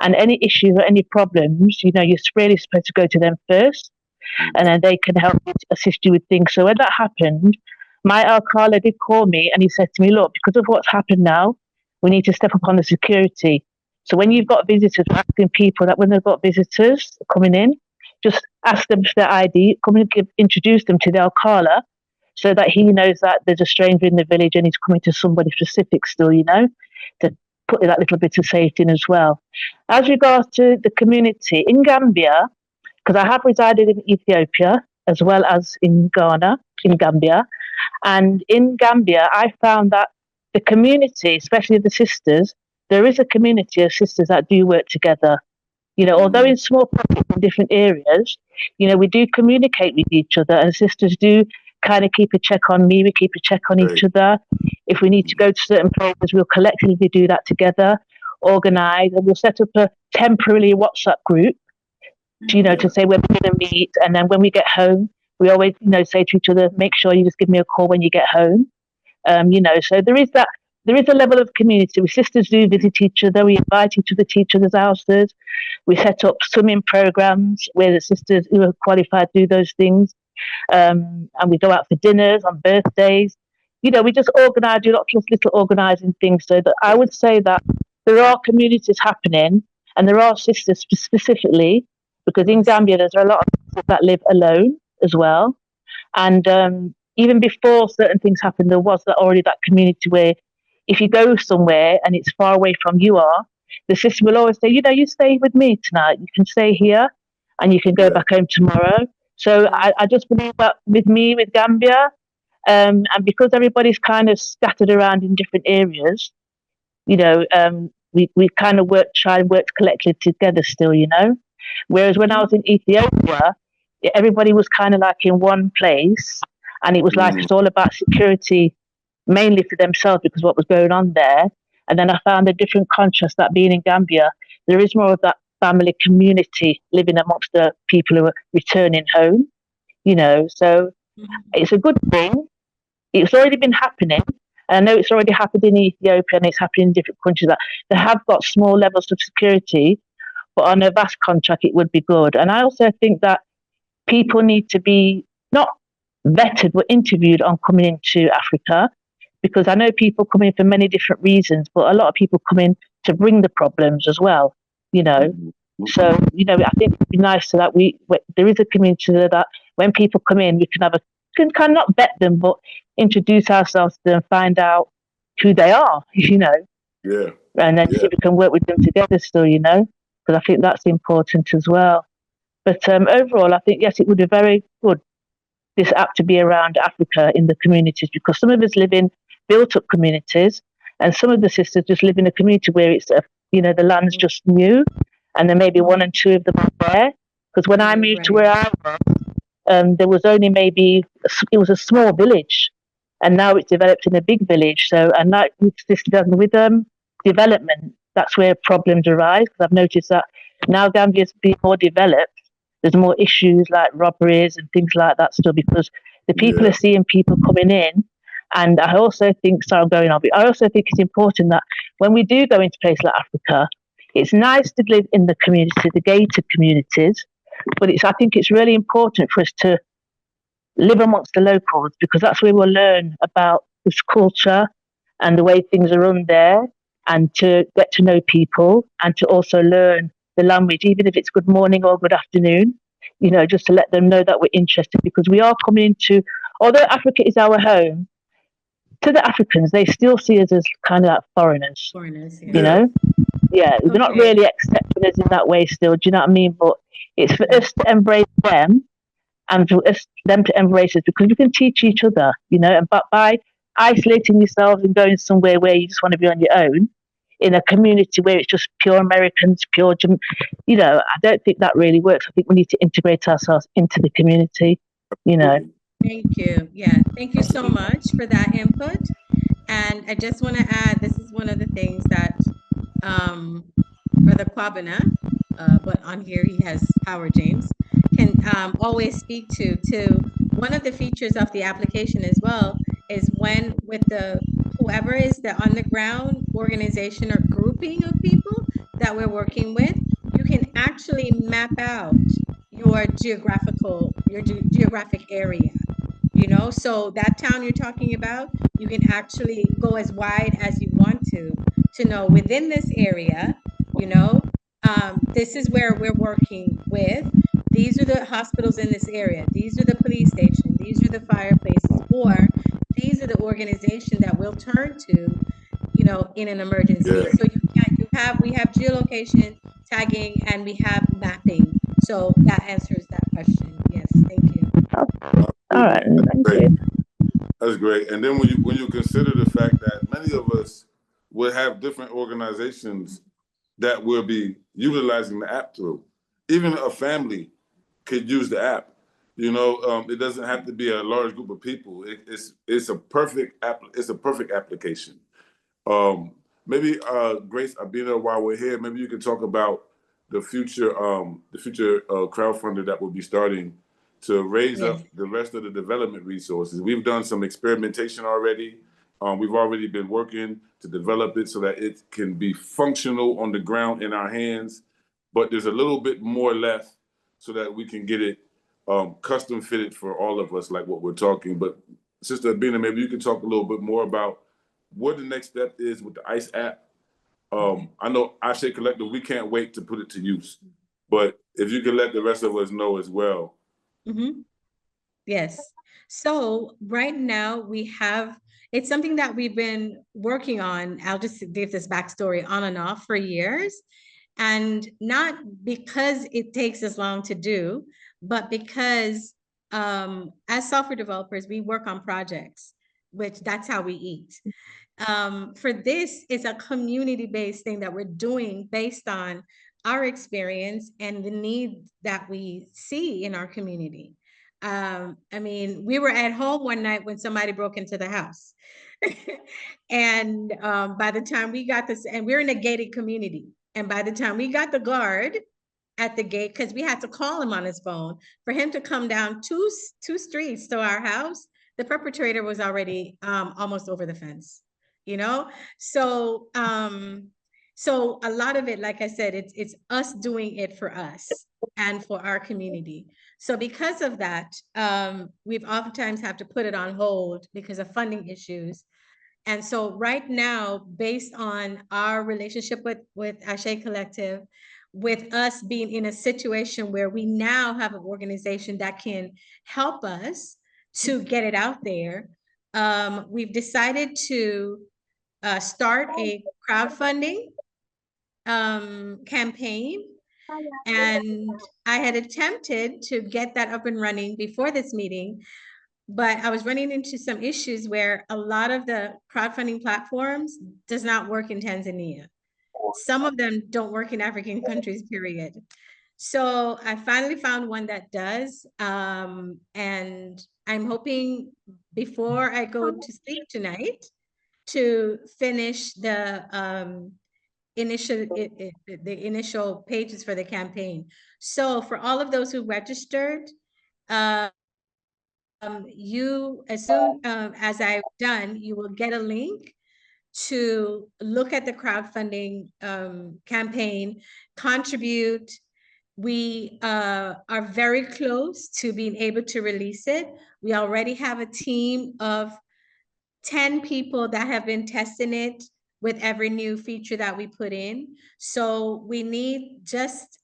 And any issues or any problems, you know, you're really supposed to go to them first, and then they can help assist you with things. So when that happened, my alcalde did call me and he said to me, look, because of what's happened now, we need to step up on the security. So when you've got visitors, we're asking people that when they've got visitors coming in, just ask them for their ID, come and introduce them to the alcalde so that he knows that there's a stranger in the village and he's coming to somebody specific still, you know, to put that little bit of safety in as well. As regards to the community in Gambia, because I have resided in Ethiopia as well as in Ghana, in Gambia. And in Gambia, I found that the community, especially the sisters, there is a community of sisters that do work together. You know, although in small pockets in different areas, you know, we do communicate with each other, and sisters do kind of keep a check on me, we keep a check on each other. If we need to go to certain places, we'll collectively do that together, organise, and we'll set up a temporary WhatsApp group, you know, to say when we're going to meet. And then when we get home, we always, you know, say to each other, make sure you just give me a call when you get home. You know, so there is a level of community. We sisters do visit each other. We invite each other to each other's houses. We set up swimming programs where the sisters who are qualified do those things. And we go out for dinners on birthdays. You know, we just organise, do lots of little organising things. So that I would say that there are communities happening, and there are sisters specifically, because in Gambia there's a lot of people that live alone as well. And even before certain things happened, there was already that community where if you go somewhere and it's far away from you are, the sister will always say, you know, you stay with me tonight. You can stay here and you can go back home tomorrow. So I just believe that with Gambia, and because everybody's kind of scattered around in different areas, you know, we kind of try and work collectively together still, you know. Whereas when I was in Ethiopia, everybody was kind of like in one place, and it was like it's all about security, mainly for themselves because what was going on there. And then I found a different contrast that being in Gambia, there is more of that family community living amongst the people who are returning home, you know. So it's a good thing. It's already been happening. And I know it's already happened in Ethiopia and it's happening in different countries that they have got small levels of security, but on a vast contract, it would be good. And I also think that people need to be not vetted, but interviewed on coming into Africa, because I know people come in for many different reasons, but a lot of people come in to bring the problems as well, you know. So, you know, I think it'd be nice so that there is a community that when people come in, we can kind of not vet them, but introduce ourselves to them, find out who they are, you know. Yeah. And then see if we can work with them together still, you know, because I think that's important as well. But overall, I think, yes, it would be very good, this app to be around Africa in the communities, because some of us live in built-up communities, and some of the sisters just live in a community where it's, the land's just new, and there may be one and two of them are there. Because when I moved to where I was, there was only it was a small village, and now it's developed in a big village. So, and that with development, that's where problems arise. Because I've noticed that now Gambia's been more developed, there's more issues like robberies and things like that still, because the people are seeing people coming in. And I also think, sorry, I'm going on, but I also think it's important that when we do go into places like Africa, it's nice to live in the community, the gated communities, but I think it's really important for us to live amongst the locals, because that's where we'll learn about this culture and the way things are run there, and to get to know people, and to also learn the language, even if it's good morning or good afternoon, just to let them know that we're interested, because we are coming into, although Africa is our home, to the Africans, they still see us as kind of like foreigners. Yeah, they're not really accepting us in that way still, do you know what I mean? But it's for us to embrace them, and for them to embrace us, because we can teach each other, and but by isolating yourselves and going somewhere where you just want to be on your own, in a community where it's just pure Americans, I don't think that really works. I think we need to integrate ourselves into the community, Thank you. Yeah, thank you so much for that input. And I just want to add, this is one of the things that Brother Kwabena, but on here he has Howard James, can always speak to. One of the features of the application as well is when with whoever is the on the ground organization or grouping of people that we're working with, you can actually map out your geographic area. So that town you're talking about, you can actually go as wide as you want to know within this area, this is where we're working with. These are the hospitals in this area. These are the police stations. These are the fireplaces, or these are the organizations that we'll turn to, in an emergency. Yeah. So we have geolocation, tagging, and we have mapping. So that answers that question. Yes, thank you. All right, thank you. That's great. And then when you consider the fact that many of us will have different organizations that will be utilizing the app through, even a family could use the app. It doesn't have to be a large group of people. It's a perfect application. Maybe Grace Abina, while we're here, maybe you can talk about the future crowdfunder that will be starting to raise up the rest of the development resources. We've done some experimentation already. We've already been working to develop it so that it can be functional on the ground in our hands, but there's a little bit more left so that we can get it custom fitted for all of us, like what we're talking. But Sister Abina, maybe you can talk a little bit more about what the next step is with the ASE app. I know ASE Collective, we can't wait to put it to use, but if you can let the rest of us know as well. Yes. So right now it's something that we've been working on. I'll just give this backstory on and off for years. And not because it takes as long to do, but because as software developers, we work on projects, which that's how we eat. For this, it's a community-based thing that we're doing based on our experience and the need that we see in our community. We were at home one night when somebody broke into the house. And by the time we got this, and we're in a gated community, and by the time we got the guard at the gate, because we had to call him on his phone for him to come down two streets to our house, the perpetrator was already almost over the fence, So a lot of it, like I said, it's us doing it for us and for our community. So because of that, we've oftentimes have to put it on hold because of funding issues. And so right now, based on our relationship with ASE Collective, with us being in a situation where we now have an organization that can help us to get it out there, we've decided to start a crowdfunding campaign. And I had attempted to get that up and running before this meeting, but I was running into some issues where a lot of the crowdfunding platforms does not work in Tanzania. Some of them don't work in African countries, period. So I finally found one that does. And I'm hoping before I go to sleep tonight to finish the initial pages for the campaign. So for all of those who registered, you, as soon as I've done, you will get a link to look at the crowdfunding campaign, contribute. We are very close to being able to release it. We already have a team of 10 people that have been testing it with every new feature that we put in. So we need just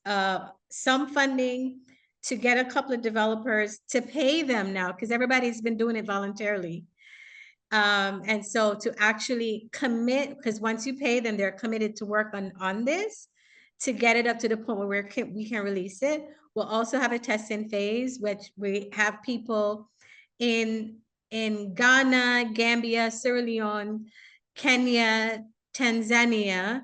some funding to get a couple of developers to pay them now, because everybody's been doing it voluntarily. And so to actually commit, because once you pay them, they're committed to work on this to get it up to the point where we can release it. We'll also have a testing phase, which we have people in Ghana, Gambia, Sierra Leone, Kenya, Tanzania,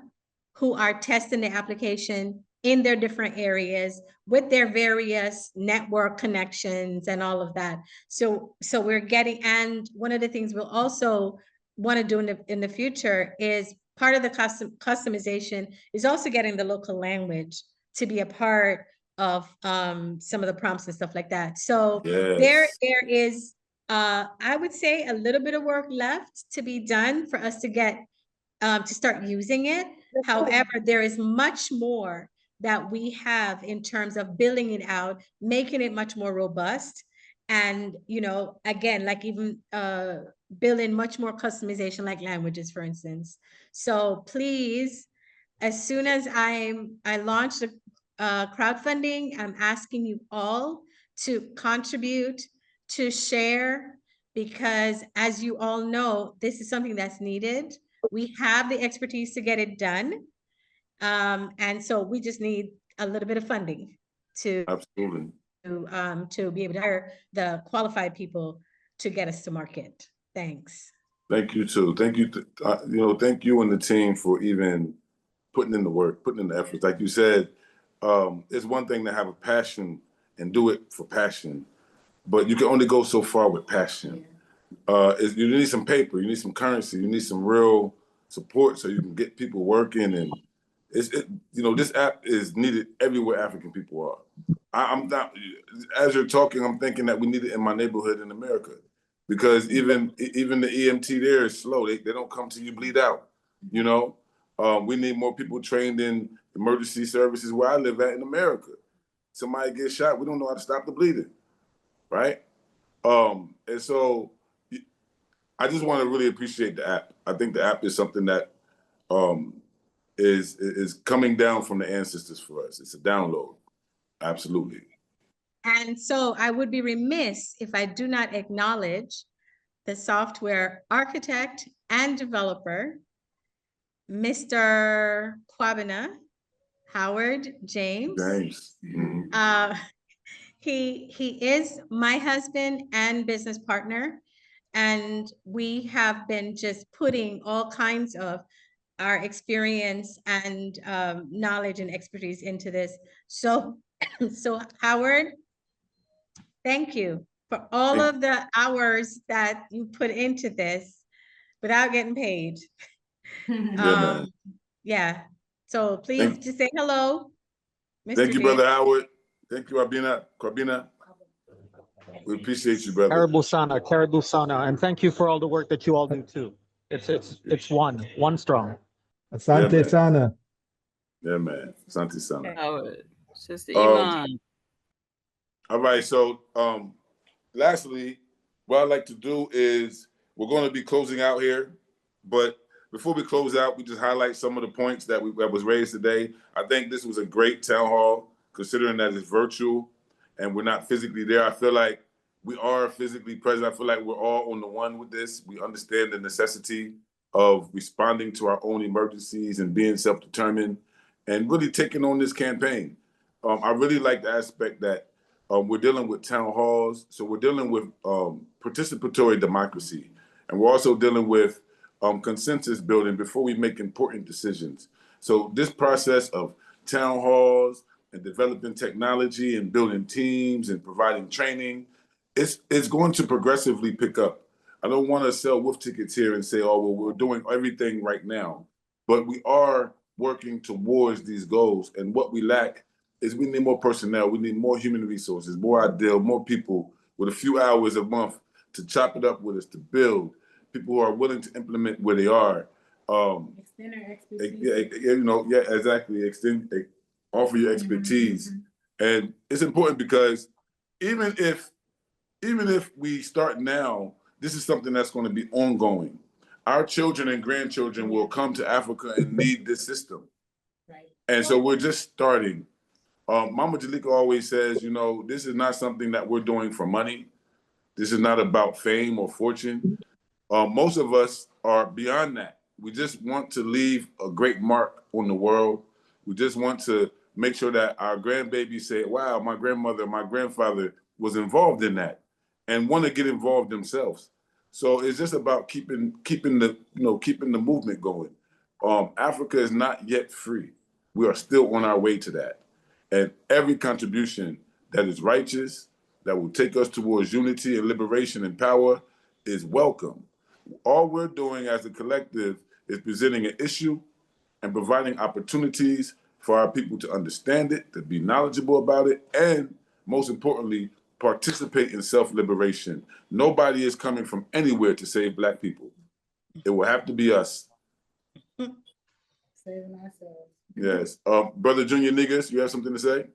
who are testing the application in their different areas with their various network connections and all of that. So we're getting, and one of the things we'll also want to do in the future is part of the customization is also getting the local language to be a part of some of the prompts and stuff like that. So there is, I would say, a little bit of work left to be done for us to get to start using it. However, there is much more that we have in terms of building it out, making it much more robust. And, you know, again, like even building much more customization, like languages, for instance. So please, as soon as I launch the crowdfunding, I'm asking you all to contribute, to share, because as you all know, this is something that's needed. We have the expertise to get it done. And so we just need a little bit of funding to absolutely to be able to hire the qualified people to get us to market. Thanks. Thank you too. Thank you. Thank you and the team for even putting in the work, putting in the effort. Like you said, it's one thing to have a passion and do it for passion, but you can only go so far with passion. You need some paper, you need some currency, you need some real support so you can get people working. And this app is needed everywhere African people are. I'm not, as you're talking, I'm thinking that we need it in my neighborhood in America, because even the EMT there is slow. They don't come till you bleed out. We need more people trained in emergency services where I live at in America. Somebody gets shot, we don't know how to stop the bleeding, right? And so I just want to really appreciate the app. I think the app is something that is coming down from the ancestors for us. It's a download, absolutely. And so I would be remiss if I do not acknowledge the software architect and developer, Mr. Kwabena, Howard James. Mm-hmm. He is my husband and business partner, and we have been just putting all kinds of our experience and knowledge and expertise into this. So Howard, thank you for all of the hours that you put into this without getting paid. Yeah. So please just say hello, Mr. Thank you, Brother Howard. Thank you, Kwabena. We appreciate you, brother. Karibu sana, and thank you for all the work that you all do too. It's one strong. Asante sana. Yeah, man. Asante sana. Howard, Sister Iman. All right. So, lastly, what I'd like to do is we're going to be closing out here, but before we close out, we just highlight some of the points that was raised today. I think this was a great town hall, considering that it's virtual and we're not physically there. I feel like we are physically present. I feel like we're all on the one with this. We understand the necessity of responding to our own emergencies and being self-determined and really taking on this campaign. I really like the aspect that we're dealing with town halls. So we're dealing with participatory democracy. And we're also dealing with consensus building before we make important decisions. So this process of town halls and developing technology and building teams and providing training, it's going to progressively pick up. I don't want to sell wolf tickets here and say, oh, well, we're doing everything right now. But we are working towards these goals. And what we lack is we need more personnel. We need more human resources, more ideal, more people with a few hours a month to chop it up with us, to build, people who are willing to implement where they are. Extend our expertise. Exactly. Offer your expertise. And it's important because even if we start now, this is something that's going to be ongoing. Our children and grandchildren will come to Africa and need this system. Right. And so we're just starting. Mama Jalika always says, this is not something that we're doing for money. This is not about fame or fortune. Most of us are beyond that. We just want to leave a great mark on the world. We just want to make sure that our grandbabies say, wow, my grandmother, my grandfather was involved in that, and want to get involved themselves. So it's just about keeping the movement going. Africa is not yet free. We are still on our way to that. And every contribution that is righteous, that will take us towards unity and liberation and power is welcome. All we're doing as a collective is presenting an issue and providing opportunities for our people to understand it, to be knowledgeable about it, and most importantly, participate in self-liberation. Nobody is coming from anywhere to save Black people. It will have to be us. Saving ourselves. Yes. Brother Junior Niggas, you have something to say?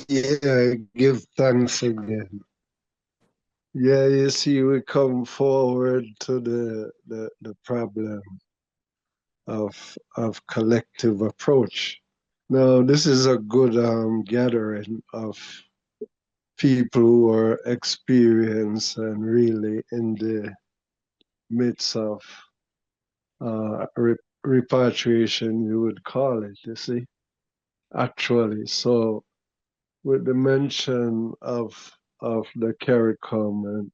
Yeah, give thanks again. Yeah, you see, we come forward to the problem of collective approach. Now, this is a good gathering of people who are experienced and really in the midst of repatriation, you would call it, you see, actually. So with the mention of the CARICOM and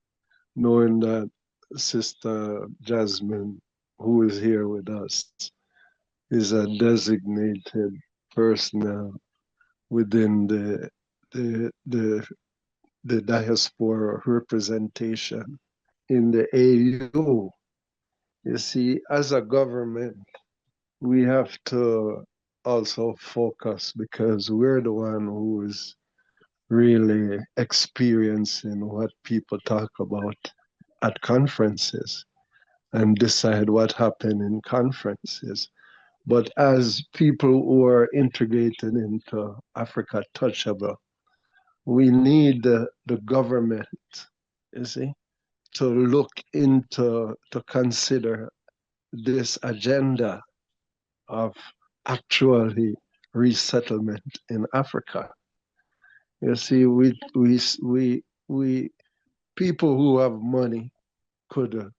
knowing that Sister Jasmine, who is here with us, is a designated personnel within the diaspora representation in the AU. You see, as a government, we have to also focus because we're the one who is really experiencing what people talk about at conferences and decide what happened in conferences. But as people who are integrated into Africa Touchable, we need the government, you see, to look into, to consider this agenda of actually resettlement in Africa. You see, we people who have money could,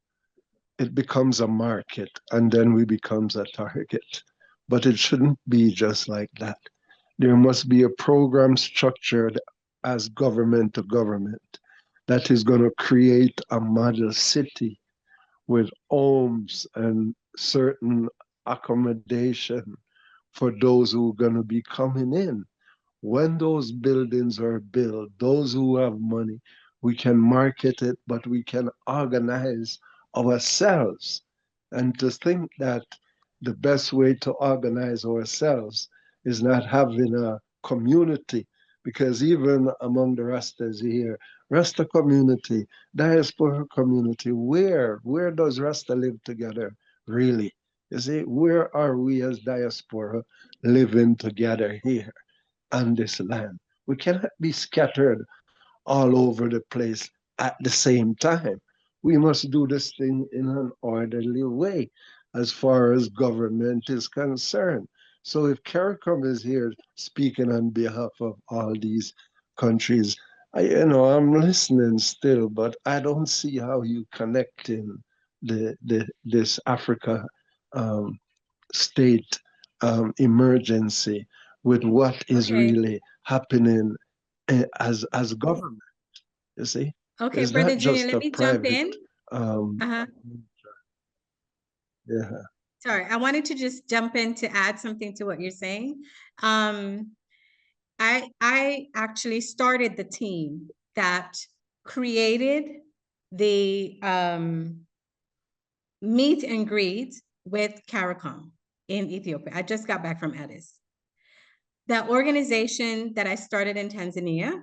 it becomes a market and then we becomes a target. But it shouldn't be just like that. There must be a program structured as government to government that is going to create a model city with homes and certain accommodation for those who are going to be coming in. When those buildings are built, those who have money, we can market it, but we can organize ourselves. And to think that the best way to organize ourselves is not having a community, because even among the Rastas here, Rasta community, diaspora community, where does Rasta live together, really? You see, where are we as diaspora living together here on this land? We cannot be scattered all over the place at the same time. We must do this thing in an orderly way as far as government is concerned. So if CARICOM is here speaking on behalf of all these countries, I'm listening still, but I don't see how you connecting this Africa state emergency with what is Okay. really happening as government. You see, Okay, it's Brother not Junior, just let a me jump private. in. Yeah. Sorry, I wanted to just jump in to add something to what you're saying. I actually started the team that created the meet and greet with CARICOM in Ethiopia. I just got back from ASE. The organization that I started in Tanzania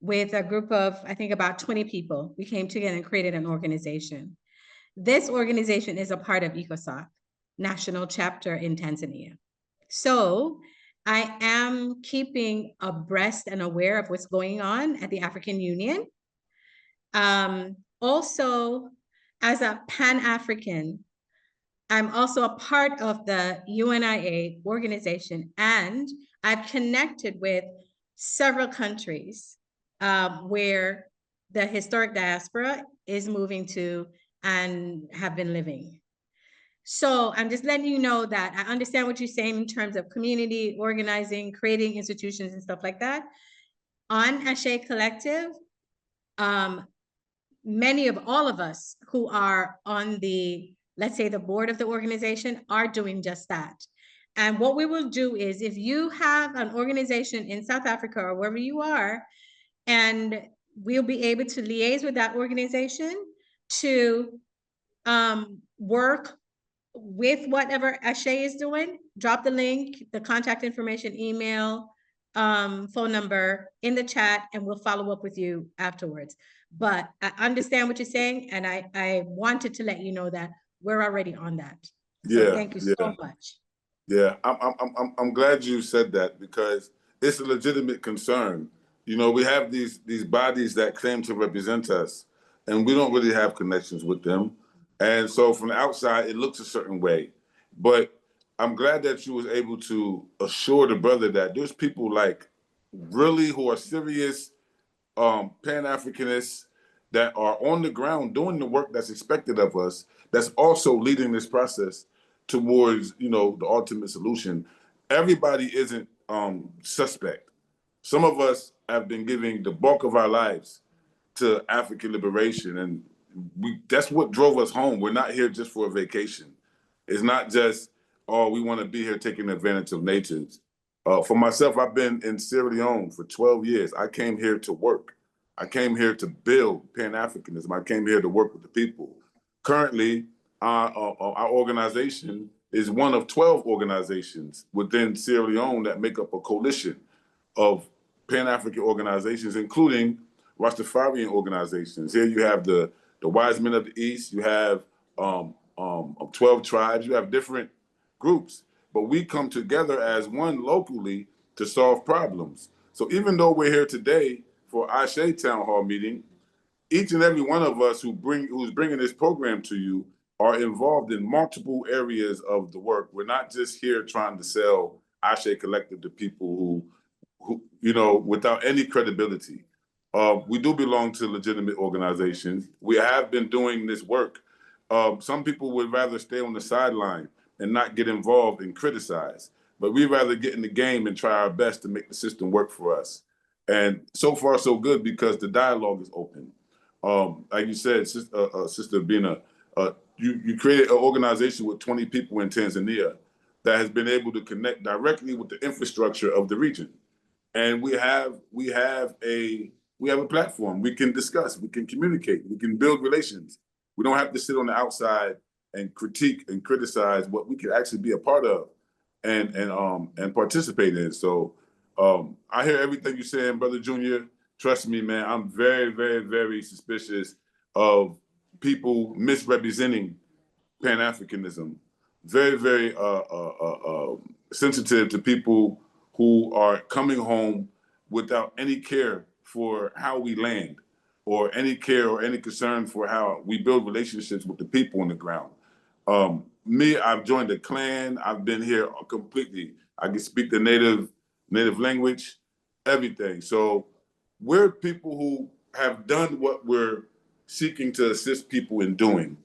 with a group of, I think about 20 people, we came together and created an organization. This organization is a part of ECOSOC, national chapter in Tanzania. So I am keeping abreast and aware of what's going on at the African Union. Also, as a Pan-African, I'm also a part of the UNIA organization, and I've connected with several countries where the historic diaspora is moving to and have been living. So I'm just letting you know that I understand what you're saying in terms of community organizing, creating institutions and stuff like that. On ASE Collective, many of all of us who are on the, let's say, the board of the organization are doing just that. And what we will do is, if you have an organization in South Africa or wherever you are, and we'll be able to liaise with that organization to work with whatever ASE is doing, drop the link, the contact information, email, phone number in the chat, and we'll follow up with you afterwards. But I understand what you're saying, and I wanted to let you know that we're already on that. So Yeah, thank you so much. Yeah, I'm glad you said that, because it's a legitimate concern. You know, we have these bodies that claim to represent us, and we don't really have connections with them. And so from the outside, it looks a certain way. But I'm glad that you was able to assure the brother that there's people like really who are serious Pan-Africanists that are on the ground doing the work that's expected of us, that's also leading this process towards, you know, the ultimate solution. Everybody isn't suspect. Some of us have been giving the bulk of our lives to African liberation, and that's what drove us home. We're not here just for a vacation. It's not just, oh, we want to be here taking advantage of natives. For myself, I've been in Sierra Leone for 12 years. I came here to work. I came here to build Pan-Africanism. I came here to work with the people. Currently, our organization is one of 12 organizations within Sierra Leone that make up a coalition of Pan-African organizations, including Rastafarian organizations. Here you have the Wise Men of the East, you have 12 tribes, you have different groups, but we come together as one locally to solve problems. So even though we're here today for ASE Townhall Meeting, each and every one of us who's bringing this program to you are involved in multiple areas of the work. We're not just here trying to sell ASE Collective to people who, you know, without any credibility. We do belong to legitimate organizations. We have been doing this work. Some people would rather stay on the sideline and not get involved and criticize, but we'd rather get in the game and try our best to make the system work for us. And so far, so good, because the dialogue is open. Like you said, Sister Bina, you created an organization with 20 people in Tanzania that has been able to connect directly with the infrastructure of the region. And we have a platform. We can discuss, we can communicate, we can build relations. We don't have to sit on the outside and critique and criticize what we can actually be a part of and participate in. So I hear everything you're saying, Brother Junior. Trust me, man, I'm very, very, very suspicious of people misrepresenting Pan-Africanism. Very, very sensitive to people who are coming home without any care for how we land, or any care or any concern for how we build relationships with the people on the ground. Me, I've joined a clan. I've been here completely. I can speak the native language, everything. So we're people who have done what we're seeking to assist people in doing.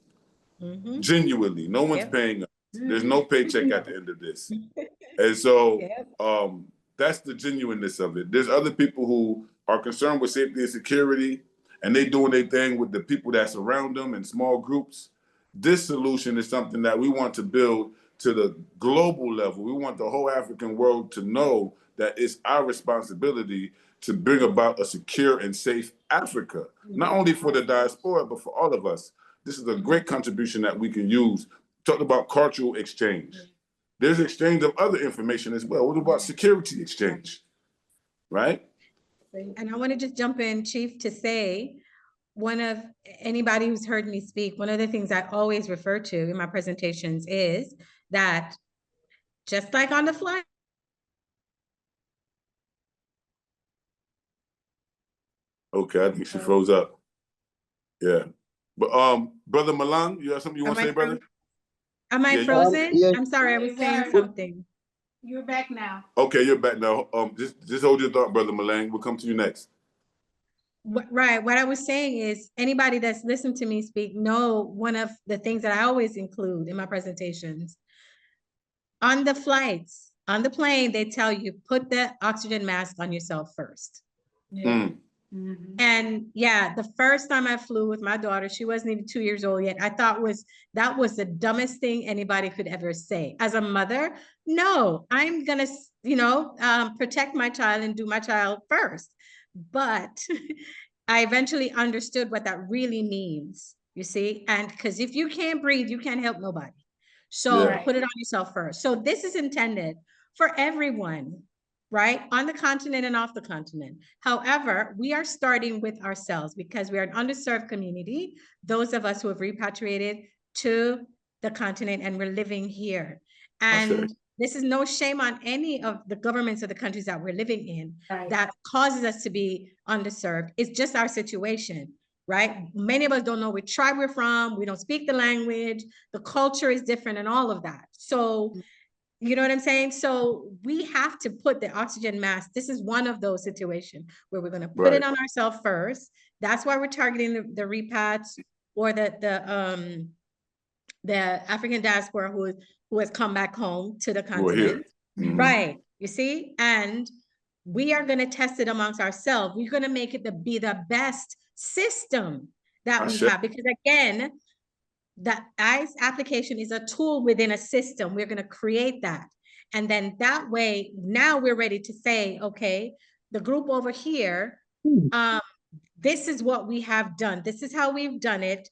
Genuinely, no one's paying us. There's no paycheck at the end of this. And so That's the genuineness of it. There's other people who are concerned with safety and security, and they doing their thing with the people that surround them in small groups. This solution is something that we want to build to the global level. We want the whole African world to know that it's our responsibility to bring about a secure and safe Africa, not only for the diaspora, but for all of us. This is a great contribution that we can use. Talk about cultural exchange. There's exchange of other information as well. What about security exchange, right? And I want to just jump in, Chief, to say, anybody who's heard me speak, one of the things I always refer to in my presentations is that just like on the fly. Okay, I think she froze up. Yeah. But Brother Malang, you have something you want to say, brother? Am I frozen? I'm sorry, I was saying something. You're back now. Okay, you're back now. Just hold your thought, Brother Malang. We'll come to you next. Right. What I was saying is anybody that's listened to me speak know one of the things that I always include in my presentations. On the flights, on the plane, they tell you, put the oxygen mask on yourself first. Yeah. And yeah, the first time I flew with my daughter, she wasn't even 2 years old yet. I thought that was the dumbest thing anybody could ever say. As a mother, no, I'm gonna, protect my child and do my child first. But I eventually understood what that really means, you see? And because if you can't breathe, you can't help nobody. So put it on yourself first. So this is intended for everyone, right? On the continent and off the continent. However, we are starting with ourselves because we are an underserved community, those of us who have repatriated to the continent and we're living here. And this is no shame on any of the governments of the countries that we're living in that causes us to be underserved. It's just our situation, right? Many of us don't know which tribe we're from. We don't speak the language. The culture is different and all of that. So, you know what I'm saying? So we have to put the oxygen mask. This is one of those situations where we're going to put it on ourselves first. That's why we're targeting the repats or the African diaspora who has come back home to the continent. Right. You see? And we are going to test it amongst ourselves. We're going to make it be the best system that we have. Because again, the ASE application is a tool within a system. We're going to create that. And then that way, now we're ready to say, okay, the group over here, this is what we have done. This is how we've done it.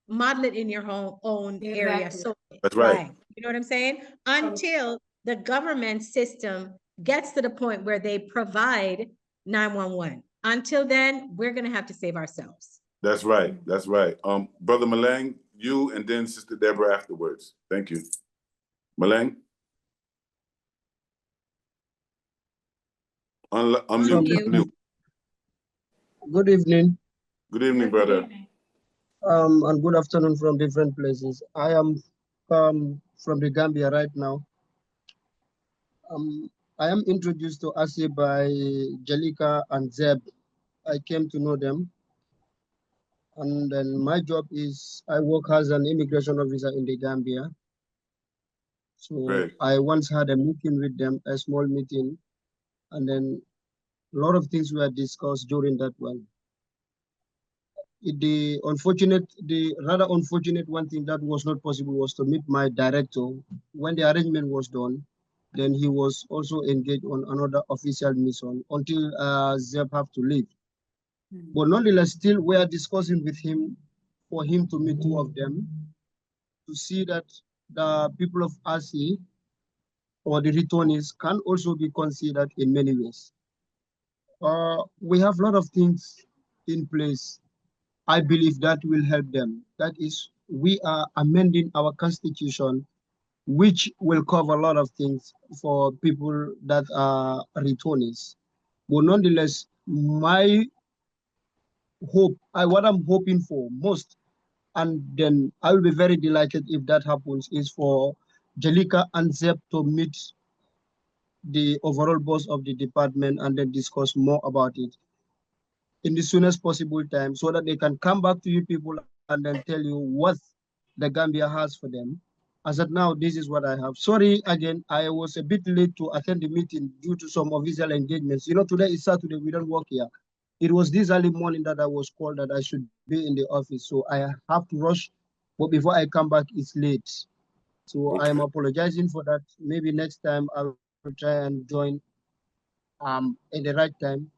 Model it in your own area. So that's right. You know what I'm saying? Until the government system gets to the point where they provide 911. Until then, we're going to have to save ourselves. That's right. That's right. Brother Malang, you and then Sister Deborah afterwards. Thank you. Malang? Unmute. Good evening. Good evening, brother. And good afternoon from different places. I am from the Gambia right now. I am introduced to ASE by Jalika and Zeb. I came to know them. And then my job is I work as an immigration officer in the Gambia. So I once had a meeting with them, a small meeting, and then a lot of things were discussed during that one. The rather unfortunate one thing that was not possible was to meet my director. When the arrangement was done, then he was also engaged on another official mission until Zeb have to leave. But nonetheless, still we are discussing with him for him to meet two of them to see that the people of ASE or the returnees can also be considered in many ways. We have a lot of things in place. I believe that will help them. That is, we are amending our constitution, which will cover a lot of things for people that are returnees. But nonetheless, my hope, what I'm hoping for most, and then I will be very delighted if that happens, is for Jalika and Zeb to meet the overall boss of the department and then discuss more about it in the soonest possible time so that they can come back to you people and then tell you what the Gambia has for them As of now, this is what I have. Sorry again, I was a bit late to attend the meeting due to some official engagements. You know, today is Saturday, we don't work here. It was this early morning that I was called that I should be in the office. So I have to rush, but before I come back, it's late. So I am apologizing for that. Maybe next time I will try and join in the right time.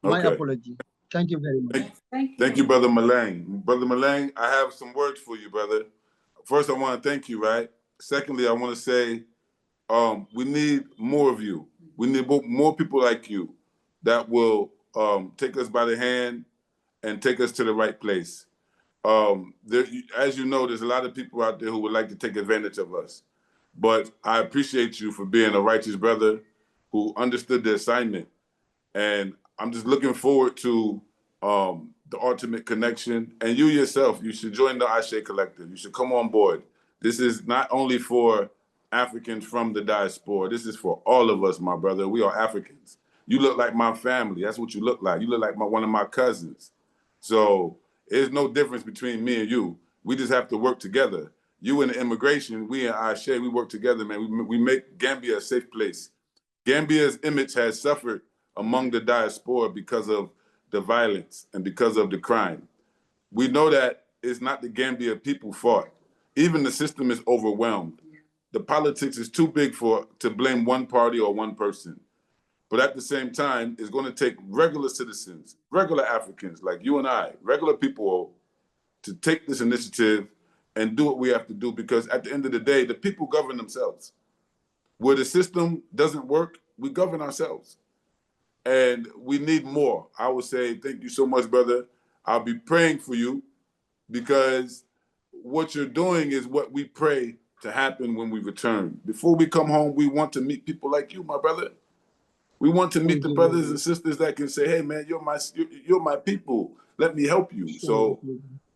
My apology. Thank you very much. Thank you, Brother Malang. Brother Malang, I have some words for you, brother. First, I want to thank you, right? Secondly, I want to say we need more of you. We need more people like you that will take us by the hand and take us to the right place. As you know, there's a lot of people out there who would like to take advantage of us. But I appreciate you for being a righteous brother who understood the assignment. And I'm just looking forward to the ultimate connection. And you yourself, you should join the ASE Collective. You should come on board. This is not only for Africans from the diaspora. This is for all of us, my brother. We are Africans. You look like my family. That's what you look like. You look like one of my cousins. So there's no difference between me and you. We just have to work together. You in the immigration, we in ASE, we work together, man. We make Gambia a safe place. Gambia's image has suffered among the diaspora because of the violence and because of the crime. We know that it's not the Gambia people fault. Even the system is overwhelmed. The politics is too big to blame one party or one person. But at the same time, it's going to take regular citizens, regular Africans like you and I, regular people, to take this initiative and do what we have to do, because at the end of the day, the people govern themselves. Where the system doesn't work, we govern ourselves. And we need more. I would say thank you so much, brother. I'll be praying for you, because what you're doing is what we pray to happen when we return. Before we come home, we want to meet people like you, my brother. We want to meet the brothers and sisters that can say, hey, man, you're my people. Let me help you. So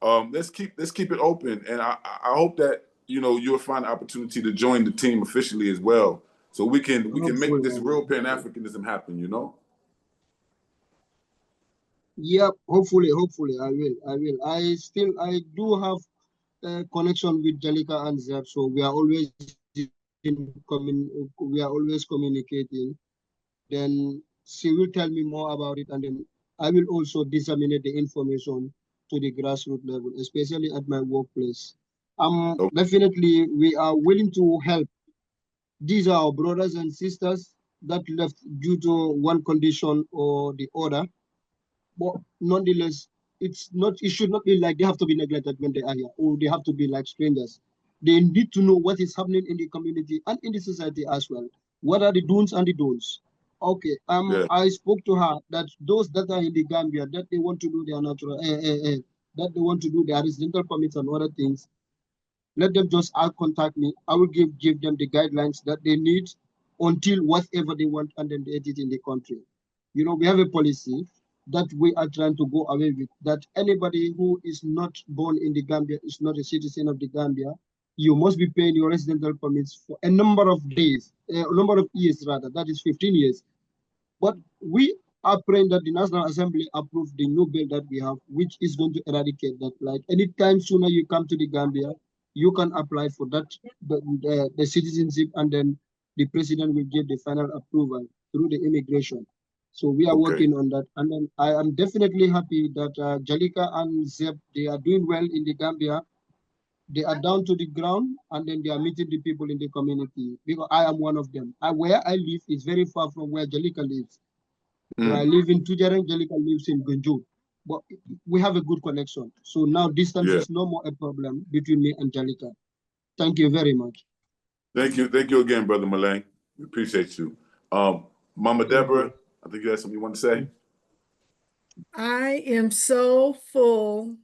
let's keep it open. And I hope that, you'll find an opportunity to join the team officially as well. So we can make this real Pan-Africanism happen, Yep, hopefully I will. I do have a connection with Jalika and Zeb, so we are always communicating. Then she will tell me more about it, and then I will also disseminate the information to the grassroots level, especially at my workplace. Definitely, we are willing to help. These are our brothers and sisters that left due to one condition or the other. But nonetheless, it should not be like they have to be neglected when they are here, or they have to be like strangers. They need to know what is happening in the community and in the society as well. What are the do's and the don'ts? Okay, I spoke to her that those that are in the Gambia, that they want to do their natural, that they want to do their residential permits and other things, let them just contact me. I will give them the guidelines that they need until whatever they want, and then they edit in the country. We have a policy that we are trying to go away with, that anybody who is not born in the Gambia, is not a citizen of the Gambia, you must be paying your residential permits for a number of years, rather, that is 15 years. But we are praying that the National Assembly approve the new bill that we have, which is going to eradicate that. Like anytime sooner you come to the Gambia, you can apply for that, the citizenship, and then the president will give the final approval through the immigration. So we are working on that. And then I am definitely happy that Jalika and Zeb, they are doing well in the Gambia. They are down to the ground, and then they are meeting the people in the community, because I am one of them. Where I live is very far from where Jalika lives. So I live in Tujareng, Jalika lives in Gunjur. But we have a good connection. So now distance is no more a problem between me and Jalika. Thank you very much. Thank you again, Brother Malang. We appreciate you. Mama Deborah, I think you had something you want to say. I am so full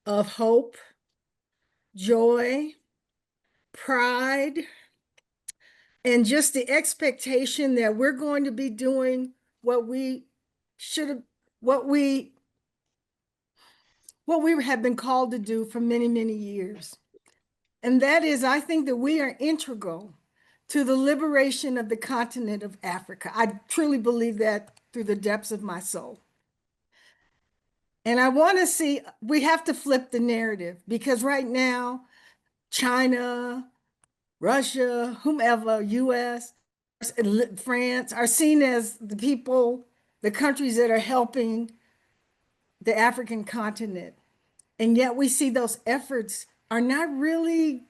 of hope, joy, pride, and just the expectation that we're going to be doing what we have been called to do for many, many years. And that is, I think that we are integral to the liberation of the continent of Africa. I truly believe that through the depths of my soul. And I want to see, we have to flip the narrative, because right now, China, Russia, whomever, US, France are seen as the people, the countries that are helping the African continent. And yet we see those efforts are not really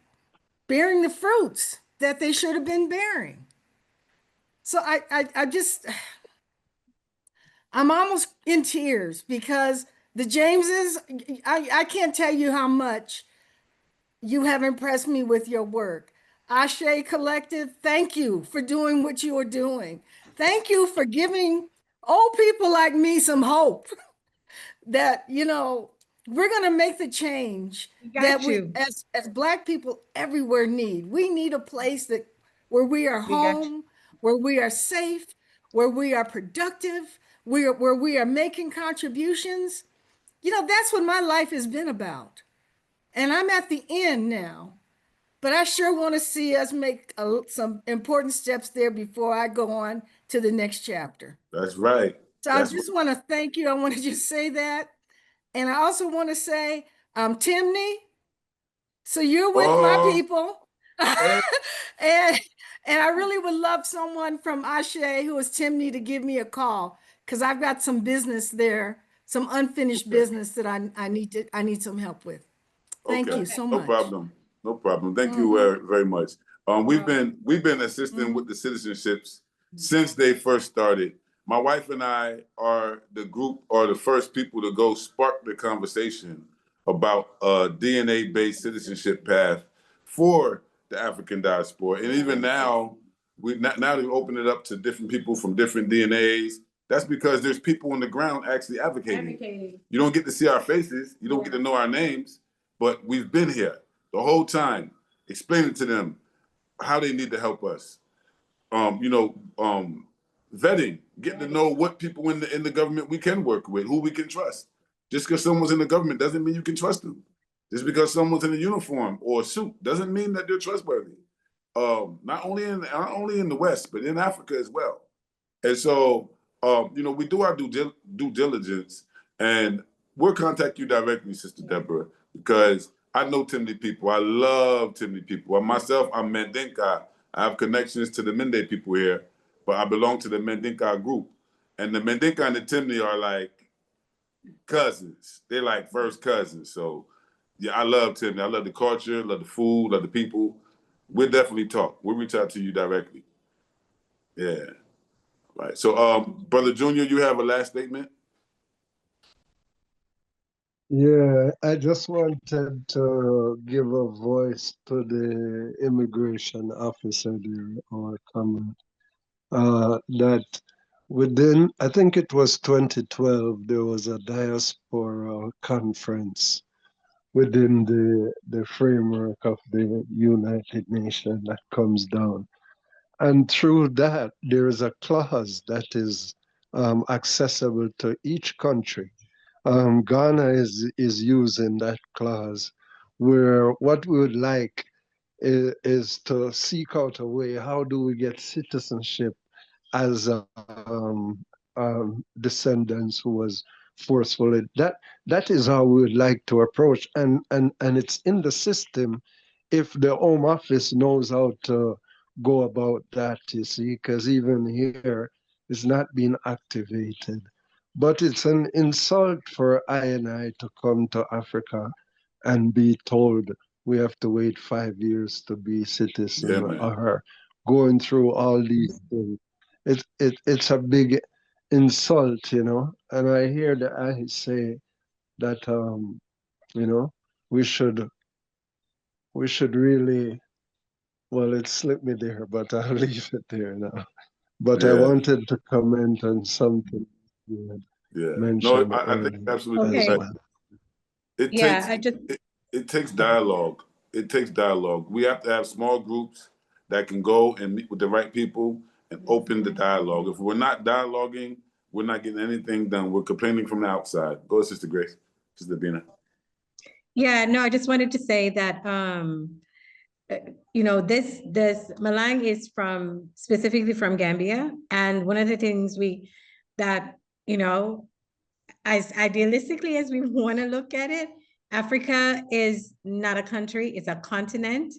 bearing the fruits that they should have been bearing. So I'm almost in tears because the Jameses, I can't tell you how much you have impressed me with your work. ASE Collective, thank you for doing what you are doing. Thank you for giving old people like me some hope that, you know, we're going to make the change that we, as Black people everywhere need. We need a place that where we are home, where we are safe, where we are productive, where we are making contributions. You know, that's what my life has been about. And I'm at the end now, but I sure want to see us make some important steps there before I go on to the next chapter. That's right. So I just want to thank you. I want to just say that. And I also want to say, Timney, so you're with my people. and I really would love someone from ASE who is Timney to give me a call because I've got some business there, some unfinished business that I need some help with. Thank you so much. No problem. No problem. Thank you very much. We've been assisting with the citizenships since they first started. My wife and I are the group or the first people to go spark the conversation about a DNA-based citizenship path for the African diaspora. And even now, now they've opened it up to different people from different DNAs. That's because there's people on the ground actually advocating. You don't get to see our faces. You don't get to know our names, but we've been here the whole time, explaining to them how they need to help us. Vetting, getting to know what people in the government we can work with, who we can trust. Just because someone's in the government doesn't mean you can trust them. Just because someone's in a uniform or a suit doesn't mean that they're trustworthy. Not only in the West, but in Africa as well. And so, we do our due diligence, and we'll contact you directly, Sister Deborah, because I know Timney people. I love Timney people. Myself, I'm Mandinka. I have connections to the Mende people here, but I belong to the Mandinka group. And the Mandinka and the Timney are like cousins. They're like first cousins. So yeah, I love Timney. I love the culture, love the food, love the people. We'll definitely talk. We'll reach out to you directly. Yeah. Right. So Brother Junior, you have a last statement? Yeah, I just wanted to give a voice to the immigration officer there, or comrade, that within, I think it was 2012, there was a diaspora conference within the framework of the United Nations that comes down. And through that, there is a clause that is accessible to each country. Ghana is using that clause, where what we would like is to seek out a way, how do we get citizenship as descendants who was forcefully. That is how we would like to approach, and it's in the system if the Home Office knows how to go about that, you see, because even here it's not being activated. But it's an insult for I and I to come to Africa and be told we have to wait 5 years to be citizen, or going through all these things. It's a big insult, you know. And I hear the I say that we should really, well, it slipped me there, but I'll leave it there now. But I wanted to comment on something you had mentioned. No, I think absolutely correct. It takes dialogue. It takes dialogue. We have to have small groups that can go and meet with the right people and open the dialogue. If we're not dialoguing, we're not getting anything done. We're complaining from the outside. Go ahead, Sister Grace. Sister Bina. Yeah, no, I just wanted to say that, this Malang is specifically from Gambia. And one of the things as idealistically as we want to look at it, Africa is not a country, it's a continent.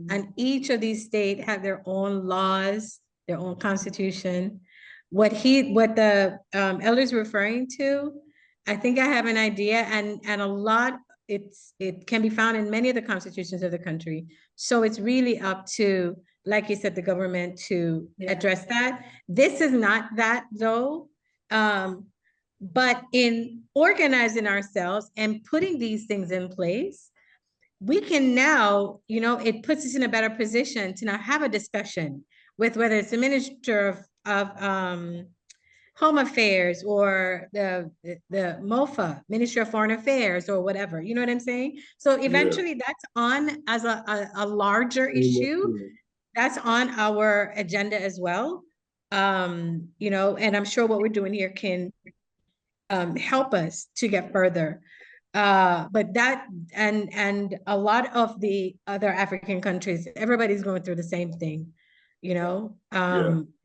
And each of these states have their own laws, their own constitution. What the elder's referring to, I think I have an idea, and a lot, it can be found in many of the constitutions of the country. So it's really up to, like you said, the government to address that. This is not that though. But in organizing ourselves and putting these things in place, we can now, it puts us in a better position to now have a discussion with whether it's the Minister of Home Affairs or the MOFA, Ministry of Foreign Affairs or whatever, you know what I'm saying? So eventually that's on as a larger issue. That's on our agenda as well. And I'm sure what we're doing here can help us to get further. But that, and a lot of the other African countries, everybody's going through the same thing,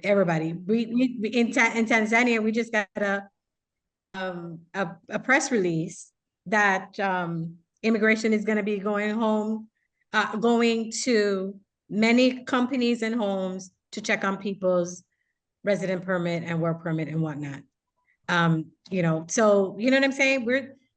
everybody. We in Tanzania, we just got a press release that immigration is going to be going to many companies and homes to check on people's resident permit and work permit and whatnot. So you know what I'm saying?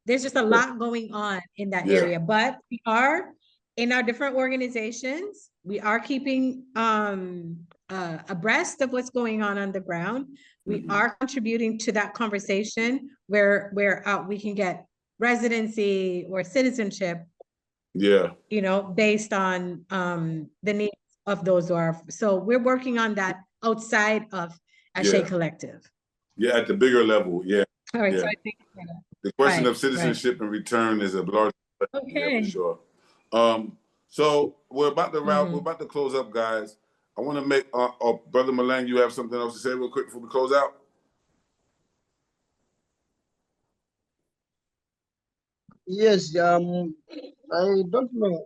There's just a lot going on in that area, but we are in our different organizations. We are keeping abreast of what's going on the ground. We are contributing to that conversation where we can get residency or citizenship. Based on the needs of those who are. So we're working on that outside of ASE Collective. Yeah, at the bigger level. All right. So I think the question of citizenship and return is a large question, for sure. So we're about to wrap. We're about to close up, guys. I want to make Brother Malang, you have something else to say real quick before we close out? Yes, I don't know.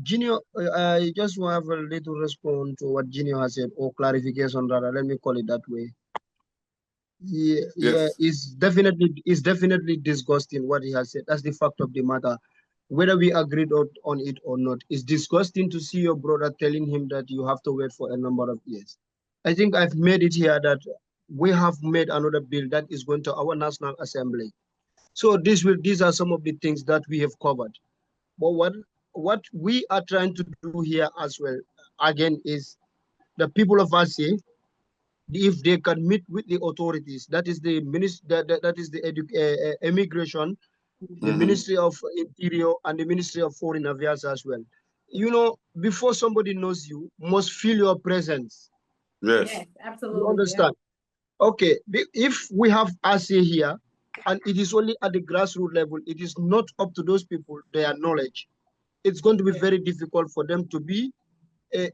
Junior, I just want to have a little response to what Junior has said, or clarification rather, let me call it that way. It's definitely disgusting what he has said. That's the fact of the matter. Whether we agreed on it or not, it's disgusting to see your brother telling him that you have to wait for a number of years. I think I've made it here that we have made another bill that is going to our National Assembly. So these are some of the things that we have covered. But what we are trying to do here as well, again, is the people of ASE, if they can meet with the authorities, that is the immigration, the Ministry of Interior, and the Ministry of Foreign Affairs as well. Before somebody knows you, must feel your presence. Yes, absolutely. You understand? Okay, if we have ASE here, and it is only at the grassroots level, it is not up to those people, their knowledge. It's going to be very difficult for them to be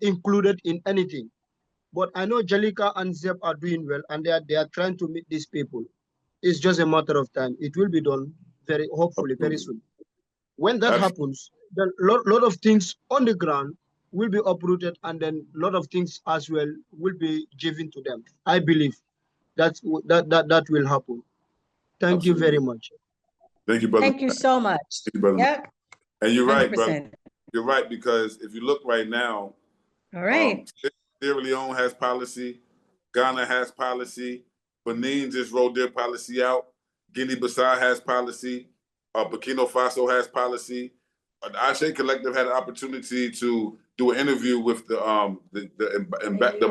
included in anything. But I know Jalika and Zeb are doing well, and they are trying to meet these people. It's just a matter of time. It will be done hopefully very soon. When that happens, then lot of things on the ground will be uprooted, and then a lot of things as well will be given to them. I believe that will happen. Thank you very much. Thank you, brother. Thank you so much. Thank you, brother. Yep. And you're right, 100%. brother. You're right, because if you look right now, all right. Sierra Leone has policy, Ghana has policy, Benin just rolled their policy out, Guinea-Bissau has policy, Burkina Faso has policy. The ASE Collective had an opportunity to do an interview with the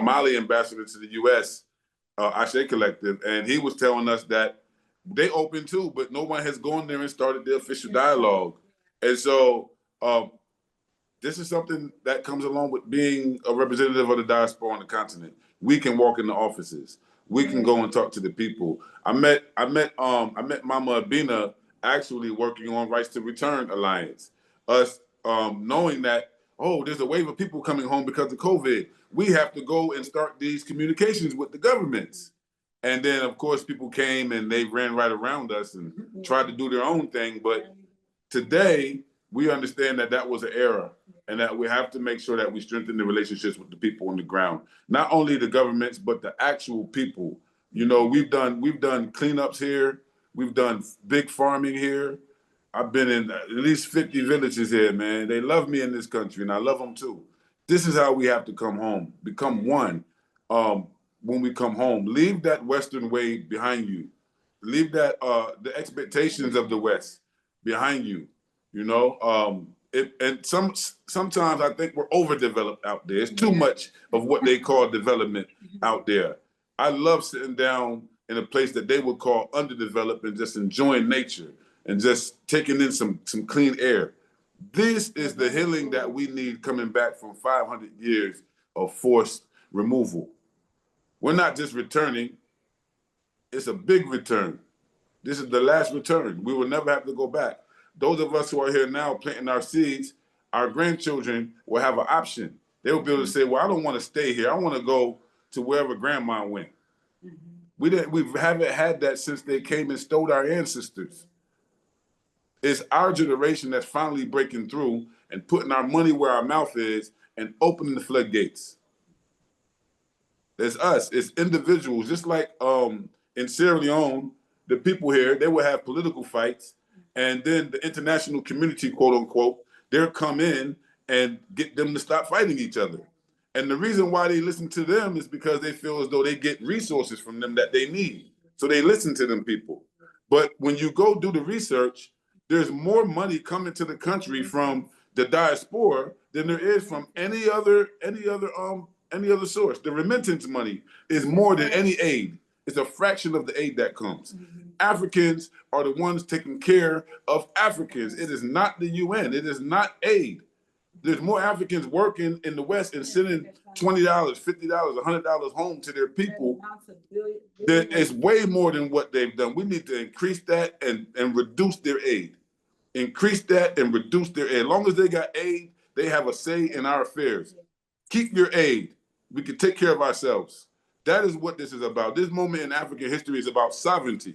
Mali ambassador to the U.S., ASE Collective, and he was telling us that they open too, but no one has gone there and started the official dialogue. And so this is something that comes along with being a representative of the diaspora on the continent. We can walk in the offices. We can go and talk to the people. I met Mama Abina actually working on Rights to Return Alliance. Us knowing that, there's a wave of people coming home because of COVID. We have to go and start these communications with the governments. And then, of course, people came and they ran right around us and tried to do their own thing. But today, we understand that that was an error, and that we have to make sure that we strengthen the relationships with the people on the ground. Not only the governments, but the actual people. We've done cleanups here. We've done big farming here. I've been in at least 50 villages here, man. They love me in this country, and I love them too. This is how we have to come home, become one when we come home. Leave that Western way behind you. Leave that the expectations of the West behind you. You know, and sometimes I think we're overdeveloped out there. It's too much of what they call development out there. I love sitting down in a place that they would call underdeveloped and just enjoying nature and just taking in some clean air. This is the healing that we need coming back from 500 years of forced removal. We're not just returning, it's a big return. This is the last return. We will never have to go back. Those of us who are here now planting our seeds, our grandchildren will have an option. They will be able to say, well, I don't want to stay here. I want to go to wherever grandma went. We haven't had that since they came and stole our ancestors. It's our generation that's finally breaking through and putting our money where our mouth is and opening the floodgates. It's us, it's individuals, just like in Sierra Leone, the people here, they will have political fights, and then the international community, quote unquote, they'll come in and get them to stop fighting each other. And the reason why they listen to them is because they feel as though they get resources from them that they need. So they listen to them people. But when you go do the research, there's more money coming to the country from the diaspora than there is from any other source. The remittance money is more than any aid. It's a fraction of the aid that comes. Africans are the ones taking care of Africans. It is not the UN. It is not aid. There's more Africans working in the West and sending $20, $50, $100 home to their people. It's way more than what they've done. We need to increase that and reduce their aid. Increase that and reduce their aid. As long as they got aid, they have a say in our affairs. Keep your aid. We can take care of ourselves. That is what this is about. This moment in African history is about sovereignty.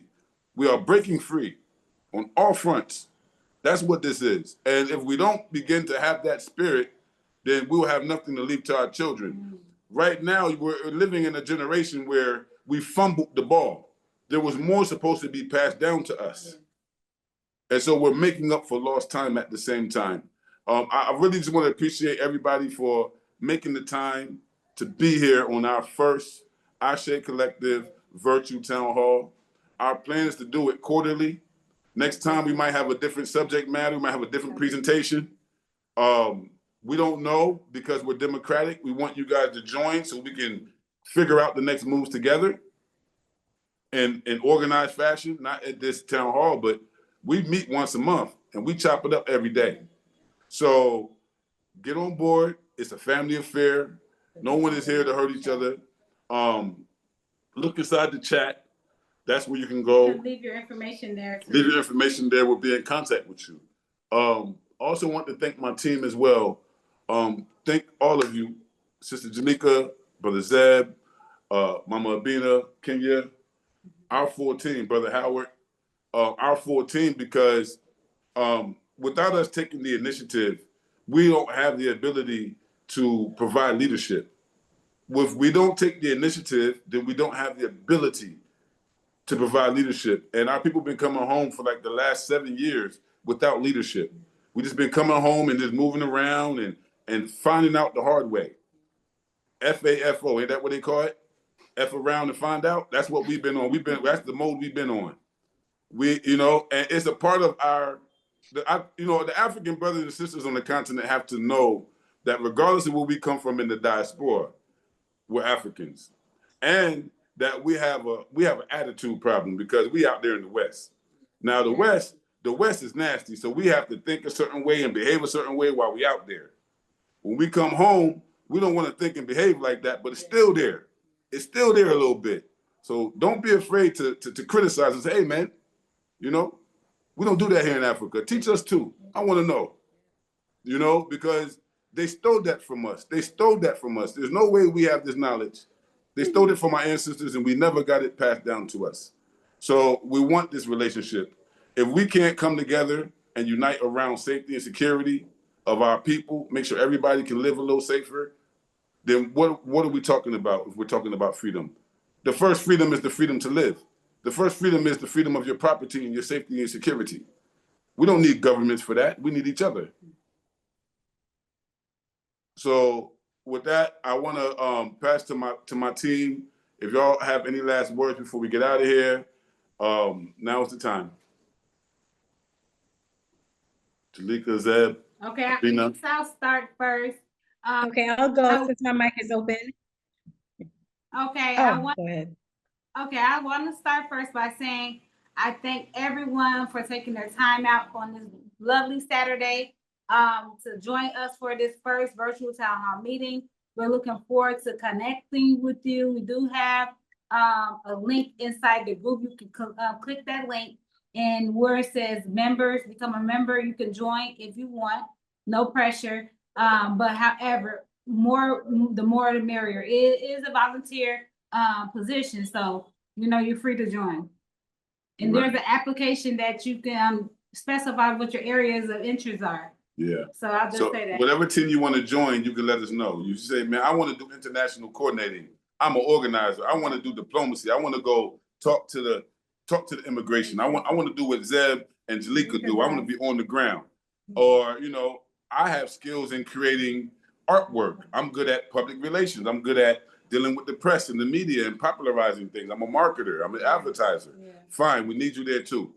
We are breaking free on all fronts. That's what this is. And if we don't begin to have that spirit, then we'll have nothing to leave to our children. Right now, we're living in a generation where we fumbled the ball. There was more supposed to be passed down to us. And so we're making up for lost time at the same time. I really just want to appreciate everybody for making the time to be here on our first ASE Collective Virtual Town Hall. Our plan is to do it quarterly. Next time we might have a different subject matter, we might have a different presentation. We don't know because we're democratic. We want you guys to join so we can figure out the next moves together in organized fashion, not at this town hall, but we meet once a month and we chop it up every day. So get on board. It's a family affair. No one is here to hurt each other. Look inside the chat. That's where you can go. Leave your information there. Leave your information there. We'll be in contact with you. Also want to thank my team as well. Thank all of you, Sister Jamaica, Brother Zeb, Mama Abina, Kenya, our full team, Brother Howard, our full team, because without us taking the initiative, we don't have the ability to provide leadership. If we don't take the initiative, then we don't have the ability to provide leadership. And our people been coming home for like the last 7 years without leadership. We just been coming home and just moving around and finding out the hard way. FAFO, ain't that what they call it? F around and find out. That's what we've been on. That's the mode we've been on. And it's a part of the African brothers and sisters on the continent have to know that regardless of where we come from in the diaspora, we're Africans. And that we have an attitude problem because we out there in the West. Now the West is nasty, so we have to think a certain way and behave a certain way while we out there. When we come home, we don't want to think and behave like that, but it's still there. It's still there a little bit. So don't be afraid to criticize and say, hey man, we don't do that here in Africa. Teach us too. I want to know, because they stole that from us. They stole that from us. There's no way we have this knowledge. They stole it from our ancestors and we never got it passed down to us. So we want this relationship. If we can't come together and unite around safety and security of our people, make sure everybody can live a little safer, then what are we talking about if we're talking about freedom? The first freedom is the freedom to live. The first freedom is the freedom of your property and your safety and security. We don't need governments for that. We need each other. So with that, I want to pass to my team. If y'all have any last words before we get out of here, now is the time. Jalika, Zeb. Okay, Tina. I'll start first. Okay, I'll go since my mic is open. Okay, go ahead. Okay, I want to start first by saying I thank everyone for taking their time out on this lovely Saturday to join us for this first virtual town hall meeting. We're looking forward to connecting with you. We do have a link inside the group. You can click that link, and where it says members, become a member, you can join if you want. No pressure. But however, the more the merrier. It is a volunteer position, so you're free to join. And there's an application that you can specify what your areas of interest are. Yeah. So I'll just say that. Whatever team you want to join, you can let us know. You say, man, I want to do international coordinating. I'm an organizer. I want to do diplomacy. I want to go talk to the immigration. I want to do what Zeb and Jalika do. I want to be on the ground. Or, I have skills in creating artwork. I'm good at public relations. I'm good at dealing with the press and the media and popularizing things. I'm a marketer. I'm an advertiser. Yeah. Fine, we need you there too.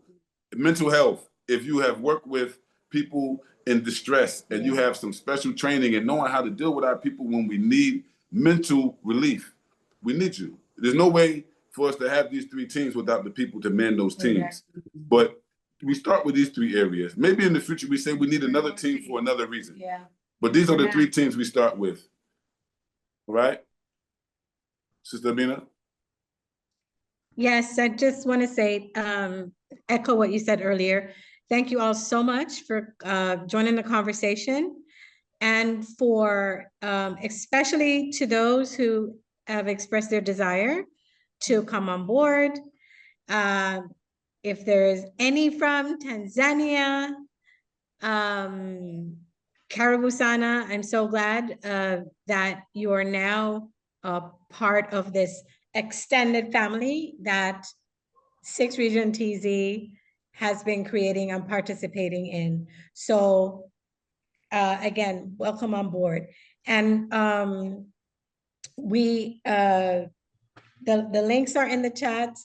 Mental health. If you have worked with people in distress and you have some special training and knowing how to deal with our people when we need mental relief, we need you. There's no way for us to have these three teams without the people to man those teams. But we start with these three areas. Maybe in the future we say we need another team for another reason. Yeah. But these are the three teams we start with. All right? Sister Amina? Yes, I just want to say, echo what you said earlier. Thank you all so much for joining the conversation, and for especially to those who have expressed their desire to come on board. If there is any from Tanzania, Karibu Sana, I'm so glad that you are now a part of this extended family that 6th Region TZ has been creating and participating in. So again, welcome on board. And the links are in the chat.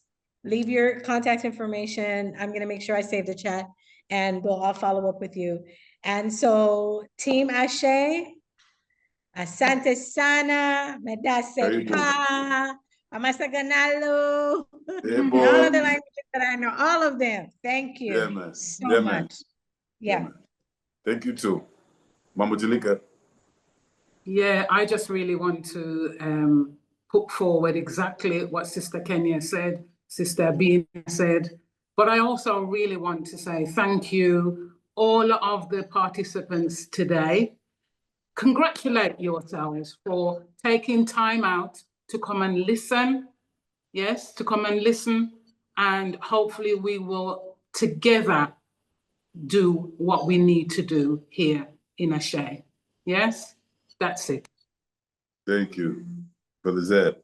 Leave your contact information. I'm gonna make sure I save the chat, and I'll follow up with you. And so Team Ashe, Asante Sana, Medase Pa, Amasaganalo, all of the languages that I know, all of them. Thank you so much. Yeah. Thank you too. Mama Jalika. Yeah, I just really want to put forward exactly what Sister Kenya said, Sister Abina said, but I also really want to say thank you, all of the participants today. Congratulate yourselves for taking time out to come and listen. Yes, to come and listen, and hopefully we will together do what we need to do here in Ashe. Yes, that's it. Thank you. Brother Zeb.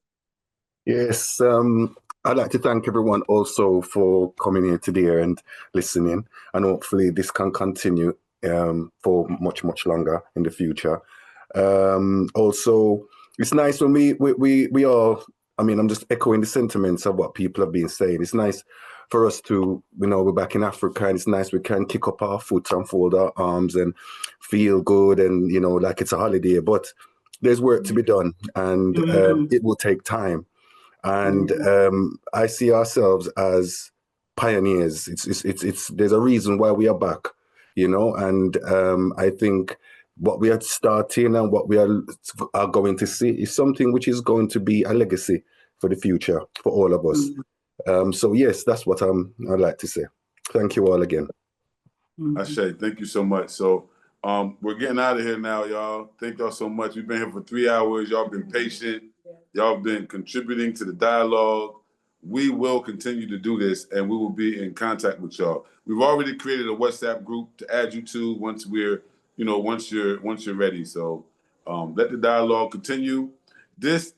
Yes, I'd like to thank everyone also for coming here today and listening, and hopefully this can continue for much, much longer in the future. Also, it's nice when we all, I mean, I'm just echoing the sentiments of what people have been saying. It's nice for us to, we're back in Africa, and it's nice we can kick up our foot and fold our arms and feel good and, like it's a holiday, but there's work to be done, and it will take time. And I see ourselves as pioneers. It's there's a reason why we are back, and I think what we are starting and what we are going to see is something which is going to be a legacy for the future for all of us. So yes, that's what I'd like to say. Thank you all again. Ashe, thank you so much. So we're getting out of here now, y'all. Thank y'all so much. We've been here for 3 hours. Y'all been patient. Y'all been contributing to the dialogue. We will continue to do this, and we will be in contact with y'all. We've already created a WhatsApp group to add you to once we're, once you're ready. So let the dialogue continue. This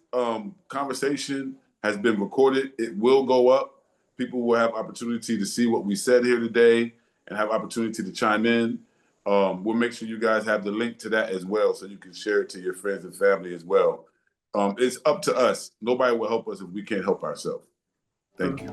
conversation has been recorded. It will go up. People will have opportunity to see what we said here today and have opportunity to chime in, we'll make sure you guys have the link to that as well, so you can share it to your friends and family as well. It's up to us. Nobody will help us if we can't help ourselves. Thank you.